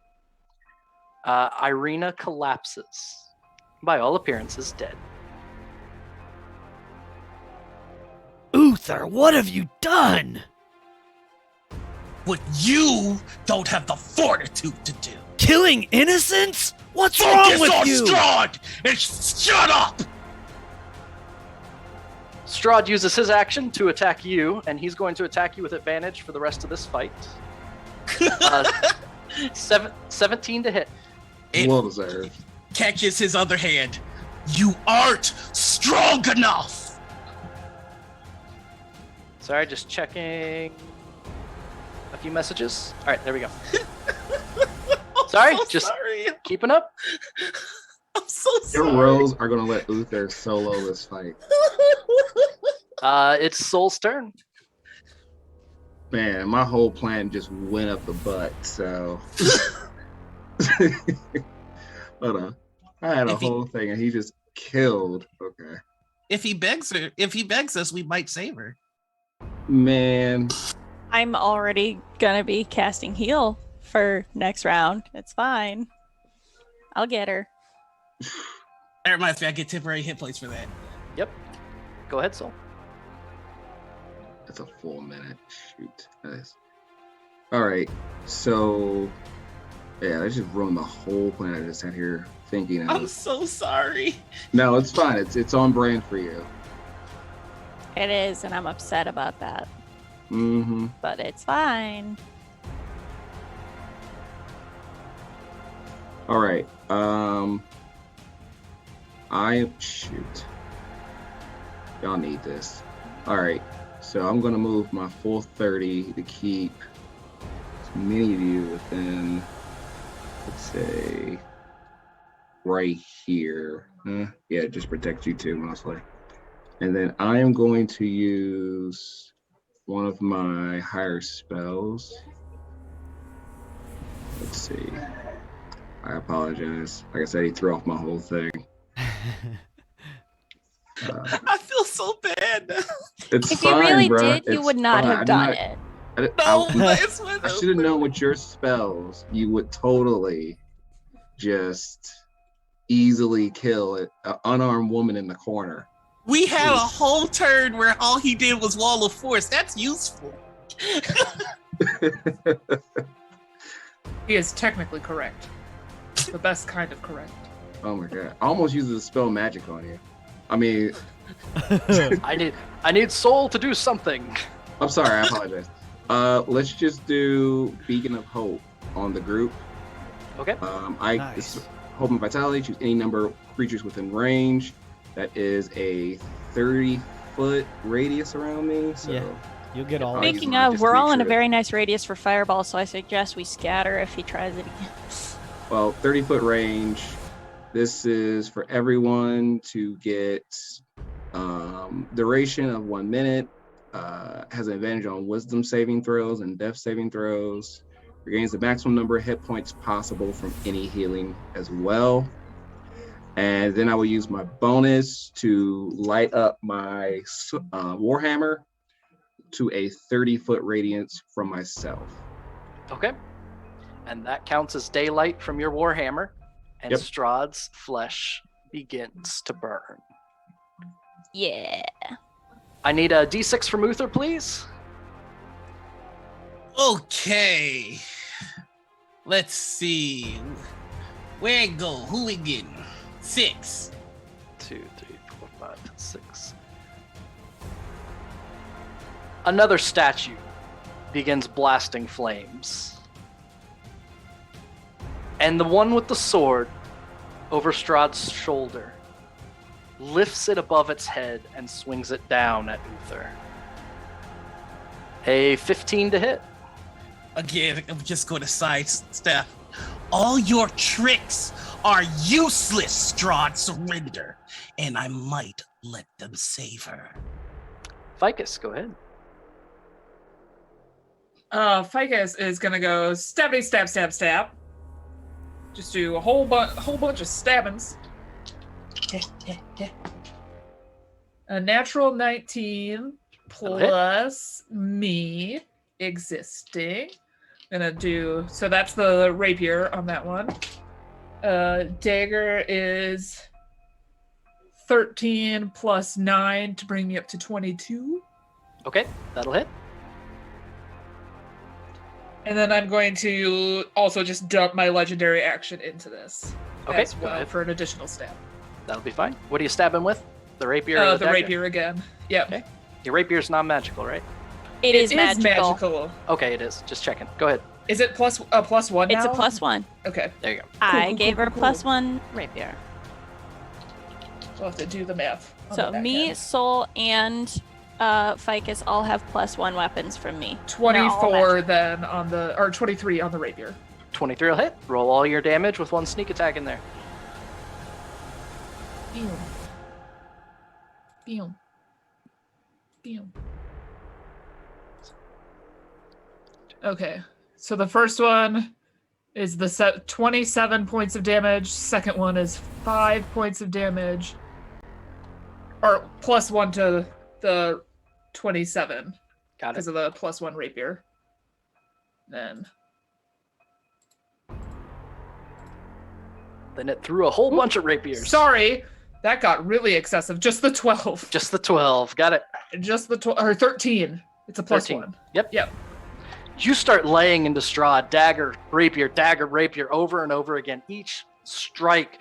Ireena collapses. By all appearances, dead. Uther! Uther, what have you done? What you don't have the fortitude to do. Killing innocents? What's wrong Focus with on you? Strahd and shut up! Strahd uses his action to attack you, and he's going to attack you with advantage for the rest of this fight. 17 to hit. Well deserved. Catches his other hand. You aren't strong enough! Sorry, just checking a few messages. All right, there we go. Sorry, just sorry. keeping up. I'm so Your sorry. rogues are gonna let Uther solo this fight. It's Soul's turn. Man, my whole plan just went up the butt, so hold on. I had a whole thing and he just killed. Okay. If he begs us, we might save her. Man. I'm already gonna be casting heal for next round. It's fine. I'll get her. That reminds me, I get temporary hit points for that. Yep. Go ahead, Soul. That's a full minute. Shoot. Nice. Alright. So yeah, let's just ruin the whole plan I just sat here thinking of. I'm so sorry. No, it's fine. It's on brand for you. It is, and I'm upset about that. Mm-hmm. But it's fine. Alright. Shoot. Y'all need this. Alright. So I'm gonna move my full 30 to keep as many of you within, let's say, right here. Yeah, just protect you too, mostly. And then I am going to use one of my higher spells. Let's see. I apologize. Like I said, he threw off my whole thing. I feel so bad. It's If fine, you really bruh. did, you It's would not fine. have done it. I should have known with your spells, you would totally just easily kill an unarmed woman in the corner. We had a whole turn where all he did was Wall of Force. That's useful. He is technically correct. The best kind of correct. Oh my god. I almost used the spell magic on you. I mean, I need Soul to do something. I'm sorry, I apologize. Let's just do Beacon of Hope on the group. Okay. Nice. Hope and Vitality, choose any number of creatures within range. That is a 30-foot radius around me. So Yeah. You'll get all. Speaking of, we're all in a very nice radius for Fireball, so I suggest we scatter if he tries it again. Well, 30-foot range. This is for everyone to get duration of 1 minute. Has an advantage on Wisdom saving throws and Death saving throws. Regains the maximum number of hit points possible from any healing as well. And then I will use my bonus to light up my Warhammer to a 30-foot radius from myself. Okay. And that counts as daylight from your Warhammer, and Yep. Strahd's flesh begins to burn. Yeah. I need a D6 from Uther, please. Okay. Let's see. Where it go? Who we getting? 6. 2, 3, 4, 5, 6. Another statue begins blasting flames. And the one with the sword over Strahd's shoulder lifts it above its head and swings it down at Uther. A 15 to hit. Again, I'm just going to sidestep. All your tricks are useless, Strahd. Surrender, and I might let them save her. Ficus, go ahead. Ficus is gonna go stabby stab stab stab. Just do a whole bunch of stabbings. A natural 19 plus me existing. Gonna do, so that's the rapier on that one. Dagger is 13 plus 9 to bring me up to 22. Okay, that'll hit. And then I'm going to also just dump my legendary action into this Okay, as go well ahead. for an additional stab. That'll be fine. What are you stabbing with? The rapier? Or The dagger? rapier again. Yep. Okay. Your rapier's non-magical, right? It is magical. magical. Okay, it is. Just checking. Go ahead. Is it plus one now? It's a +1. Okay. There you go. I cool, gave cool, her cool. +1 rapier. We'll have to do the math. on So the back me, end. Soul, and Ficus all have +1 weapons from me. 24 then on the, or 23 on the rapier. 23 will hit. Roll all your damage with 1 sneak attack in there. Boom. Boom. Boom. Okay, so the first one is the set 27 points of damage. Second one is 5 points of damage, or +1 to the 27 Got it. because of the +1 rapier. Then Then it threw a whole bunch of rapiers. sorry, that got really excessive. Just the 12. Just the 12. Got it. Just the 12 or 13. It's a +1. 13. Yep. Yep. You start laying into Strahd, dagger, rapier, over and over again. Each strike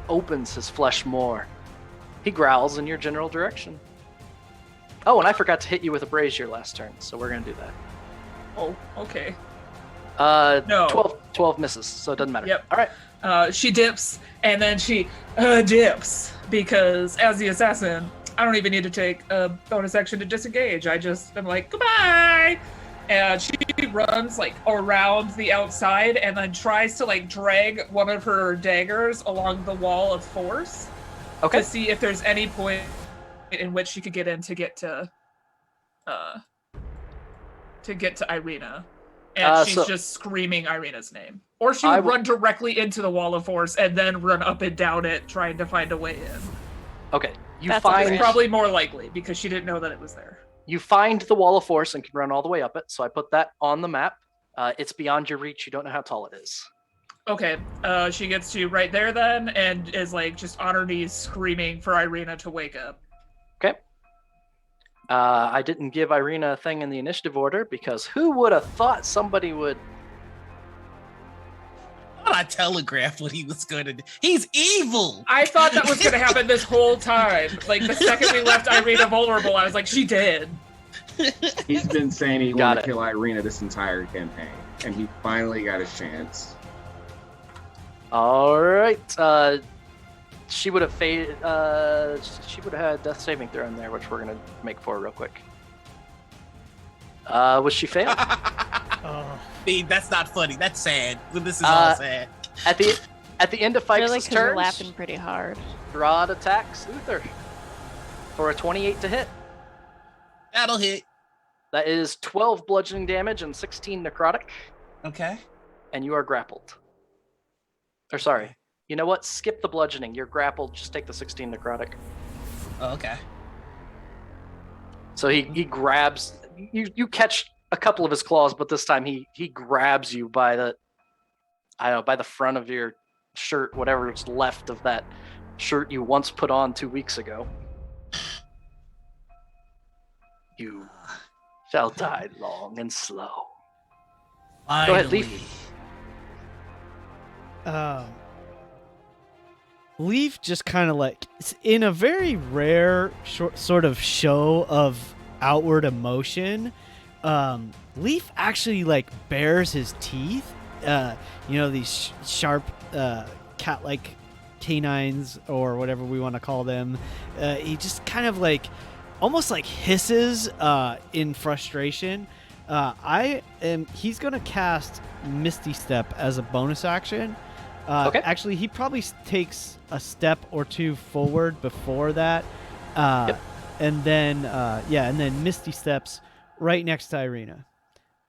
opens his flesh more. He growls in your general direction. Oh, and I forgot to hit you with a brazier last turn, so we're going to do that. Oh, okay. No. 12 misses, so it doesn't matter. Yep. All right. She dips, and then she dips, because as the assassin, I don't even need to take a bonus action to disengage. I just am like, goodbye! And she runs, like, around the outside, and then tries to, like, drag one of her daggers along the wall of force Okay. to see if there's any point in which she could get in to get to Ireena. And she's just screaming Ireena's name. Or she would run directly into the wall of force and then run up and down it, trying to find a way in. Okay. You That's find It's probably more likely because she didn't know that it was there. You find the wall of force and can run all the way up it, so I put that on the map. It's beyond your reach. You don't know how tall it is. Okay, she gets to right there then and is like just on her knees screaming for Ireena to wake up. Okay. I didn't give Ireena a thing in the initiative order because who would have thought somebody would... I telegraphed what he was going to do. He's evil. I thought that was going to happen this whole time. Like the second we left Ireena vulnerable, I was like, she did. He's been saying he Got wanted it. to kill Ireena this entire campaign, and he finally got his chance. All right. She would have faded. She would have had a death saving throw in there, which we're gonna make for her real quick. Was she failed? Oh, That's not funny. That's sad. This is all sad. At the end of Really, Ficus' because you're turn, laughing pretty hard. Strahd attacks Uther for a 28 to hit. That'll hit. That is 12 bludgeoning damage and 16 necrotic, Okay. and you are grappled. Or sorry, you know what? Skip the bludgeoning. You're grappled. Just take the 16 necrotic. Oh, okay. So he grabs you catch a couple of his claws, but this time he grabs you by the front of your shirt, whatever's left of that shirt you once put on 2 weeks ago. You shall die long and slow. Finally. Go ahead, Leaf. Leaf just kind of like, in a very rare sort of show of outward emotion, Leaf actually like bares his teeth. These sharp cat-like canines or whatever we want to call them. He just kind of like almost like hisses in frustration. He's gonna cast Misty Step as a bonus action. Okay. Actually, he probably takes a step or two forward before that, Yep. and then Misty Steps right next to Ireena.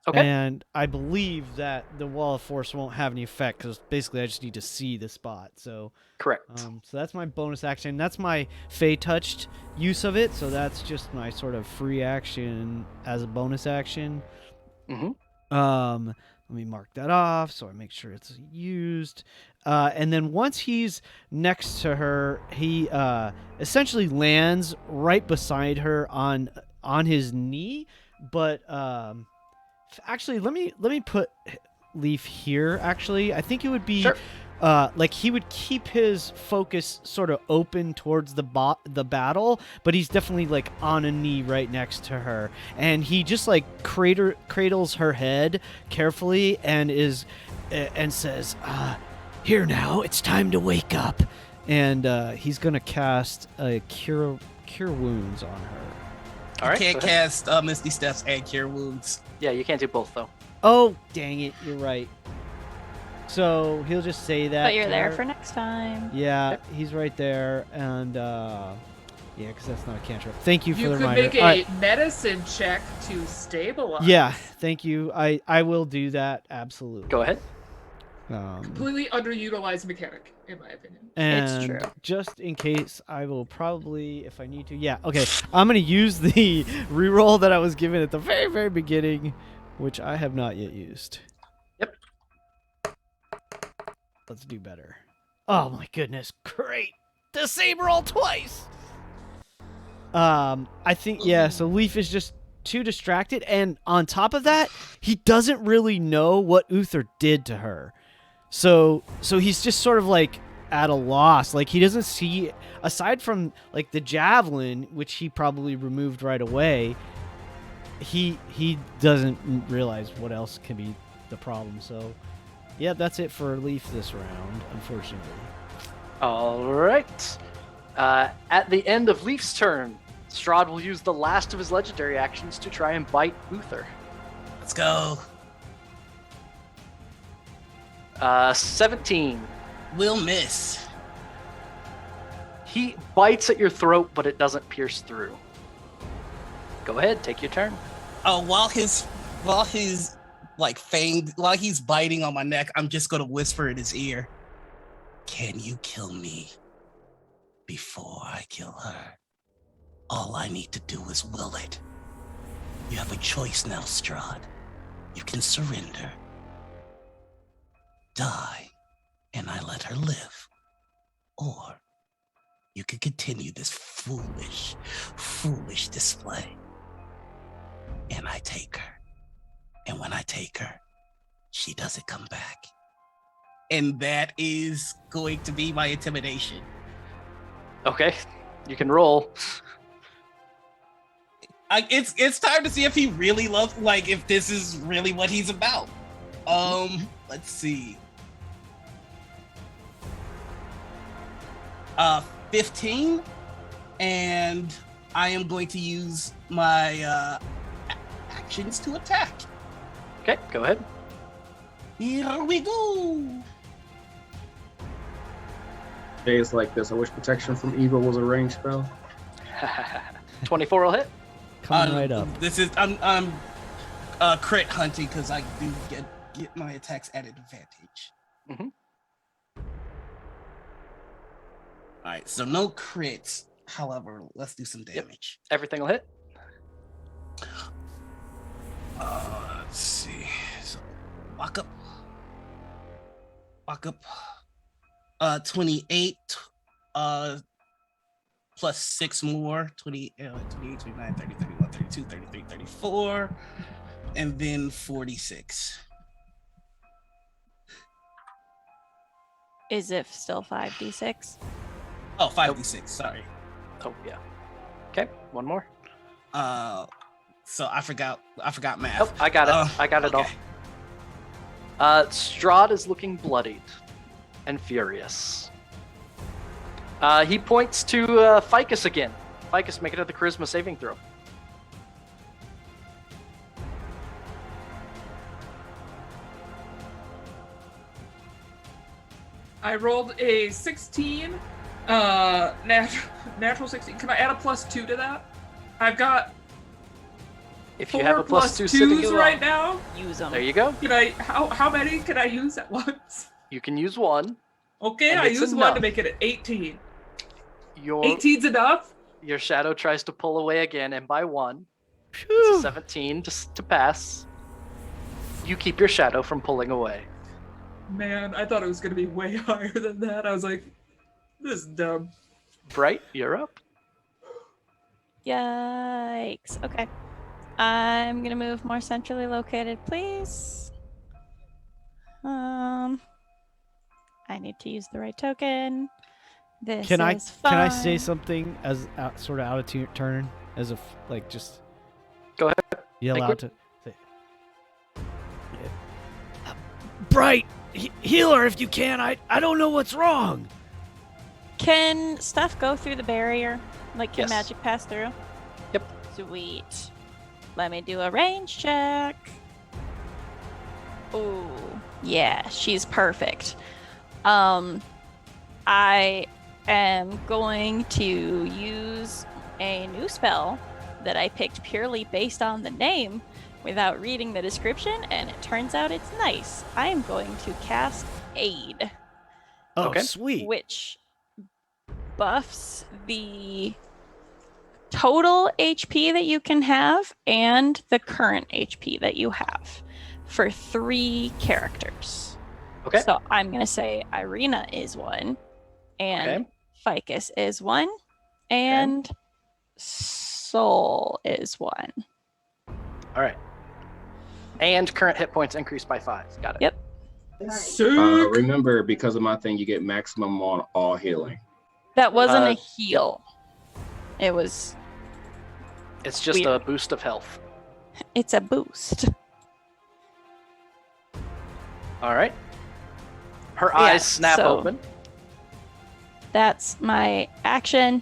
Okay. And I believe that the Wall of Force won't have any effect because basically I just need to see the spot. So Correct. so that's my bonus action. That's my Fey touched use of it. So that's just my sort of free action as a bonus action. Mm-hmm. Let me mark that off so I make sure it's used. And then once he's next to her, he essentially lands right beside her on on his knee, but actually, let me put Leaf here. Actually, I think it would be Sure. like he would keep his focus sort of open towards the battle, but he's definitely like on a knee right next to her, and he just like cradles her head carefully and says, "Here now, it's time to wake up," and he's gonna cast a cure wounds on her. All right. You can't go ahead. cast Misty Steps and Cure Wounds. Yeah, you can't do both though. Oh, dang it, you're right. So he'll just say that. But you're to there her. for next time. Yeah, Yep. he's right there, and yeah, because that's not a cantrip. Thank you for You the could reminder. make a All right. medicine check to stabilize. Yeah, thank you. I will do that absolutely. Go ahead. Completely underutilized mechanic, in my opinion. And true. just in case, I will probably, if I need to, yeah, okay. I'm gonna use the reroll that I was given at the very, very beginning, which I have not yet used. Yep. Let's do better. Oh my goodness, great! The same roll twice. I think so Leaf is just too distracted, and on top of that, he doesn't really know what Uther did to her. So he's just sort of like at a loss. Like he doesn't see, aside from like the javelin, which he probably removed right away, he doesn't realize what else can be the problem. So yeah, that's it for Leaf this round, unfortunately. All right. At the end of Leaf's turn, Strahd will use the last of his legendary actions to try and bite Uther. Let's go. 17. We'll miss. He bites at your throat, but it doesn't pierce through. Go ahead, take your turn. Oh, while he's like Fane, while he's biting on my neck, I'm just gonna whisper in his ear, "Can you kill me before I kill her? All I need to do is will it. You have a choice now, Strahd. You can surrender, die, and I let her live. Or you can continue this foolish display. And I take her. And when I take her, she doesn't come back." And that is going to be my intimidation. Okay, you can roll. It's time to see if he really loves, like, if this is really what he's about. Let's see. 15, and I am going to use my actions to attack. Okay, go ahead. Here we go. Days like this, I wish protection from evil was a ranged spell. 24 will hit. Coming right up. This is I'm crit hunting because I do get my attacks at an advantage. Mhm. All right, so no crits. However, let's do some damage. Everything will hit. Let's see. So walk up. 28. Plus 6 more. 28, 29, 30, 31, 32, 33, 34, and then 46. Is it still 5d6? Oh, 5d6. Sorry. Oh, yeah. Okay, one more. So I forgot math. Oh, I got it. I got it okay. all. Strahd is looking bloodied and furious. He points to Ficus again. Ficus, make it at the charisma saving throw. I rolled a 16, natural 16. Can I add a +2 to that? I've got If 4 you have a plus +2 sitting 2s you right now. Use them. There you go. Can I? How many can I use at once? You can use one. Okay, And I it's use one enough. to make it 18. Your 18's enough. your shadow tries to pull away again, and by one, it's Phew. a 17 to pass. You keep your shadow from pulling away. Man, I thought it was gonna be way higher than that. I was like, this is dumb. Bright, you're up. Yikes. Okay. I'm gonna move more centrally located, please. I need to use the right token. This Can is fine. Can I say something as sort of out of turn, as if like just Go ahead. yell Make out to say, Bright healer if you can. I don't know what's wrong. Can stuff go through the barrier? Like, can Yes. magic pass through? Yep. Sweet. Let me do a range check. Ooh, yeah, she's perfect. I am going to use a new spell that I picked purely based on the name without reading the description, and it turns out it's nice. I am going to cast Aid, Oh, Okay. sweet. which buffs the total HP that you can have and the current HP that you have for 3 characters. Okay. So I'm going to say Ireena is 1, and Okay. Ficus is 1, and Soul is 1. All right. And current hit points increased by 5. Got it. Yep. Remember, because of my thing, you get maximum on all healing. That wasn't Uh, a heal. It was, It's just Weird. a boost of health. it's a boost. All right. Her Yeah, eyes snap so- open. That's my action.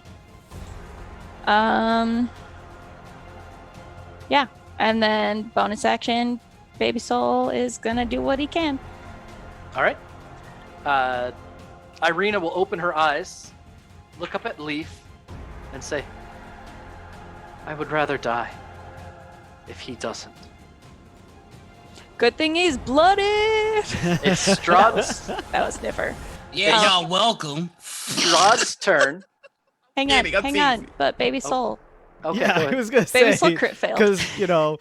Yeah. And then bonus action, Baby Soul is gonna do what he can. All right. Ireena will open her eyes, look up at Leaf, and say, I would rather die if he doesn't. Good thing he's blooded. It's Strahd's That was Nifer. Yeah, Oh. y'all welcome. Strahd's turn. Hang Yeah, on, they got hang on. teased. But Baby Soul. Okay, yeah, go I ahead. was gonna Baby say Soul crit failed. because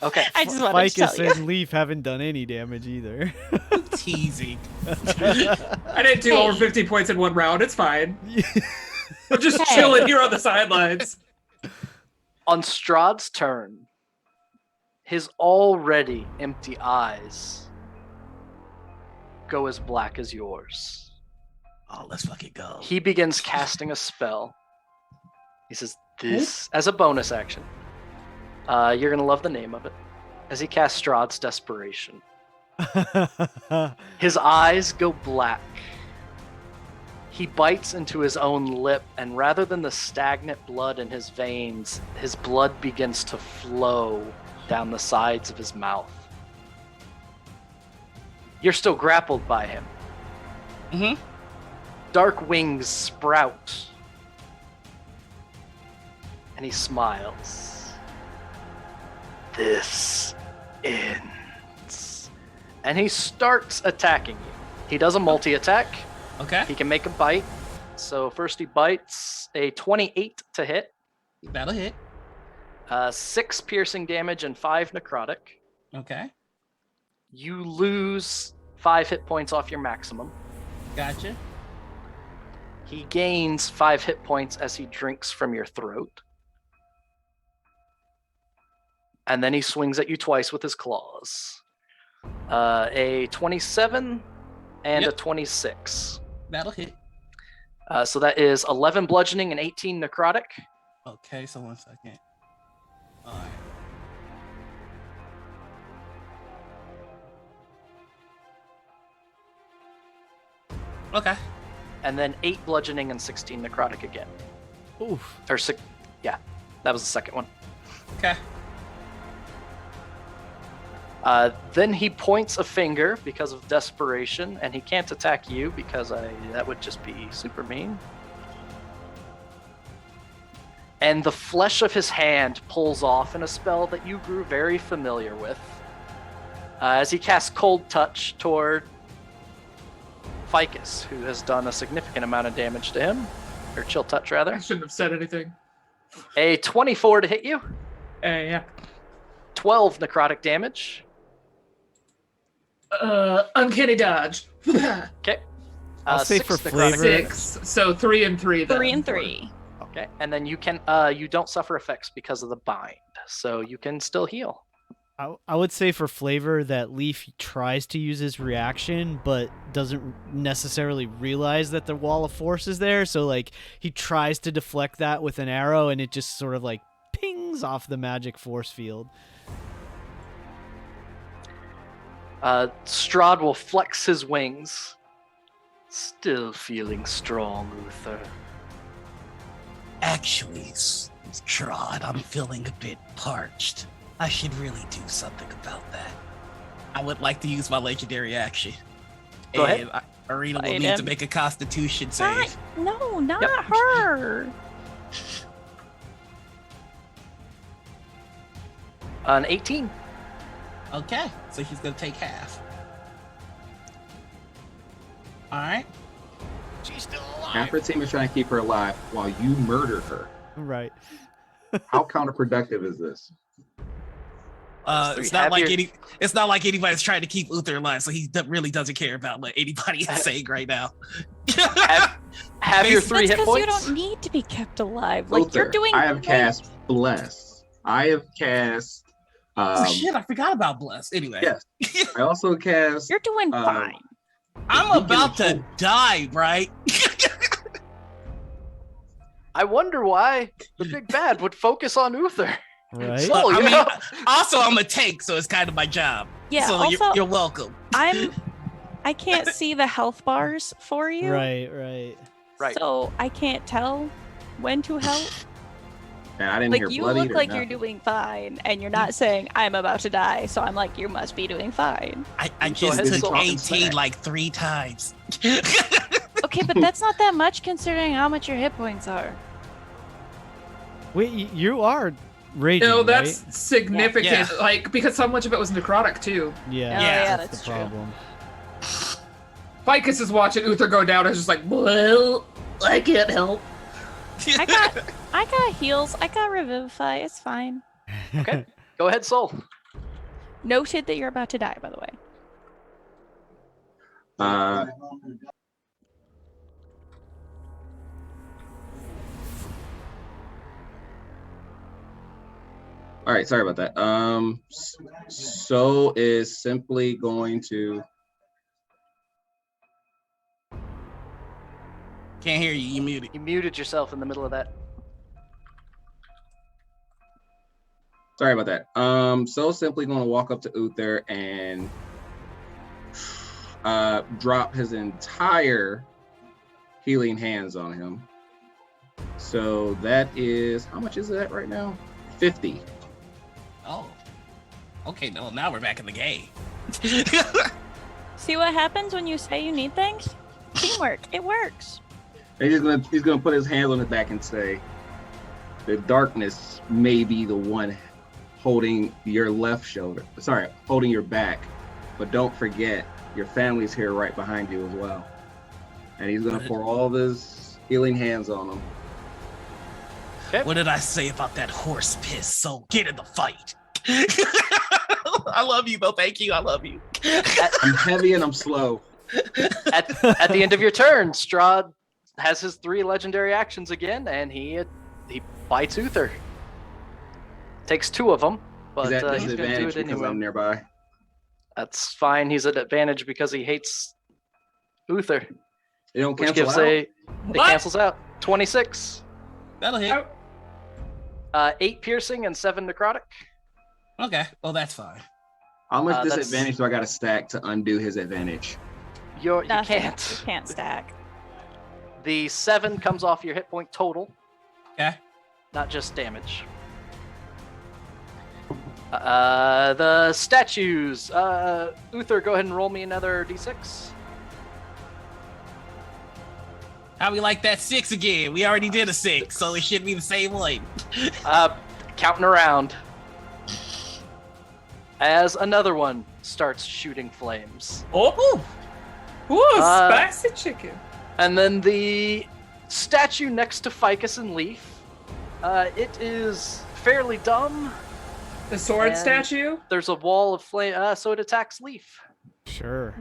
Okay. I just wanted to Ficus tell you. and Leaf haven't done any damage either. Teasing. I didn't do over Hey. 50 points in one round. It's fine. I'm just Hey. chilling here on the sidelines. On Strahd's turn, his already empty eyes go as black as yours. Oh, let's fucking go. He begins casting a spell. He says, this, as a bonus action. You're going to love the name of it. As he casts Strahd's Desperation. His eyes go black. He bites into his own lip, and rather than the stagnant blood in his veins, his blood begins to flow down the sides of his mouth. You're still grappled by him. Mm-hmm. Dark wings sprout. And he smiles. This ends. And he starts attacking you. He does a multi-attack. Okay. He can make a bite. So first he bites a 28 to hit. That'll hit. 6 piercing damage and 5 necrotic. Okay. You lose 5 hit points off your maximum. Gotcha. He gains 5 hit points as he drinks from your throat. And then he swings at you twice with his claws. A 27 and Yep. a 26. That'll hit. So that is 11 bludgeoning and 18 necrotic. Okay, so 1 second. Alright. Okay. And then 8 bludgeoning and 16 necrotic again. Oof. Or 6. Yeah, that was the second one. Okay. Then he points a finger because of desperation, and he can't attack you because that would just be super mean. And the flesh of his hand pulls off in a spell that you grew very familiar with. As he casts Cold Touch toward Ficus, who has done a significant amount of damage to him. Or Chill Touch, I rather. shouldn't have said anything. A 24 to hit you. Yeah. 12 necrotic damage. Uncanny dodge. Okay. I'll say 6 for necrotic flavor- damage. 6. So 3 and 3. Then. 3 and 3. Okay, and then you can you don't suffer effects because of the bind, so you can still heal. I would say for flavor that Leaf tries to use his reaction, but doesn't necessarily realize that the wall of force is there. So like he tries to deflect that with an arrow, and it just sort of like pings off the magic force field. Strahd will flex his wings. Still feeling strong, Uther. Actually, Strahd, I'm feeling a bit parched. I should really do something about that. I would like to use my legendary action. Go ahead. Ireena will Fight need to him. make a Constitution save. No, not Yep. her. An 18. Okay, so she's gonna take half. All right. She's still alive. Half her team is trying to keep her alive while you murder her. Right. How counterproductive is this? It's not like it's not like anybody's trying to keep Uther alive, so he really doesn't care about what anybody is saying right now. Have your 3 That's hit because you points. don't need to be kept alive. Like you're Uther, doing. I have cast Bless. I have cast. Oh shit, I forgot about Bless. Anyway. Yes. I also cast. You're doing fine. I'm about to die, right? I wonder why the big bad would focus on Uther. Right. So, I you mean, know, also I'm a tank, so it's kind of my job. Yeah. So Also, you're welcome. I can't see the health bars for you. Right. Right. Right. So I can't tell when to help. And I didn't Like hear you bloody look or like you're nothing. doing fine, and you're not saying I'm about to die. So I'm like, you must be doing fine. I Go just ahead, took Sol. 18 like 3 times. Okay, but that's not that much considering how much your hit points are. Wait, you are raging, No, that's right? significant. Yeah. Like because so much of it was necrotic too. Yeah. Oh, Yeah, that's the true. problem. Ficus is watching Uther go down and is just like, well, I can't help. I got heals. I got revivify. It's fine. Okay. Go ahead, Soul. Noted that you're about to die, by the way. Uh, all right, sorry about that. So is simply going to. Can't hear you. You muted. You muted yourself in the middle of that. Sorry about that. So simply going to walk up to Uther and drop his entire healing hands on him. So that is, how much is that right now? 50. Oh. Okay, no, now we're back in the game. See what happens when you say you need things? Teamwork. It works. And he's gonna put his hands on his back and say, the darkness may be the one holding your left shoulder. Sorry, holding your back. But don't forget, your family's here right behind you as well. And he's gonna pour all of his healing hands on them. What did I say about that horse piss? So get in the fight. I love you, though. Thank you. I love you. I'm heavy and I'm slow. At the end of your turn, Strahd has his 3 legendary actions again, and he bites Uther. Takes 2 of them, but He's at he's going to do disadvantage it because anyway. I'm nearby. That's fine. He's at advantage because he hates Uther, They don't which cancel gives out. it What? cancels out. 26, That'll hit. 8 piercing and 7 necrotic. Okay, well, that's fine. How much that's- disadvantage do I got to stack to undo his advantage? You Nothing. can't. You can't stack. The 7 comes off your hit point total, Okay. not just damage. The statues. Uther, go ahead and roll me another d6. How we like that 6 again? We already did a 6, so it should be the same one. Counting around. As another one starts shooting flames. Oh, ooh, Uh, spicy chicken. And then the statue next to Ficus and Leaf. It is fairly dumb. The sword and- statue. There's a wall of flame, so it attacks Leaf. Sure.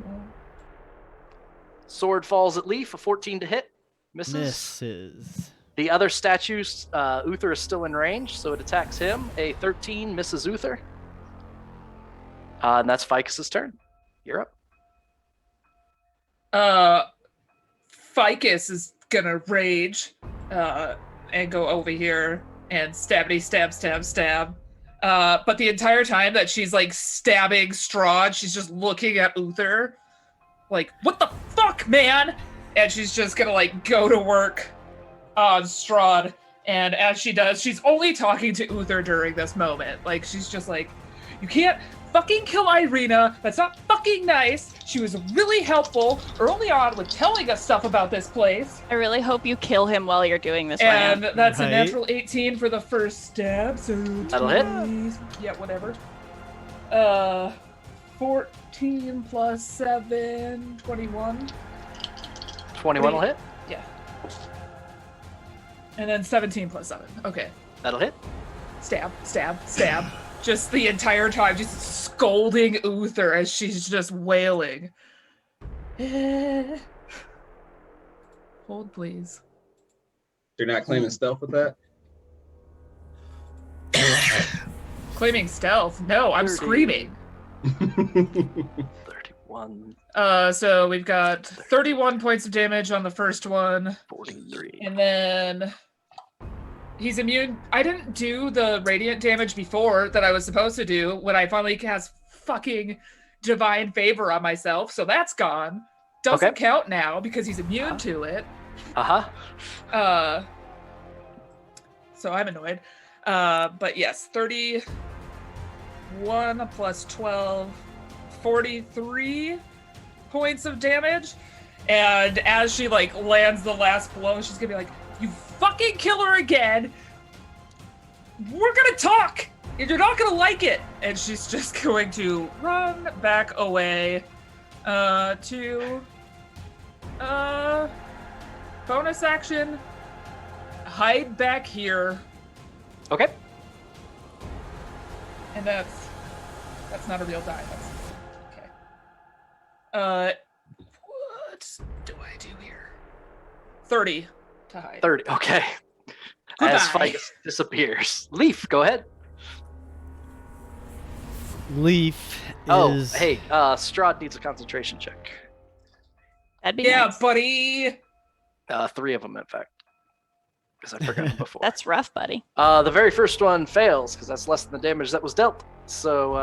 Sword falls at Leaf, a 14 to hit. Misses. Misses. The other statues, Uther is still in range, so it attacks him. A 13 misses Uther. And that's Ficus's turn. You're up. Ficus is gonna rage and go over here and stabby stab. But the entire time that she's like stabbing Strahd, she's just looking at Uther like, what the fuck, man? And she's just gonna like go to work on Strahd. And as she does, she's only talking to Uther during this moment. Like, she's just like, you can't fucking kill Ireena. That's not fucking nice. She was really helpful early on with telling us stuff about this place. I really hope you kill him while you're doing this. And Ryan. that's a natural 18 for the first stab. So that'll hit. Yeah, whatever. 14 plus 7, 21. 21 will hit. Yeah. And then 17 plus 7. Okay. That'll hit. Stab. Just the entire time, just scolding Uther as she's just wailing. Hold, please. You're not claiming stealth with that? Claiming stealth? No, I'm 30. screaming. 31. So we've got 31 points of damage on the first one. 43. And then he's immune. I didn't do the radiant damage before that I was supposed to do when I finally cast fucking divine favor on myself. So that's gone. Doesn't count now because he's immune to it. So I'm annoyed. But yes, 31 plus 12, 43 points of damage. And as she like lands the last blow, she's gonna be like, you fucking kill her again. We're gonna talk. You're not gonna like it. And she's just going to run back away to bonus action. Hide back here. Okay. And that's not a real die. That's okay. What do I do here? 30 to hide. 30. Okay. Goodbye. As Ficus disappears. Leaf, go ahead. Leaf Oh, is. hey, Strahd needs a concentration check. That'd be Yeah, nice. buddy. 3 of them, in fact. Because I forgot before. That's rough, buddy. The very first one fails, because that's less than the damage that was dealt. So,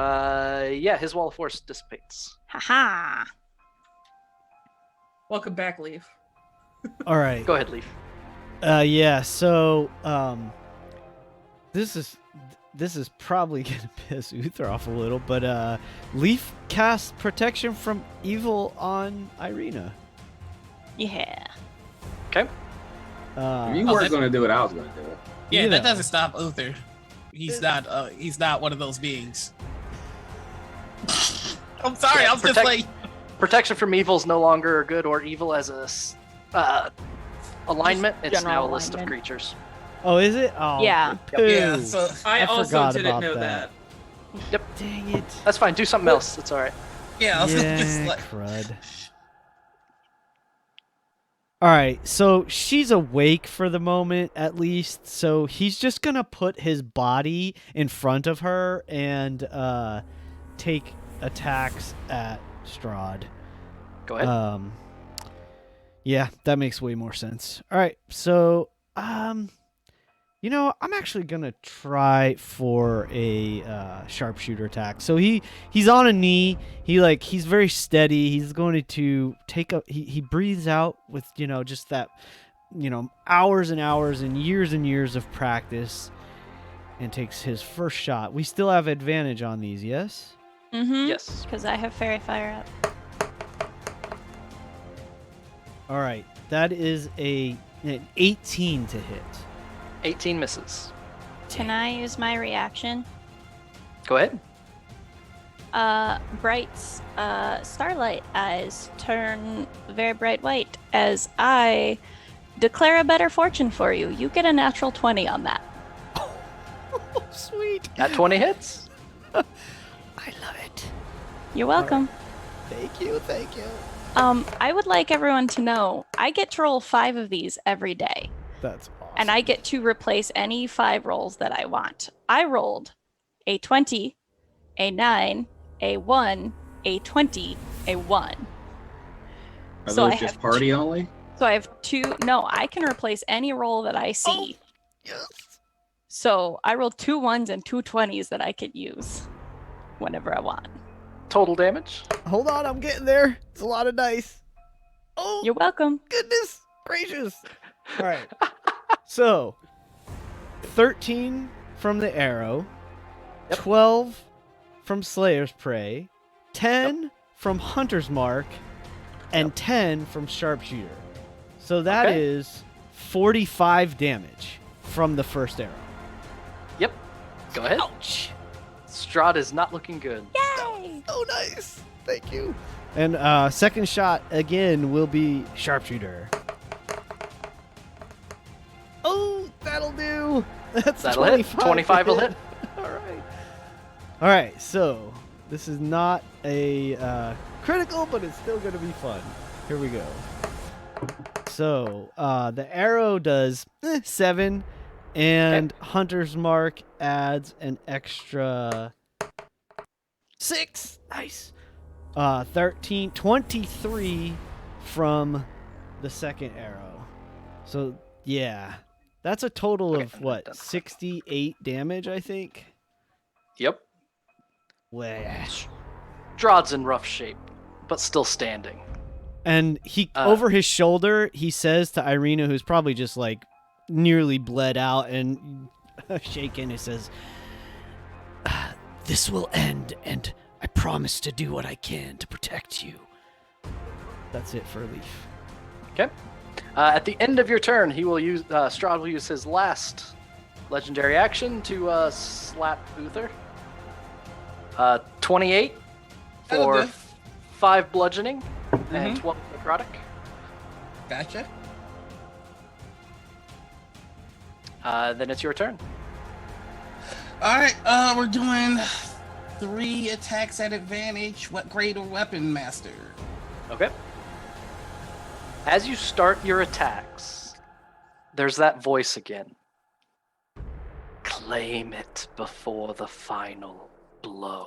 yeah, his wall of force dissipates. Haha. Welcome back, Leaf. All right. Go ahead, Leaf. Yeah. So, this is probably gonna piss Uther off a little, but Leaf casts protection from evil on Ireena. Yeah. Okay. If you weren't going to do it, I was going to do it. Yeah, You that know. doesn't stop Uther. He's not one of those beings. I'm sorry, Yeah, I'm just like Protection from evil is no longer good or evil as a alignment. It's general now a list of alignment. creatures. Oh, is it? Oh, Yeah. poo. yeah, so I also forgot didn't about know that. that. Dang it. That's fine. Do something else. It's all right. yeah, I was just Yeah, like crud. All right, so she's awake for the moment, at least. So he's just gonna put his body in front of her and take attacks at Strahd. Go ahead. Yeah, that makes way more sense. All right, so you know, I'm actually gonna try for a sharpshooter attack. So he's on a knee. He's very steady. He's going to take a. He breathes out with just that, hours and hours and years of practice, and takes his first shot. We still have advantage on these, yes? Mm-hmm. Yes. Because I have Fairy Fire up. All right, that is an 18 to hit. 18 misses. Can I use my reaction? Go ahead. Bright's starlight eyes turn very bright white as I declare a better fortune for you. You get a natural 20 on that. Oh, sweet. That 20 hits. I love it. You're welcome. Thank you. I would like everyone to know I get to roll 5 of these every day. That's awesome. and I get to replace any 5 rolls that I want. I rolled a 20, a 9, a 1, a 20, a 1. Are So those I just have party only? So I have 2. No, I can replace any roll that I see. Yes. So I rolled 2 1s and 2 20s that I could use whenever I want. Total damage? Hold on, I'm getting there. It's a lot of dice. Oh, You're welcome. goodness gracious. All right. So, 13 from the arrow, 12 from Slayer's Prey, 10 from Hunter's Mark, and 10 from Sharpshooter. So that is 45 damage from the first arrow. Yep. Go ahead. Ouch. Strahd is not looking good. Yay! Oh, nice. Thank you. And second shot again will be Sharpshooter. Oh, that'll do. That's That'll 25. hit. 25 will hit. All right, so this is not a critical, but it's still going to be fun. Here we go. So the arrow does 7, and Hunter's Mark adds an extra 6. Nice. 13, 23 from the second arrow. So yeah, that's a total of what, 68 damage, I think. Yep. Well, Strahd's in rough shape, but still standing. and he over his shoulder, he says to Ireena, who's probably just like nearly bled out and shaken, he says, "This will end, and I promise to do what I can to protect you." That's it for Leaf. Okay. At the end of your turn, he will use Strahd will use his last legendary action to slap Uther. 28 for 5 bludgeoning and 12 necrotic. Gotcha. Then it's your turn. All right, we're doing 3 attacks at advantage. What grade or weapon, Master? Okay. As you start your attacks, there's that voice again. Claim it before the final blow.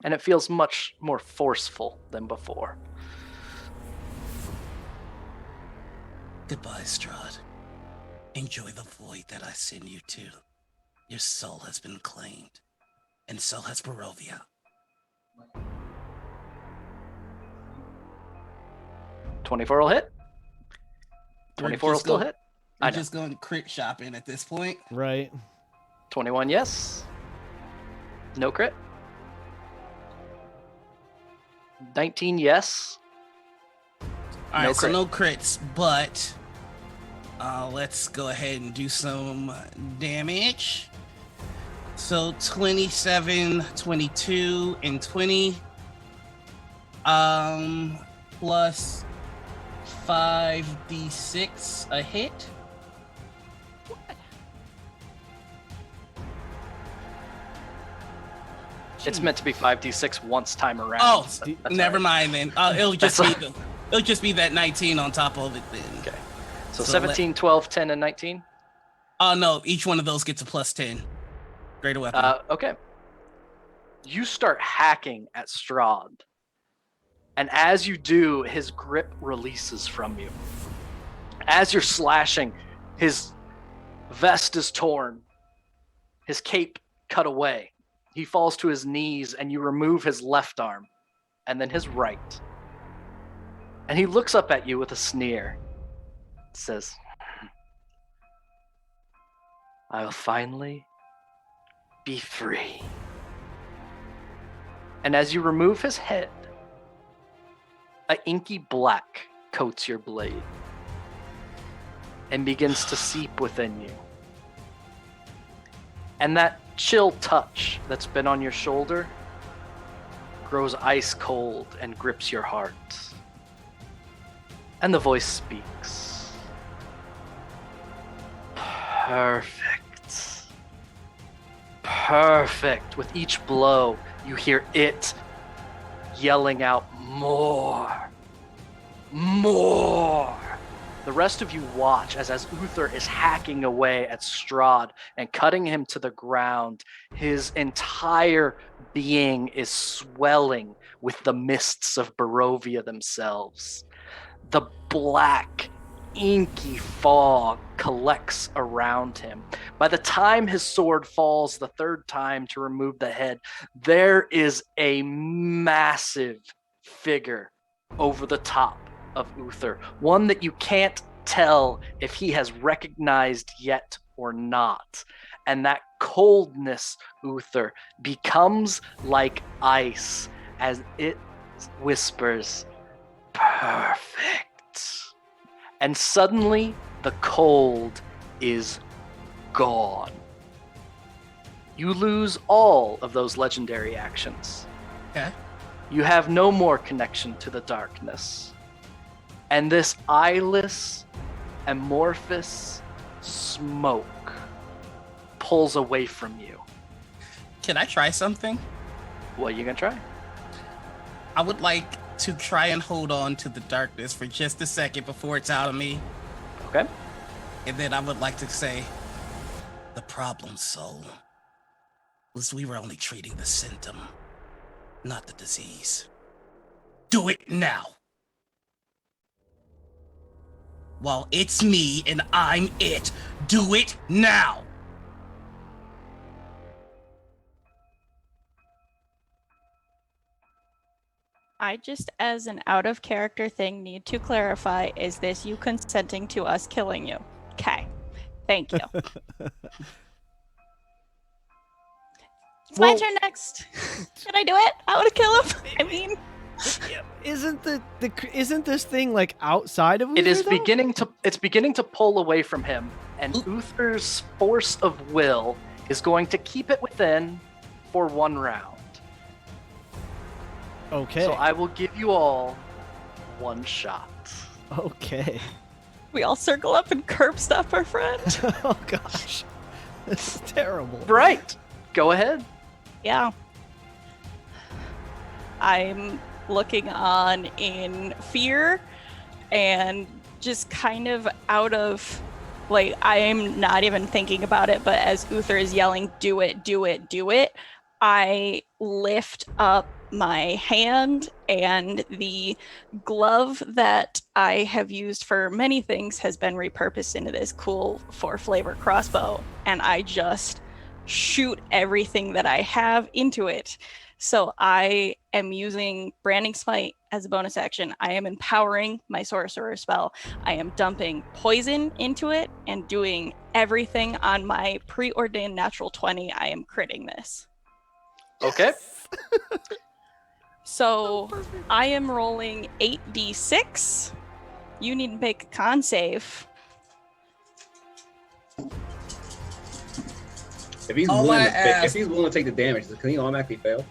And it feels much more forceful than before. Goodbye, Strahd. Enjoy the void that I send you to. Your soul has been claimed, and so has Barovia. 24 will hit. 24 will still hit. I'm just going crit shopping at this point. Right. 21, yes. No crit. 19, yes. All right, so crit. no crits, but let's go ahead and do some damage. So 27, 22, and 20. Plus 5d6 a hit. It's meant to be 5d6 once time around. Oh, That's never right. mind then. It'll just be that 19 on top of it then. Okay. So 17, 12, 10, and 19? Oh no, each one of those gets a plus 10. Greater weapon. Okay. You start hacking at Strahd. And as you do, his grip releases from you. As you're slashing, his vest is torn. His cape cut away. He falls to his knees, and you remove his left arm, and then his right. And he looks up at you with a sneer. Says, "I will finally be free." And as you remove his head, an inky black coats your blade and begins to seep within you. And that chill touch that's been on your shoulder grows ice cold and grips your heart. And the voice speaks. Perfect. Perfect. With each blow, you hear it yelling out more. More. The rest of you watch as Uther is hacking away at Strahd and cutting him to the ground. His entire being is swelling with the mists of Barovia themselves. The black, inky fog collects around him. By the time his sword falls the third time to remove the head, there is a massive figure over the top of Uther, one that you can't tell if he has recognized yet or not. And that coldness, Uther, becomes like ice as it whispers, "Perfect." And suddenly, the cold is gone. You lose all of those legendary actions. Okay. You have no more connection to the darkness. And this eyeless, amorphous smoke pulls away from you. Can I try something? What are you gonna try? I would like to try and hold on to the darkness for just a second before it's out of me. Okay. And then I would like to say, the problem, soul, was we were only treating the symptom, not the disease. Do it now. While it's me and I'm it, do it now. I just, as an out of character thing, need to clarify, is this you consenting to us killing you? Okay. Thank you. It's my turn next. Should I do it? I want to kill him. I mean, Isn't this thing like outside of Uther, It is though? beginning to pull away from him, and Uther's force of will is going to keep it within for one round. Okay. So I will give you all one shot. Okay. we all circle up and curb stop our friend. Oh gosh. This is terrible. Right. Go ahead. Yeah. I'm looking on in fear and just kind of out of, like, I am not even thinking about it, but as Uther is yelling, do it, do it, do it, I lift up my hand, and the glove that I have used for many things has been repurposed into this cool 4-flavor crossbow, and I just shoot everything that I have into it. So I am using Branding Smite as a bonus action. I am empowering my sorcerer spell. I am dumping poison into it and doing everything on my preordained natural 20. I am critting this. Okay. So I am rolling 8d6. You need to make a con save. If he's All willing I to, ask- if he's willing to take the damage, can he automatically fail?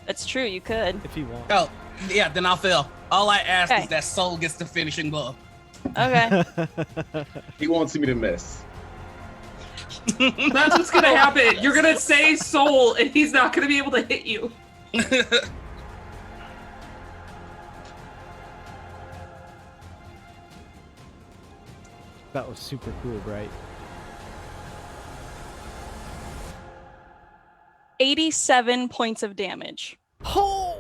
That's true, you could. If you want. Oh, yeah, then I'll fail. All I ask Okay. is that soul gets the finishing blow. Okay. He wants me to miss. That's what's gonna happen. You're gonna say soul, and he's not gonna be able to hit you. That was super cool, Bright. 87 points of damage. Oh!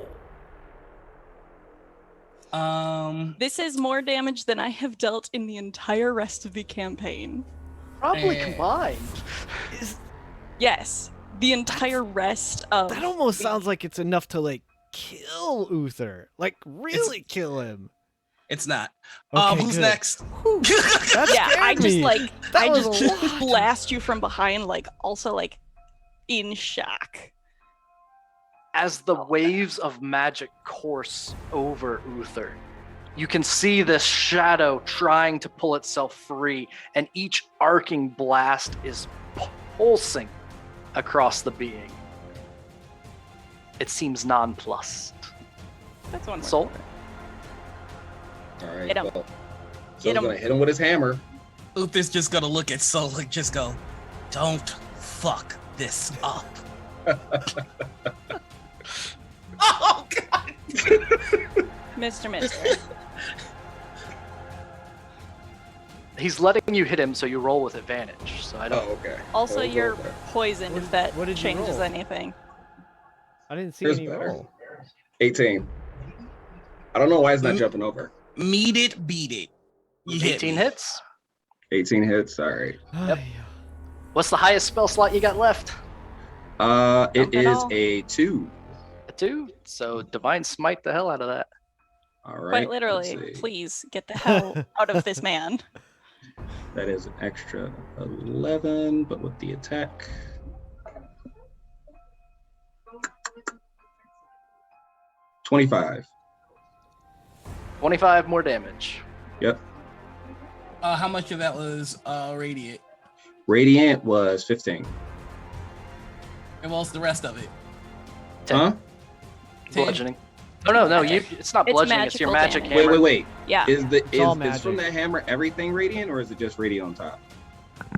This is more damage than I have dealt in the entire rest of the campaign. Probably Eh. combined. Yes, the entire rest of... That almost sounds like it's enough to like kill Uther. Like really kill him. It's not. Okay, Who's good. next? That Yeah, I scared just me. like That I was just a lot. blast you from behind, like also like in shock. As the waves of magic course over Uther, you can see this shadow trying to pull itself free, and each arcing blast is pulsing across the being. It seems nonplussed. That's one. Soul? All right. Hit him. Well, so Hit he's him. gonna hit him with his hammer. Uther's just gonna look at Soul and just go, don't fuck this up. Oh, God. Mister. He's letting you hit him, so you roll with advantage. So I don't. Oh, okay. Also, We'll go you're with that. poisoned What if did- that what did you changes roll? anything. I didn't see Here's any better. roll. 18. I don't know why it's not Mm. jumping over. Meet it, beat it. You hit 18 me. hits. 18 hits. All right. Yep. What's the highest spell slot you got left? It Don't at is all. a 2. A 2. So divine smite the hell out of that. All right. Quite literally, let's see. please get the hell out of this man. That is an extra 11, but with the attack. 25. 25 more damage. Yep. How much of that was radiant? Radiant was 15. And what's the rest of it? 10. Huh? 10? Bludgeoning. Oh no, it's not It's bludgeoning. It's your magical magic damage. hammer. Wait. Yeah. Is all from magic. that hammer everything radiant, or is it just radiant on top?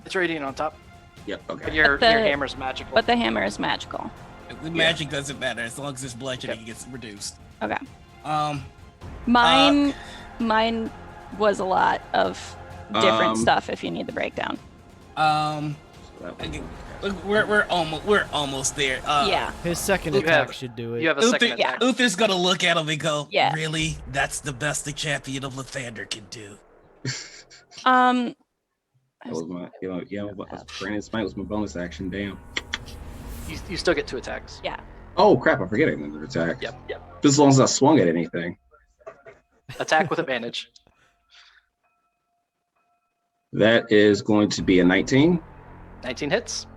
It's radiant on top. Yep. But Okay. your But the- hammer's magical. But the hammer is magical. The magic doesn't matter as long as it's bludgeoning, it gets reduced. Okay. Um, Mine was a lot of different Um, stuff if you need the breakdown. um, So that okay, was- we're almost there. Yeah. His second You attack have- should do it. you have a Uther, second attack. Uther's gonna look at him and go, Yeah. "Really? That's the best the champion of Lathander can do." Um That was my, Brandon Smite was my bonus action. Damn. You still get 2 attacks. yeah. Oh crap! I forget another attack. Yep. Just as long as I swung at anything. Attack with advantage. That is going to be a 19. 19 hits.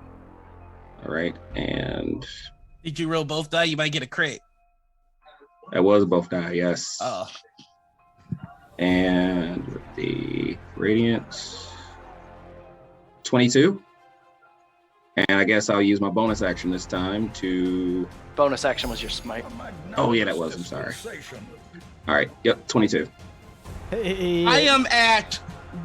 All right, and Did you roll both die? You might get a crit. that was both die. Yes. Oh, And with the radiant, 22. And I guess I'll use my bonus action this time to. Bonus action was your smite. Oh, yeah, that was. I'm sorry. Dispensation. All right. Yep. 22. Hey, I am at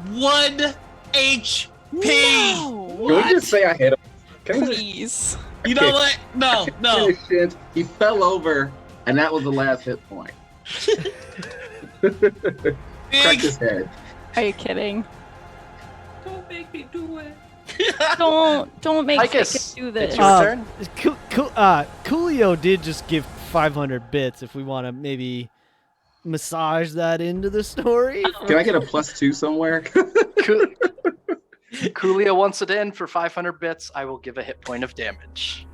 1 HP. No. Can we just say I hit him? Can we just Please. You know what? No. finish it? He fell over, and that was the last hit point. Cracked Big. his head. Are you kidding? Don't make me do it. Don't make Ficus, Ficus do it's this. your turn. Coolio did just give 500 bits if we want to maybe massage that into the story. Can I get a +2 somewhere? Coolio wants it in for 500 bits. I will give a hit point of damage.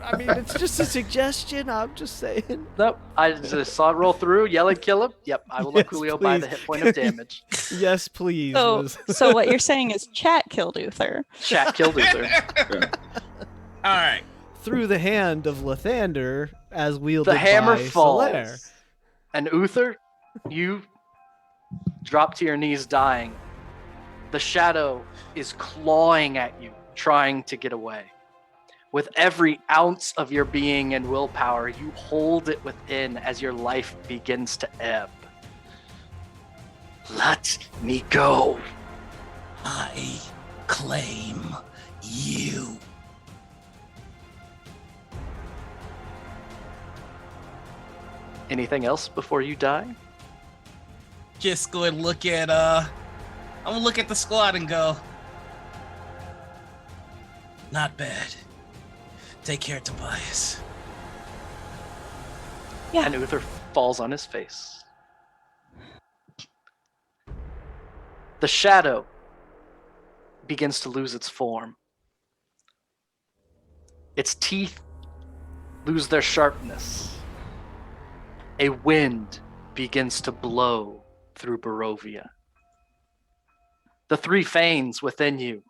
I mean, it's just a suggestion. I'm just saying. Nope. I just saw it roll through. Yell and kill him. Yep. I will let Yes, Coolio buy the please. hit point of damage. Yes, please. So, was- so what you're saying is chat killed Uther. Chat killed Uther. All right. through the hand of Lathander as wielded The hammer by falls. Solaire. And Uther, you drop to your knees dying. The shadow is clawing at you, trying to get away. With every ounce of your being and willpower, you hold it within as your life begins to ebb. Let me go. I claim you. Anything else before you die? Just go and look at I'm gonna look at the squad and go. Not bad. Take care, Tobias. Yeah. And Uther falls on his face. The shadow begins to lose its form. Its teeth lose their sharpness. A wind begins to blow through Barovia. The three Fanes within you,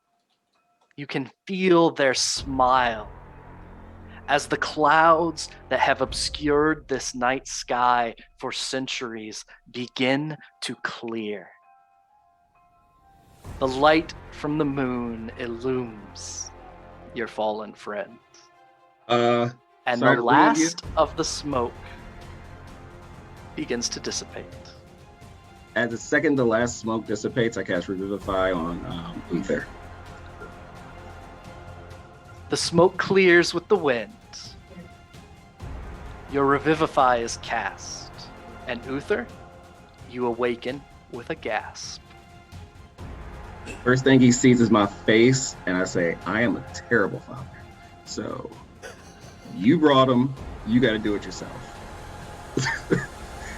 you can feel their smile as the clouds that have obscured this night sky for centuries begin to clear. The light from the moon illumes your fallen friend. Uh, And Sorry the to leave you. last of the smoke begins to dissipate. as the second to last smoke dissipates, I cast Revivify on Uther. The smoke clears with the wind. Your Revivify is cast. And Uther, you awaken with a gasp. First thing he sees is my face, and I say, I am a terrible father. So, you brought him, you got to do it yourself.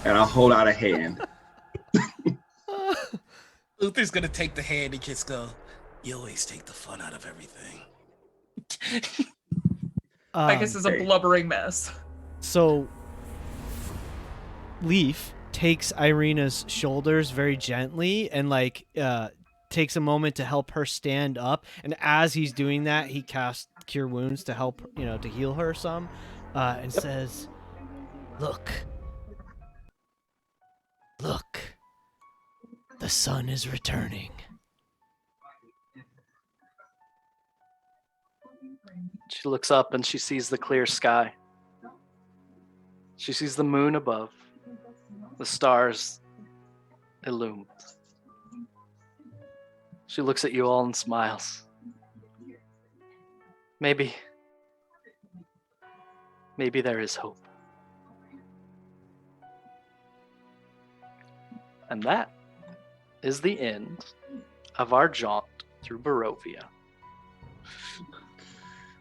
And I hold out a hand. Uther's gonna take the hand and just go, you always take the fun out of everything. Ficus is a blubbering mess. So, Leaf takes Ireena's shoulders very gently and takes a moment to help her stand up. And as he's doing that, he casts Cure Wounds to help, to heal her some, and says, Look, the sun is returning. She looks up and she sees the clear sky. She sees the moon above, the stars illumined. She looks at you all and smiles. Maybe there is hope. And that is the end of our jaunt through Barovia.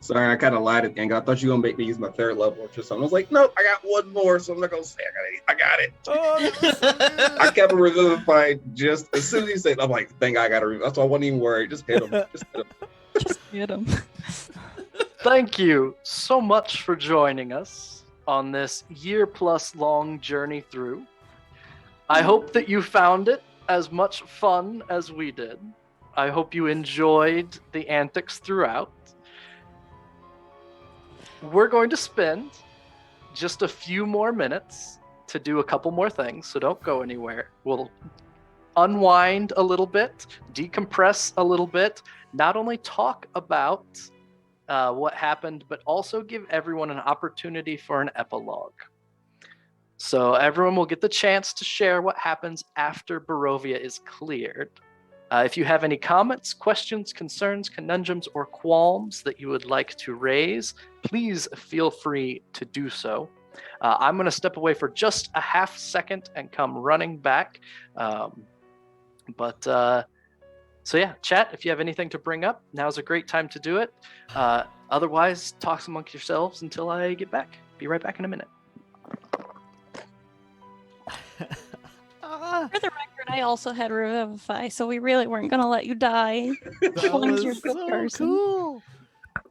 Sorry, I kind of lied again. I thought you were going to make me use my third level or something. I was like, nope, I got one more, so I'm not going to say I got it. Oh, I kept revivifying just as soon as he said, I'm like, thank God I got to revive. That's why I wasn't even worried. Just hit him. Just hit him. Thank you so much for joining us on this year-plus long journey through. I hope that you found it as much fun as we did. I hope you enjoyed the antics throughout. We're going to spend just a few more minutes to do a couple more things, so don't go anywhere. We'll unwind a little bit, decompress a little bit, not only talk about what happened, but also give everyone an opportunity for an epilogue. So everyone will get the chance to share what happens after Barovia is cleared. If you have any comments, questions, concerns, conundrums, or qualms that you would like to raise, please feel free to do so. I'm going to step away for just a half second and come running back. So yeah, chat, if you have anything to bring up, now's a great time to do it. Otherwise, talk amongst yourselves until I get back. Be right back in a minute. For the record, I also had Revivify, so we really weren't going to let you die. That was so cool.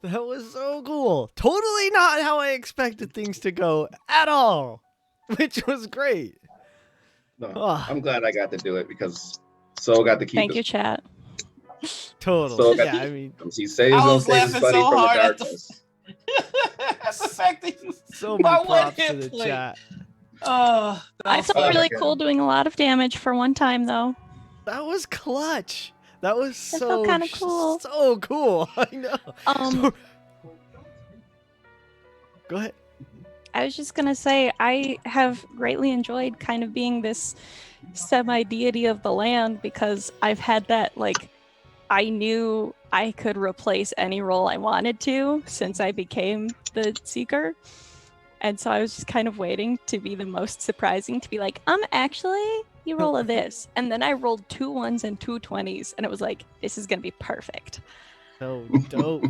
That was so cool. Totally not how I expected things to go at all, which was great. No, I'm glad I got to do it because Soul got to keep Thank you, chat. Totally. Soul got he said he was going to save his buddy from the darkness. That's affecting So many props to the chat. I felt really cool doing a lot of damage for one time, though. That was clutch. That was so kind of cool. So cool. I know. Go ahead. I was just gonna say I have greatly enjoyed kind of being this semi-deity of the land because I've had that I knew I could replace any role I wanted to since I became the Seeker. And so I was just kind of waiting to be the most surprising, to be like, actually, you roll a this. And then I rolled 2 1s and 2 20s, and it was like, this is going to be perfect. So dope.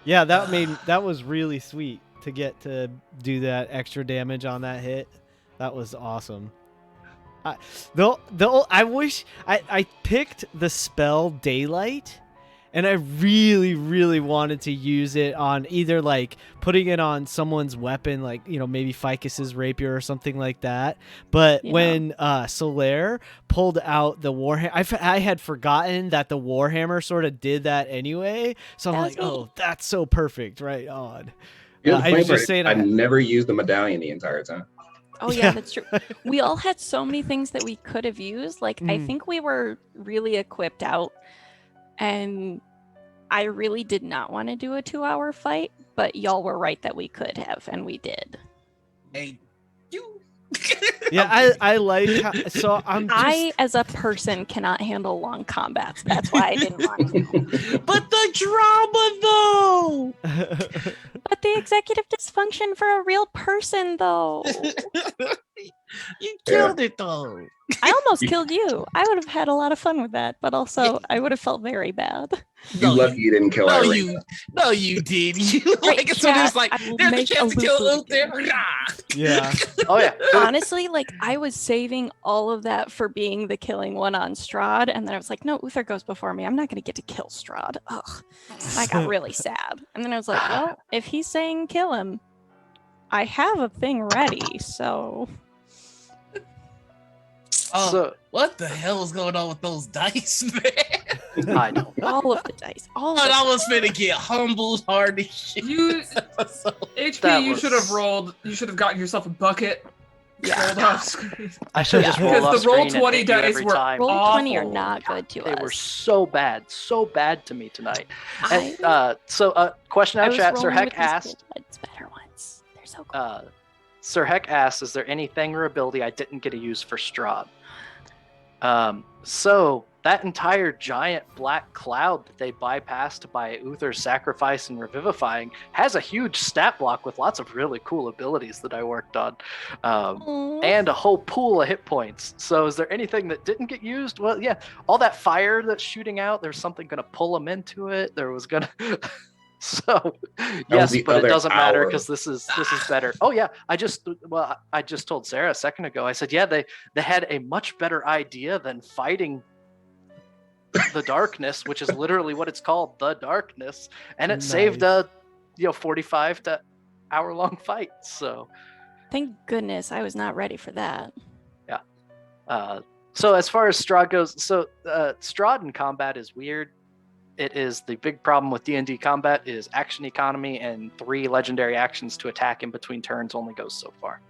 Yeah, that was really sweet to get to do that extra damage on that hit. That was awesome. I wish I picked the spell Daylight, and I really, really wanted to use it on either putting it on someone's weapon, maybe Ficus's rapier or something like that. But when Solaire pulled out the Warhammer, I had forgotten that the Warhammer sort of did that anyway. So I'm like, oh, that's so perfect. Right on. I was just saying I never used the medallion the entire time. Oh, yeah, that's true. We all had so many things that we could have used. I think we were really equipped out. And I really did not want to do a 2-hour fight, but y'all were right that we could have, and we did. Hey, you. Yeah, I like how, so I, as a person, cannot handle long combats. That's why I didn't want to. But the drama, though! But the executive dysfunction for a real person, though. You killed it though. I almost killed you. I would have had a lot of fun with that, but also I would have felt very bad. You lucky you didn't kill Ireena. No, you did. You Right, like as soon as like chat, I will there's a make chance a to kill loop Uther. again. Yeah. Oh yeah. Honestly, like I was saving all of that for being the killing one on Strahd, and then I was like, no, Uther goes before me. I'm not gonna get to kill Strahd. Ugh. And I got really sad. And then I was like, well, if he's saying kill him, I have a thing ready, so Oh, So what the hell is going on with those dice, man? I don't know. all of the dice. All of I the was finna get humbled hard as shit. You So, HP, That you was- should have rolled. You should have gotten yourself a bucket. Yeah. Rolled off screen. I should have just rolled Because off the roll screen and 20 hit you dice every were time. roll 20 are awful. not good to They us. were so bad to me tonight. I, And question I out was chat. Sir rolling Heck with these asked. It's better ones. They're so cool. Sir Heck asked, "Is there anything or ability I didn't get to use for Strahd?" So that entire giant black cloud that they bypassed by Uther's sacrifice and revivifying has a huge stat block with lots of really cool abilities that I worked on, Aw. and a whole pool of hit points. So is there anything that didn't get used? Well, yeah, all that fire that's shooting out. There's something going to pull them into it. There was going to. So yes, the but it other doesn't matter hour. because this is better. Oh yeah, I just told Sarah a second ago. I said, yeah, they had a much better idea than fighting the darkness, which is literally what it's called, the darkness, and it saved a 45 to hour long fight. So Thank goodness I was not ready for that. so as far as Strahd goes, Strahd in combat is weird. It is the big problem with D&D combat is action economy, and 3 legendary actions to attack in between turns only goes so far.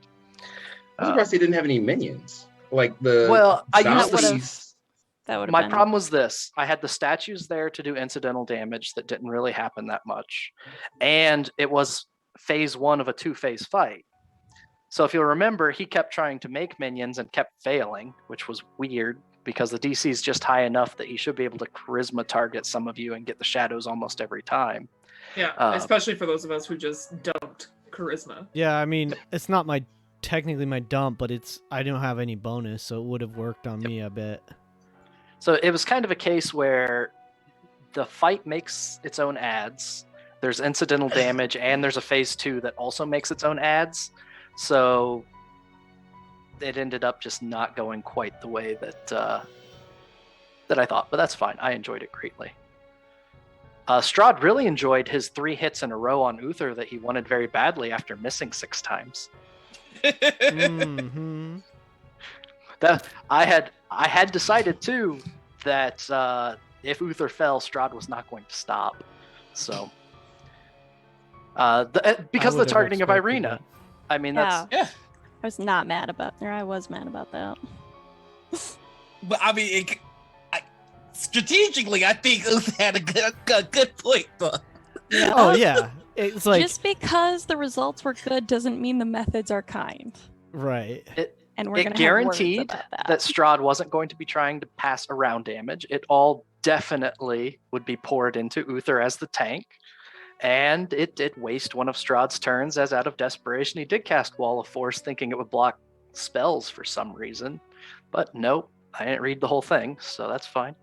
I'm surprised he didn't have any minions. Like the I used zombies. That would have My been problem was this. I had the statues there to do incidental damage that didn't really happen that much. And it was phase 1 of a 2-phase fight. So if you'll remember, he kept trying to make minions and kept failing, which was weird because the DC is just high enough that he should be able to charisma target some of you and get the shadows almost every time. Yeah, especially for those of us who just dumped charisma. Yeah, I mean, it's not technically my dump, but I don't have any bonus, so it would have worked on me a bit. So it was kind of a case where the fight makes its own adds. There's incidental damage, and there's a phase 2 that also makes its own adds. So it ended up just not going quite the way that I thought, but that's fine. I enjoyed it greatly. Strahd really enjoyed his 3 hits in a row on Uther that he wanted very badly after missing 6 times. Mm-hmm. That I had decided too that if Uther fell, Strahd was not going to stop. So because of the targeting of Ireena, I mean that's I was not mad about, or I was mad about that. But I mean, strategically, I think Uther had a good point, though. Yeah. Oh yeah, it's like Just because the results were good doesn't mean the methods are kind. right. And we're it gonna guaranteed have words about that Strahd wasn't going to be trying to pass around damage. It all definitely would be poured into Uther as the tank. And it did waste one of Strahd's turns, as out of desperation he did cast Wall of Force thinking it would block spells for some reason. But nope, I didn't read the whole thing, so that's fine.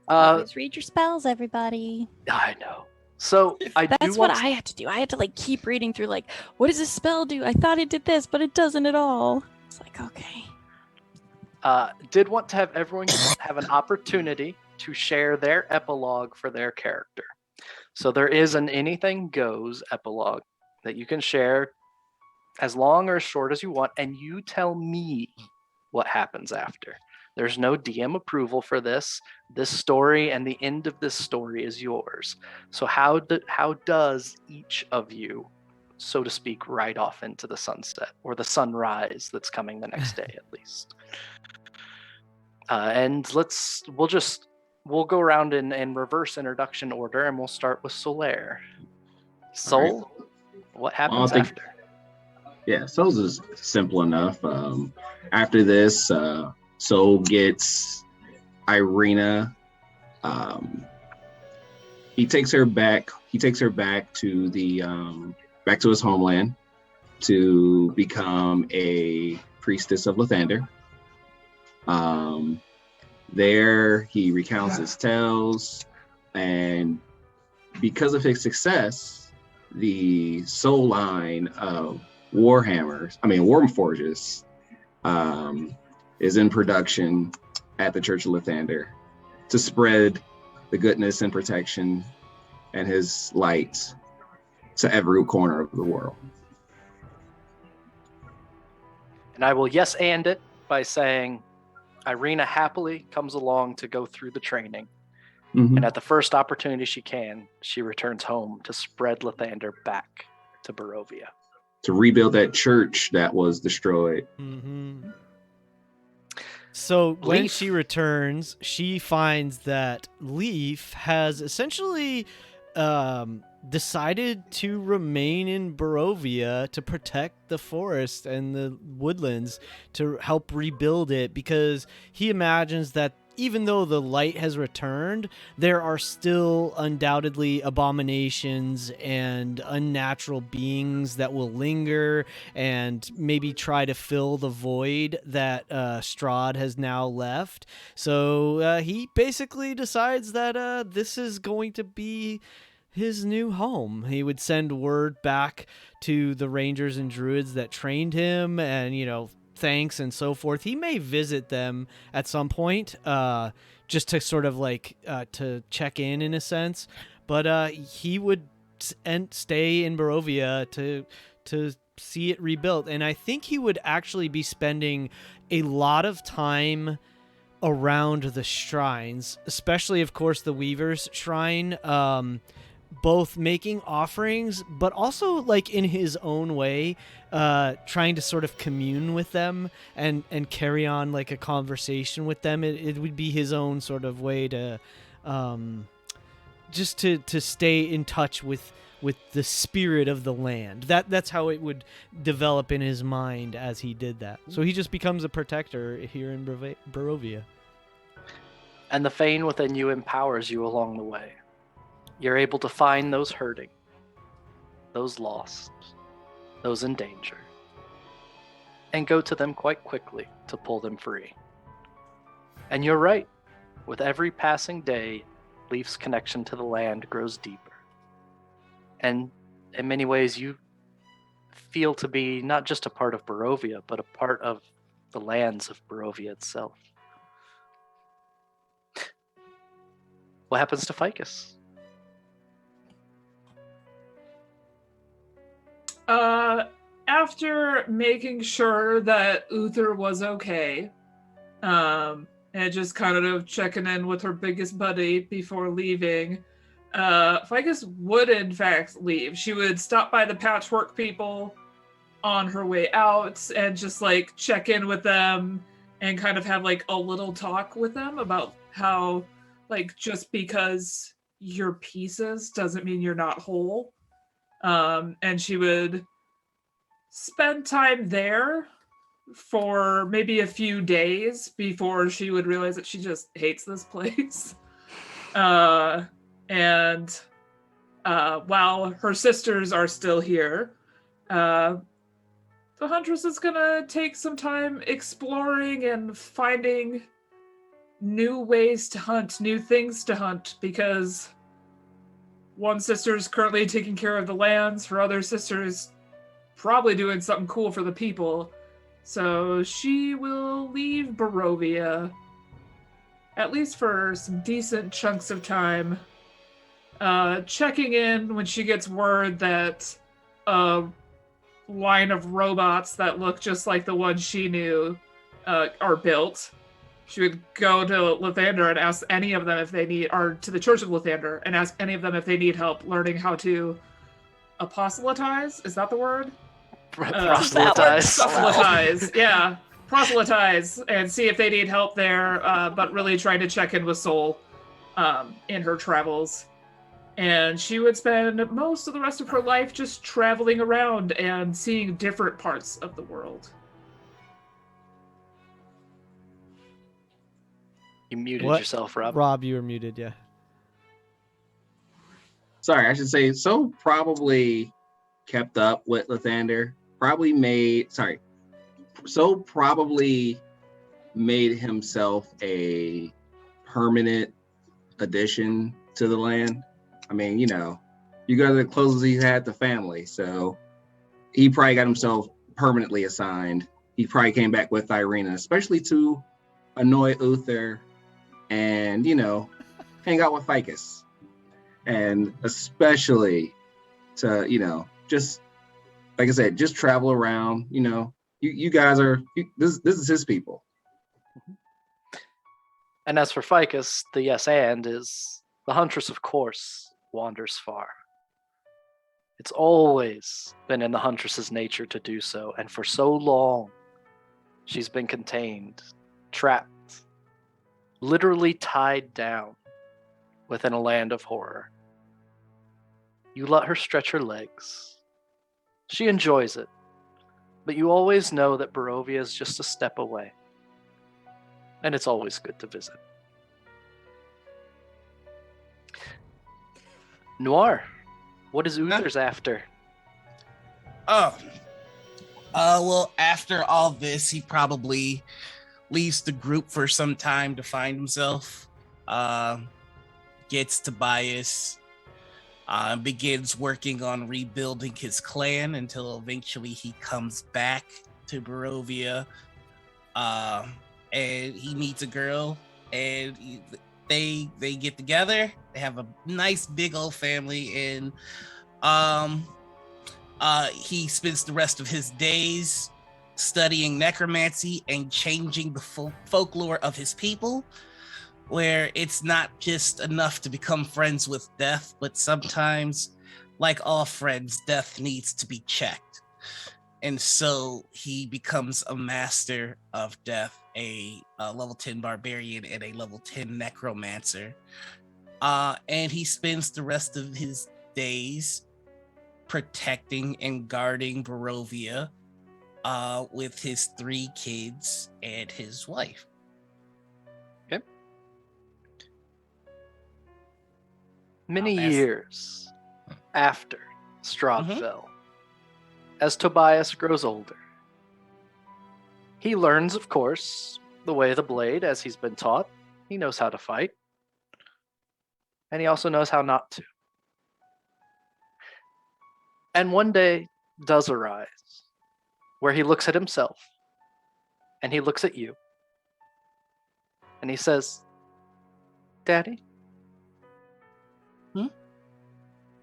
Always read your spells, everybody. I know. So I do That's want what I had to do. I had to like keep reading through like, what does this spell do? I thought it did this, but it doesn't at all. It's like, okay. did want to have everyone have an opportunity to share their epilogue for their character. So there is an anything goes epilogue that you can share as long or as short as you want, and you tell me what happens after. There's no DM approval for this. This story and the end of this story is yours. So how does each of you, so to speak, ride off into the sunset or the sunrise that's coming the next day at least? And we'll go around in reverse introduction order, and we'll start with Solaire. Soul, what happens after? Yeah, Soul's is simple enough. After this, Soul gets Ireena. He takes her back. He takes her back to the back to his homeland, to become a priestess of Lathander. There, he recounts his tales, and because of his success, the soul line of Warforges, is in production at the Church of Lathander to spread the goodness and protection and his light to every corner of the world. And I will yes and it by saying Ireena happily comes along to go through the training. Mhm. And at the first opportunity she can, she returns home to spread Lathander back to Barovia. To rebuild that church that was destroyed. Mm-hmm. So when Leaf. she returns, she finds that Leaf has essentially decided to remain in Barovia to protect the forest and the woodlands, to help rebuild it, because he imagines that even though the light has returned, there are still undoubtedly abominations and unnatural beings that will linger and maybe try to fill the void that Strahd has now left. So he basically decides that this is going to be his new home. He would send word back to the rangers and druids that trained him, and, you know, thanks and so forth. He may visit them at some point, just to sort of like to check in a sense, but he would stay in Barovia to see it rebuilt. And I think he would actually be spending a lot of time around the shrines, especially, of course, the Weaver's Shrine, both making offerings, but also, like, in his own way, trying to sort of commune with them and carry on, like, a conversation with them. It would be his own sort of way to just to stay in touch with the spirit of the land. That's how it would develop in his mind as he did that. So he just becomes a protector here in Barovia. And the Fane within you empowers you along the way. You're able to find those hurting, those lost, those in danger, and go to them quite quickly to pull them free. And you're right. With every passing day, Leaf's connection to the land grows deeper. And in many ways, you feel to be not just a part of Barovia, but a part of the lands of Barovia itself. What happens to Ficus? After making sure that Uther was okay, and just kind of checking in with her biggest buddy before leaving, Ficus would in fact leave. She would stop by the patchwork people on her way out and just like check in with them and kind of have like a little talk with them about how, like, just because you're pieces doesn't mean you're not whole. And she would spend time there for maybe a few days before she would realize that she just hates this place. And while her sisters are still here, the Huntress is gonna take some time exploring and finding new ways to hunt, new things to hunt, because one sister is currently taking care of the lands, her other sister is probably doing something cool for the people. So she will leave Barovia, at least for some decent chunks of time, checking in when she gets word that a line of robots that look just like the ones she knew are built. She would go to Lathander and ask any of them if they need, or to the Church of Lathander and ask any of them if they need help learning how to apostolatize. Is that the word? Proselytize. Proselytize, yeah. Proselytize and see if they need help there, but really trying to check in with Soul in her travels. And she would spend most of the rest of her life just traveling around and seeing different parts of the world. You muted What? yourself, Rob. Rob, you were muted, yeah. Sorry, I should say, so probably kept up with Lathander probably made himself a permanent addition to the land. I mean, you got the closest he's had to family, so he probably got himself permanently assigned. He probably came back with Ireena, especially to annoy Uther and, hang out with Ficus. And especially to, just, like I said, just travel around, you guys are, this is his people. And as for Ficus, the yes and is the huntress, of course, wanders far. It's always been in the huntress's nature to do so, and for so long, she's been contained, trapped, literally tied down within a land of horror. You let her stretch her legs. She enjoys it, but you always know that Barovia is just a step away. And it's always good to visit. Noir, what is Uther's after? Well, after all this, he probably leaves the group for some time to find himself. Gets Tobias, begins working on rebuilding his clan until eventually he comes back to Barovia. And he meets a girl, and they get together. They have a nice big old family, and he spends the rest of his days studying necromancy and changing the folklore of his people, where it's not just enough to become friends with death, but sometimes, like all friends, death needs to be checked. And so he becomes a master of death, a level 10 barbarian and a level 10 necromancer. And he spends the rest of his days protecting and guarding Barovia with his 3 kids and his wife. Okay. Many years after Strahd fell, as Tobias grows older, he learns, of course, the way of the blade as he's been taught. He knows how to fight. And he also knows how not to. And one day does arise where he looks at himself and he looks at you and he says, Daddy,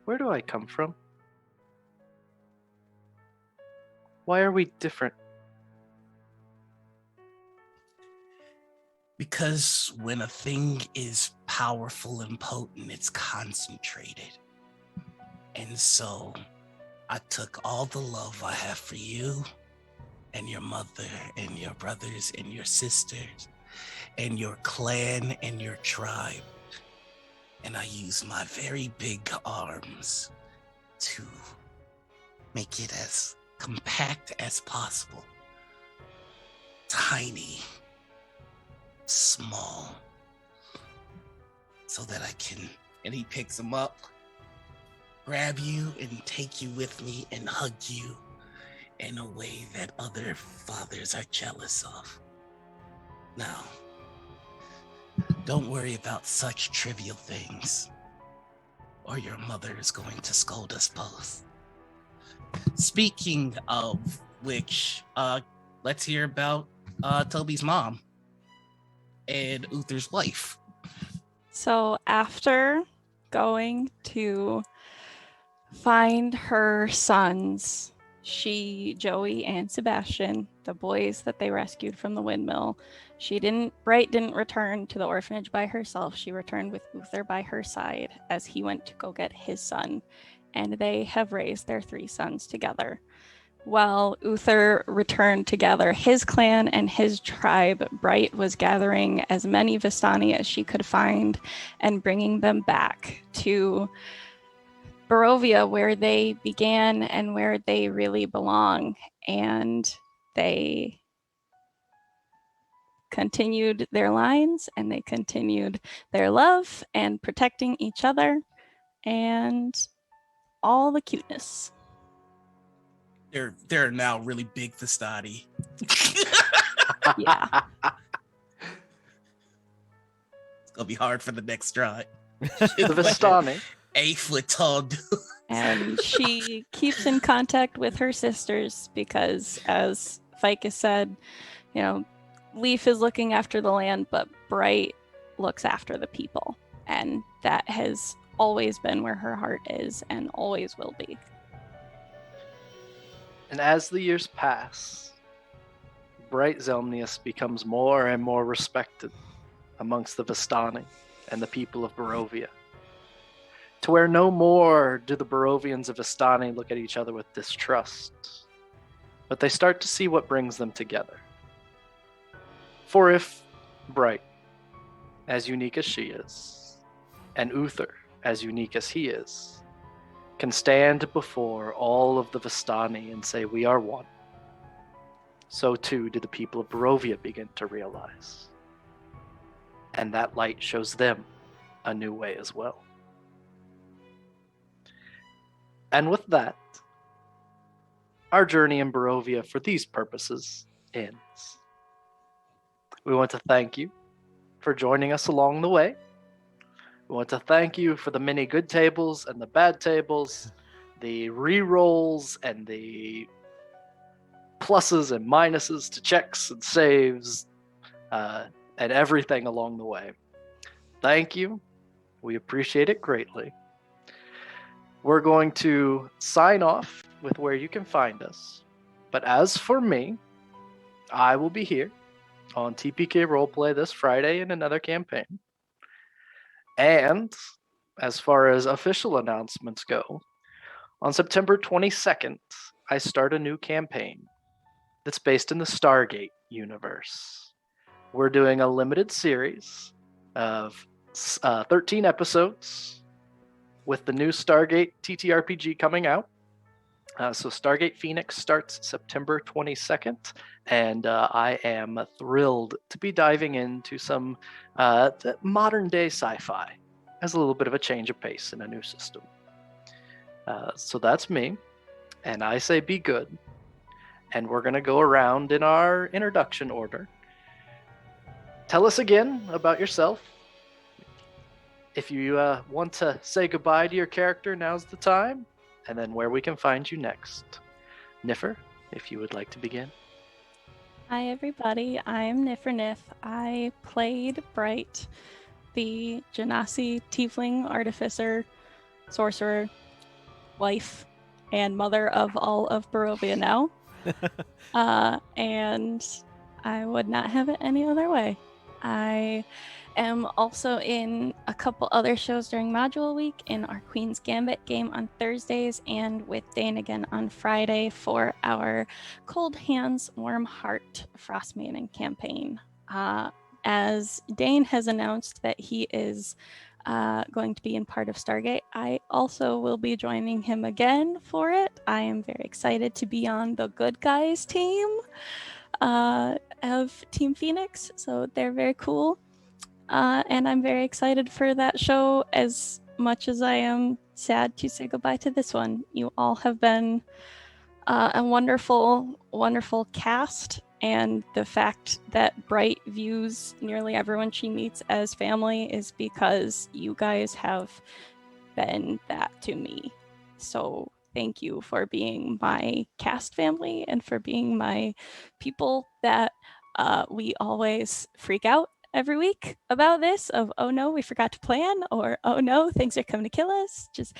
where do I come from? Why are we different? Because when a thing is powerful and potent, it's concentrated. And so I took all the love I have for you and your mother and your brothers and your sisters and your clan and your tribe, and I used my very big arms to make it as compact as possible. Tiny, small, so that I can, and he picks him up, grab you and take you with me and hug you in a way that other fathers are jealous of. Now, don't worry about such trivial things, or your mother is going to scold us both. Speaking of which, let's hear about Toby's mom and Uther's wife. So after going to find her sons, Joey and Sebastian, the boys that they rescued from the windmill, Bright didn't return to the orphanage by herself. She returned with Uther by her side as he went to go get his son, and they have raised their 3 sons together. While Uther returned to gather his clan and his tribe, Bright was gathering as many Vistani as she could find and bringing them back to Barovia, where they began and where they really belong. And they continued their lines and they continued their love and protecting each other and all the cuteness. They're now really big Vistani. Yeah. It's gonna be hard for the next Strahd. The Vistani. 8 foot tall dude. And she keeps in contact with her sisters because, as Ficus said, Leaf is looking after the land, but Bright looks after the people. And that has always been where her heart is and always will be. And as the years pass, Bright Zelmnies becomes more and more respected amongst the Vistani and the people of Barovia. To where no more do the Barovians of Vistani look at each other with distrust, but they start to see what brings them together. For if Bright, as unique as she is, and Uther, as unique as he is, can stand before all of the Vistani and say, "We are one," so too do the people of Barovia begin to realize. And that light shows them a new way as well. And with that, our journey in Barovia for these purposes ends. We want to thank you for joining us along the way. We want to thank you for the many good tables and the bad tables, the re-rolls and the pluses and minuses to checks and saves, and everything along the way. Thank you. We appreciate it greatly. We're going to sign off with where you can find us. But as for me, I will be here on TPK Roleplay this Friday in another campaign. And as far as official announcements go, on September 22nd, I start a new campaign that's based in the Stargate universe. We're doing a limited series of 13 episodes with the new Stargate TTRPG coming out. So Stargate Phoenix starts September 22nd, and I am thrilled to be diving into some modern-day sci-fi as a little bit of a change of pace in a new system. So that's me, and I say be good, and we're going to go around in our introduction order. Tell us again about yourself. If you want to say goodbye to your character, now's the time. And then where we can find you next. Nifer, if you would like to begin. Hi, everybody. I'm Nif. I played Bright, the Genasi tiefling artificer, sorcerer, wife, and mother of all of Barovia now. And I would not have it any other way. I am also in a couple other shows during Module Week, in our Queen's Gambit game on Thursdays, and with Dane again on Friday for our Cold Hands, Warm Heart Frostmaiden campaign. As Dane has announced that he is going to be in part of Stargate, I also will be joining him again for it. I am very excited to be on the good guys team of Team Phoenix, so they're very cool. And I'm very excited for that show as much as I am sad to say goodbye to this one. You all have been a wonderful, wonderful cast, and the fact that Bright views nearly everyone she meets as family is because you guys have been that to me. So thank you for being my cast family and for being my people that we always freak out every week about this of, oh no, we forgot to plan, or oh no, things are coming to kill us. Just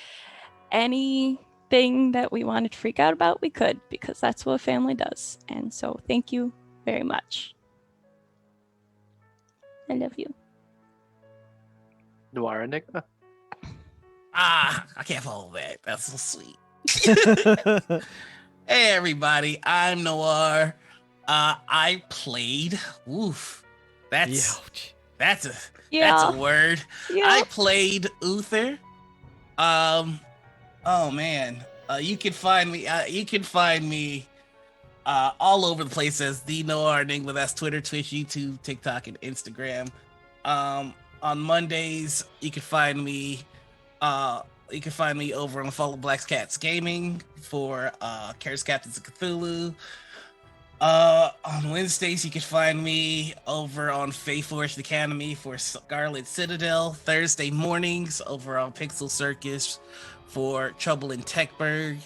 anything that we wanted to freak out about, we could, because that's what family does. And so thank you very much. I love you. Noir Enigma. I can't follow that. That's so sweet. Hey everybody, I'm Noir. I played. Oof. That's a word. Yeah. I played Uther. Oh man. You can find me all over the place as the Noir Enigma. That's Twitter, Twitch, YouTube, TikTok, and Instagram. On Mondays, you can find me You can find me over on Follow Black Cats Gaming for Chaos Captains of Cthulhu. On Wednesdays, you can find me over on Faeforged Academy for Scarlet Citadel. Thursday mornings over on Pixel Circus for Trouble in Techburg.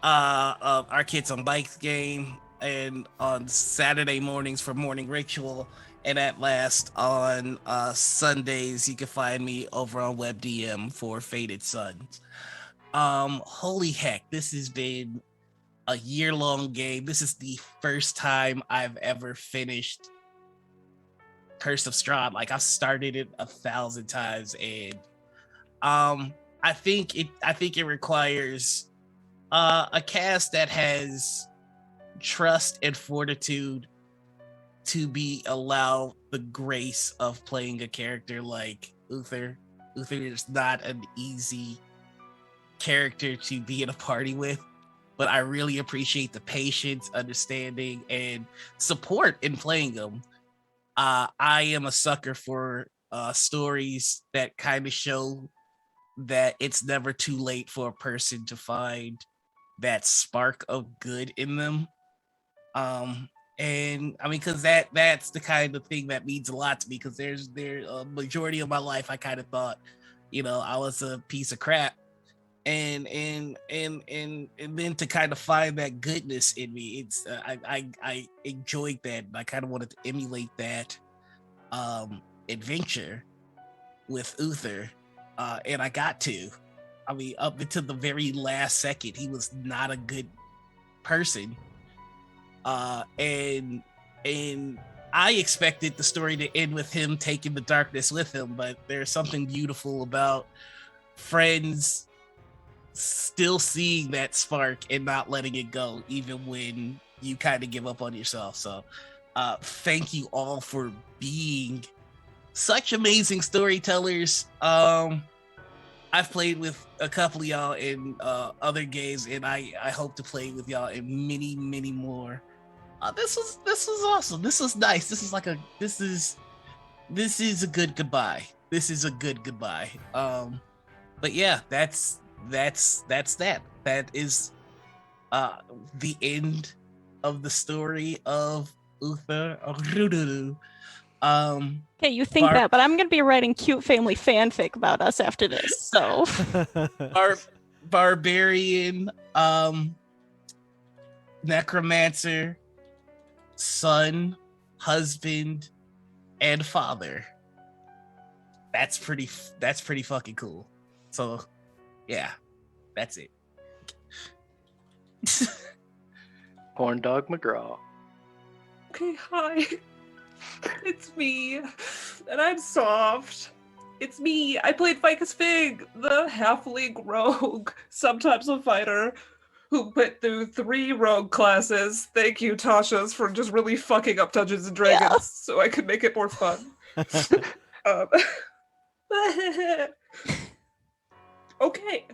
Our Kids on Bikes game, and on Saturday mornings for Morning Ritual. And at last, on Sundays, you can find me over on WebDM for Faded Suns. Holy heck, this has been a year-long game. This is the first time I've ever finished Curse of Strahd. Like, I've started it 1,000 times, and I think it requires a cast that has trust and fortitude to be allowed the grace of playing a character like Uther. Uther is not an easy character to be in a party with, but I really appreciate the patience, understanding, and support in playing them. I am a sucker for stories that kind of show that it's never too late for a person to find that spark of good in them. And I mean, because that's the kind of thing that means a lot to me, because there's a majority of my life I kind of thought, I was a piece of crap, and then to kind of find that goodness in me, it's I enjoyed that. I kind of wanted to emulate that adventure with Uther, and I got to. I mean, up until the very last second, he was not a good person, and I expected the story to end with him taking the darkness with him, but there's something beautiful about friends still seeing that spark and not letting it go, even when you kind of give up on yourself. So thank you all for being such amazing storytellers. I've played with a couple of y'all in other games, and I hope to play with y'all in many, many more. This was awesome. This was nice. This is a good goodbye. This is a good goodbye. But yeah, that's that. That is the end of the story of Uther. Okay, you think that, but I'm gonna be writing cute family fanfic about us after this. So Barbarian, necromancer, son, husband, and father. That's pretty fucking cool. So yeah, that's it. Corndogg McGraw. Okay, hi. It's me. And I'm soft. It's me. I played Ficus Fig, the halfling rogue, sometimes a fighter, who put through 3 rogue classes. Thank you, Tasha's, for just really fucking up Dungeons and Dragons so I could make it more fun. Okay.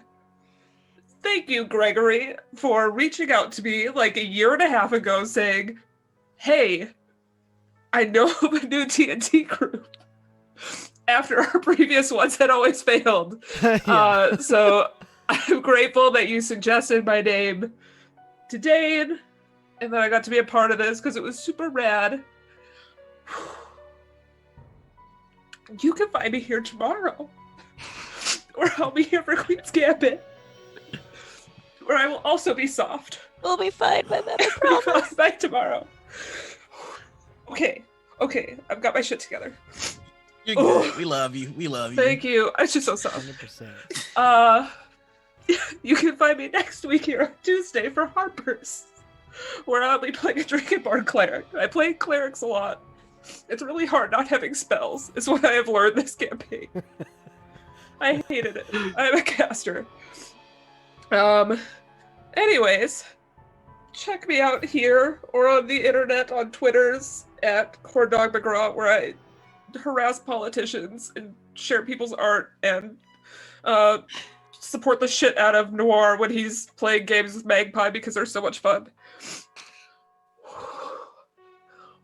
Thank you, Gregory, for reaching out to me like a year and a half ago saying, hey, I know of a new D&D group after our previous ones had always failed. So I'm grateful that you suggested my name to Dane, and that I got to be a part of this because it was super rad. You can find me here tomorrow, or I'll be here for Queen's Gambit, where I will also be soft. We'll be fine by then, I I'll be promise. fine by tomorrow. Okay, I've got my shit together. You're good. We love you. Thank you. I'm just so soft. 100%. You can find me next week here on Tuesday for Harper's, where I'll be playing a Dragonborn cleric. I play clerics a lot. It's really hard not having spells, is what I have learned this campaign. I hated it. I'm a caster. Anyways, check me out here or on the internet on Twitters at Corndogg McGraw, where I harass politicians and share people's art and support the shit out of Noir when he's playing games with Magpie because they're so much fun.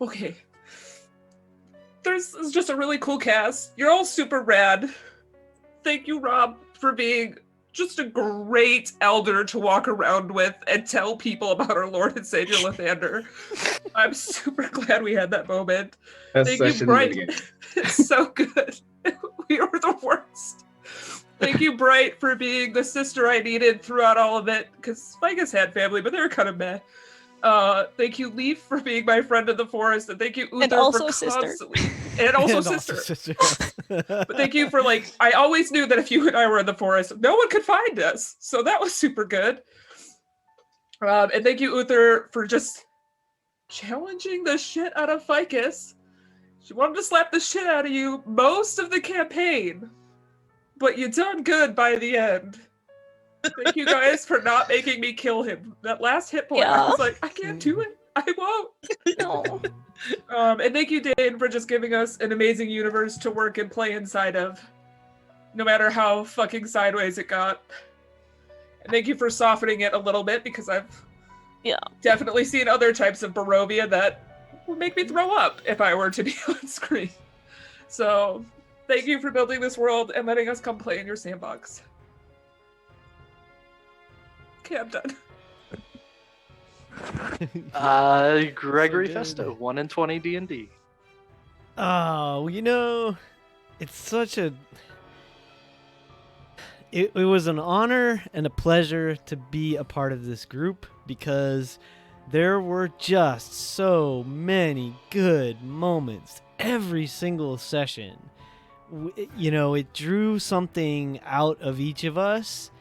Okay. It's just a really cool cast. You're all super rad. Thank you, Rob, for being just a great elder to walk around with and tell people about our Lord and Savior Lathander. I'm super glad we had that moment. That's Thank such you, an Bright. idiot. It's so good. We were the worst. Thank you, Bright, for being the sister I needed throughout all of it, because Ficus had family, but they were kind of meh. Thank you, Leaf, for being my friend in the forest, and thank you, Uther, And also for sister. constantly... And also And sister. also sister. But thank you for, like, I always knew that if you and I were in the forest, no one could find us. So that was super good. And thank you, Uther, for just challenging the shit out of Ficus. She wanted to slap the shit out of you most of the campaign, but you done good by the end. Thank you guys for not making me kill him. That last hit point, I Yeah. was like, I can't do it. I won't. No. And thank you, Dane, for just giving us an amazing universe to work and play inside of, no matter how fucking sideways it got. And thank you for softening it a little bit, because I've definitely seen other types of Barovia that would make me throw up if I were to be on screen. So, thank you for building this world and letting us come play in your sandbox. Okay, I'm done. Gregory So good. Festo, 1 in 20 D&D. Oh, you know, it's such a... It was an honor and a pleasure to be a part of this group, because there were just so many good moments every single session. You know, it drew something out of each of us.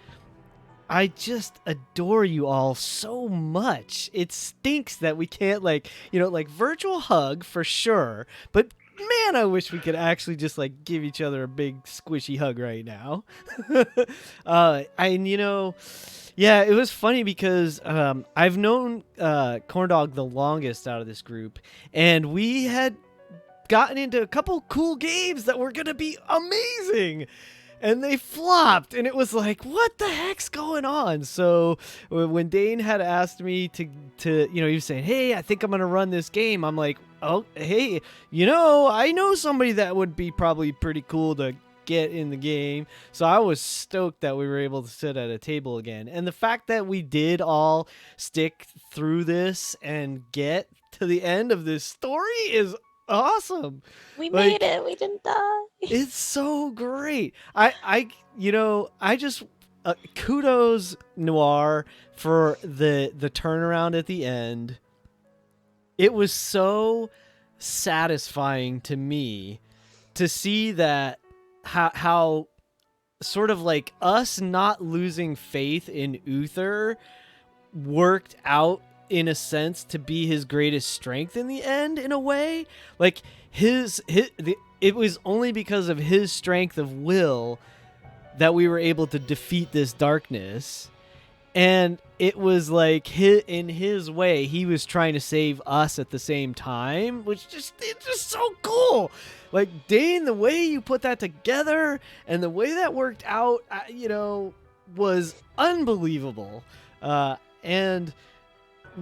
I just adore you all so much. It stinks that we can't, like, you know, like, virtual hug for sure, but man, I wish we could actually just, like, give each other a big squishy hug right now. And, you know, yeah, it was funny because I've known Corndogg the longest out of this group, and we had gotten into a couple cool games that were going to be amazing. And they flopped, and it was like, what the heck's going on? So when Dane had asked me to you know, he was saying, hey, I think I'm going to run this game. I'm like, oh, hey, you know, I know somebody that would be probably pretty cool to get in the game. So I was stoked that we were able to sit at a table again. And the fact that we did all stick through this and get to the end of this story is awesome. We Like, made it. We didn't die. It's so great. I you know, I just kudos Noir for the turnaround at the end. It was so satisfying to me to see that how sort of like us not losing faith in Uther worked out in a sense to be his greatest strength in the end, in a way. Like it was only because of his strength of will that we were able to defeat this darkness. And it was like in his way, he was trying to save us at the same time, which it's just so cool. Like, Dane, the way you put that together and the way that worked out, you know, was unbelievable. And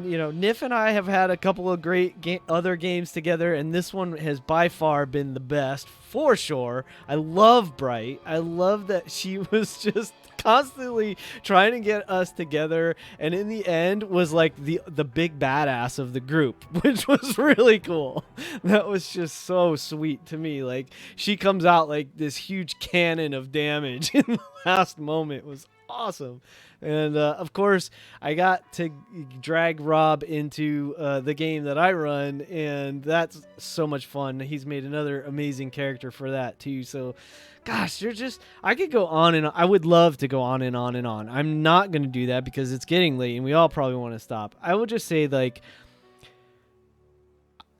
you know, Nif and I have had a couple of great other games together, and this one has by far been the best, for sure. I love Bright. I love that she was just constantly trying to get us together, and in the end was like the big badass of the group, which was really cool. That was just so sweet to me. Like, she comes out like this huge cannon of damage in the last moment. It was awesome. And of course, I got to drag Rob into the game that I run, and that's so much fun. He's made another amazing character for that too. So, gosh, I could go on and on. I would love to go on and on and on. I'm not going to do that because it's getting late and we all probably want to stop. I will just say, like,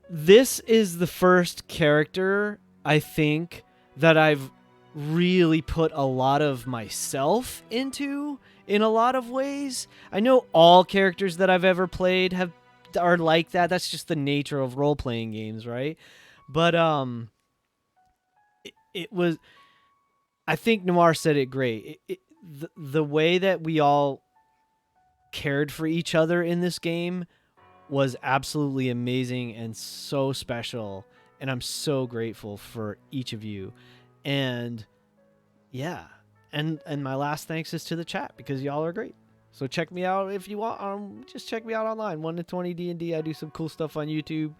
this is the first character, I think, that I've really put a lot of myself into in a lot of ways. I know all characters that I've ever played are like that. That's just the nature of role-playing games, right? But it was, I think Noir said it great. The way that we all cared for each other in this game was absolutely amazing and so special, and I'm so grateful for each of you. And yeah, And my last thanks is to the chat because y'all are great. So check me out if you want. Just check me out online. 1 to 20 D&D. I do some cool stuff on YouTube.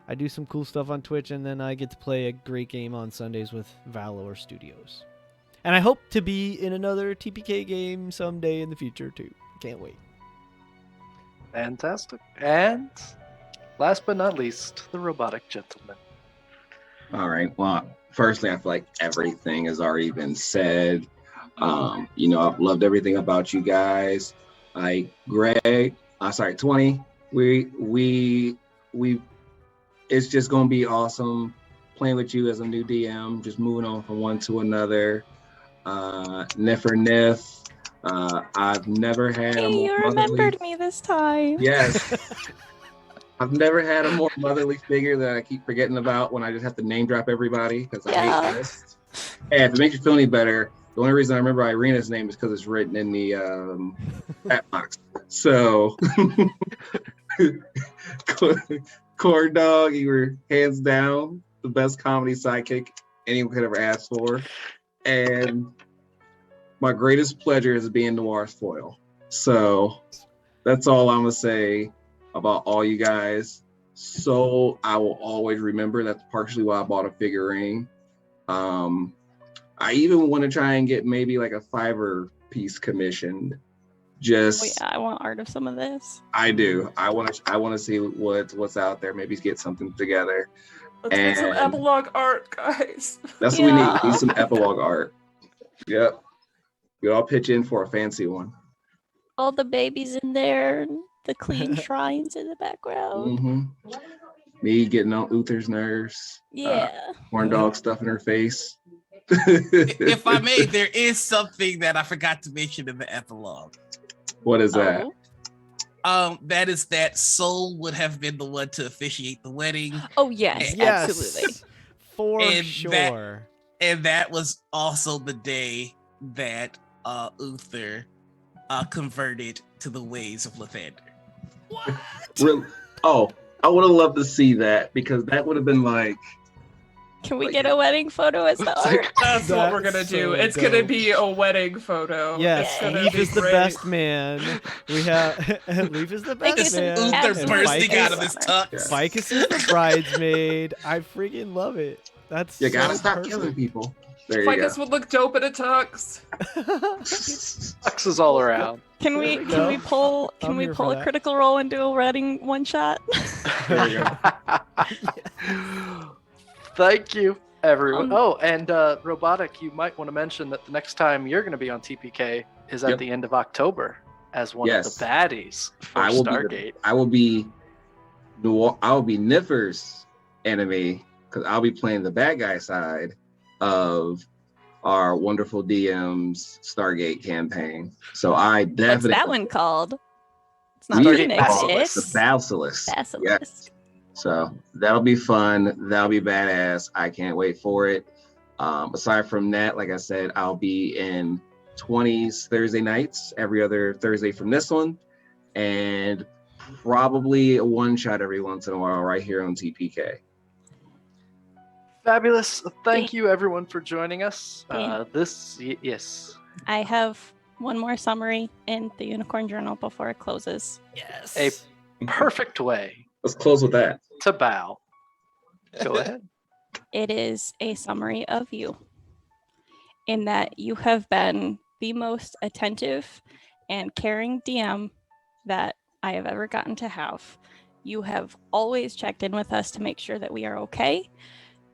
I do some cool stuff on Twitch, and then I get to play a great game on Sundays with Valor Studios. And I hope to be in another TPK game someday in the future too. Can't wait. Fantastic. And last but not least, the robotic gentleman. All right. Well, firstly, I feel like everything has already been said. I've loved everything about you guys. Like Greg, 20. We it's just gonna be awesome playing with you as a new DM, just moving on from one to another. Neph. I've never had a Hey, more you motherly. remembered me this time. Yes. I've never had a more motherly figure that I keep forgetting about when I just have to name drop everybody because I hate this. And if it makes you feel any better, the only reason I remember Ireena's name is because it's written in the chat box. So, Corndogg, you were hands down the best comedy sidekick anyone could ever ask for. And my greatest pleasure is being Noir's foil. So, that's all I'm going to say about all you guys. So, I will always remember. That's partially why I bought a figurine. I even want to try and get maybe like a Fiverr piece commissioned. Just I want art of some of this. I do. I want to see what's out there. Maybe get something together. Let's get some epilogue art, guys. That's what we need. We need some epilogue art. Yep. We all pitch in for a fancy one. All the babies in there, and the clean shrines in the background. Mm-hmm. Me getting on Uther's nerves. Yeah. Corndogg stuff in her face. If I may, there is something that I forgot to mention in the epilogue. What is that? That is that Soul would have been the one to officiate the wedding. Oh yes, absolutely. For sure. That was also the day that Uther converted to the ways of Lathander. What? Really? Oh, I would have loved to see that because that would have been like. Can we get a wedding photo as the art? That's what we're gonna do. It's gonna be a wedding photo. Yes, Leaf is the best man. We have Leaf is the best man. Uther bursting out of his tux. Ficus is the bridesmaid. I freaking love it. That's you gotta stop killing people. There you Ficus would look dope in a tux. Tuxes all around. Can we pull a Critical Role and do a wedding one shot? There you go. Thank you, everyone. And Robotic, you might want to mention that the next time you're going to be on TPK is at the end of October as one of the baddies for Stargate. I will be Nifer's enemy because I'll be playing the bad guy side of our wonderful DM's Stargate campaign. So I definitely. What's that one called? It's not Phoenix. It's the Basilisk. Yes. So that'll be fun. That'll be badass. I can't wait for it. Aside from that, like I said, I'll be in 20s Thursday nights, every other Thursday from this one, and probably a one shot every once in a while right here on TPK. Fabulous. Thank you, everyone, for joining us. Yes. I have one more summary in the Unicorn Journal before it closes. Yes. A perfect way. Let's close with that. To bow. Go ahead. It is a summary of you, in that you have been the most attentive and caring DM that I have ever gotten to have. You have always checked in with us to make sure that we are okay.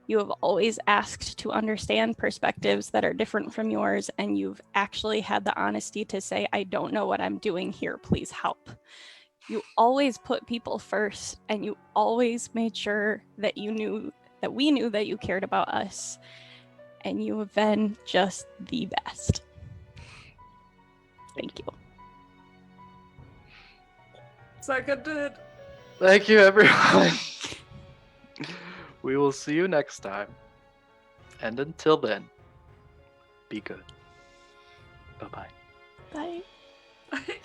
You have always asked to understand perspectives that are different from yours, and you've actually had the honesty to say, I don't know what I'm doing here, please help. You always put people first, and you always made sure that we knew that you cared about us, and you have been just the best. Thank you. Seconded. Thank you, everyone. We will see you next time. And until then, be good. Bye-bye. Bye. Bye.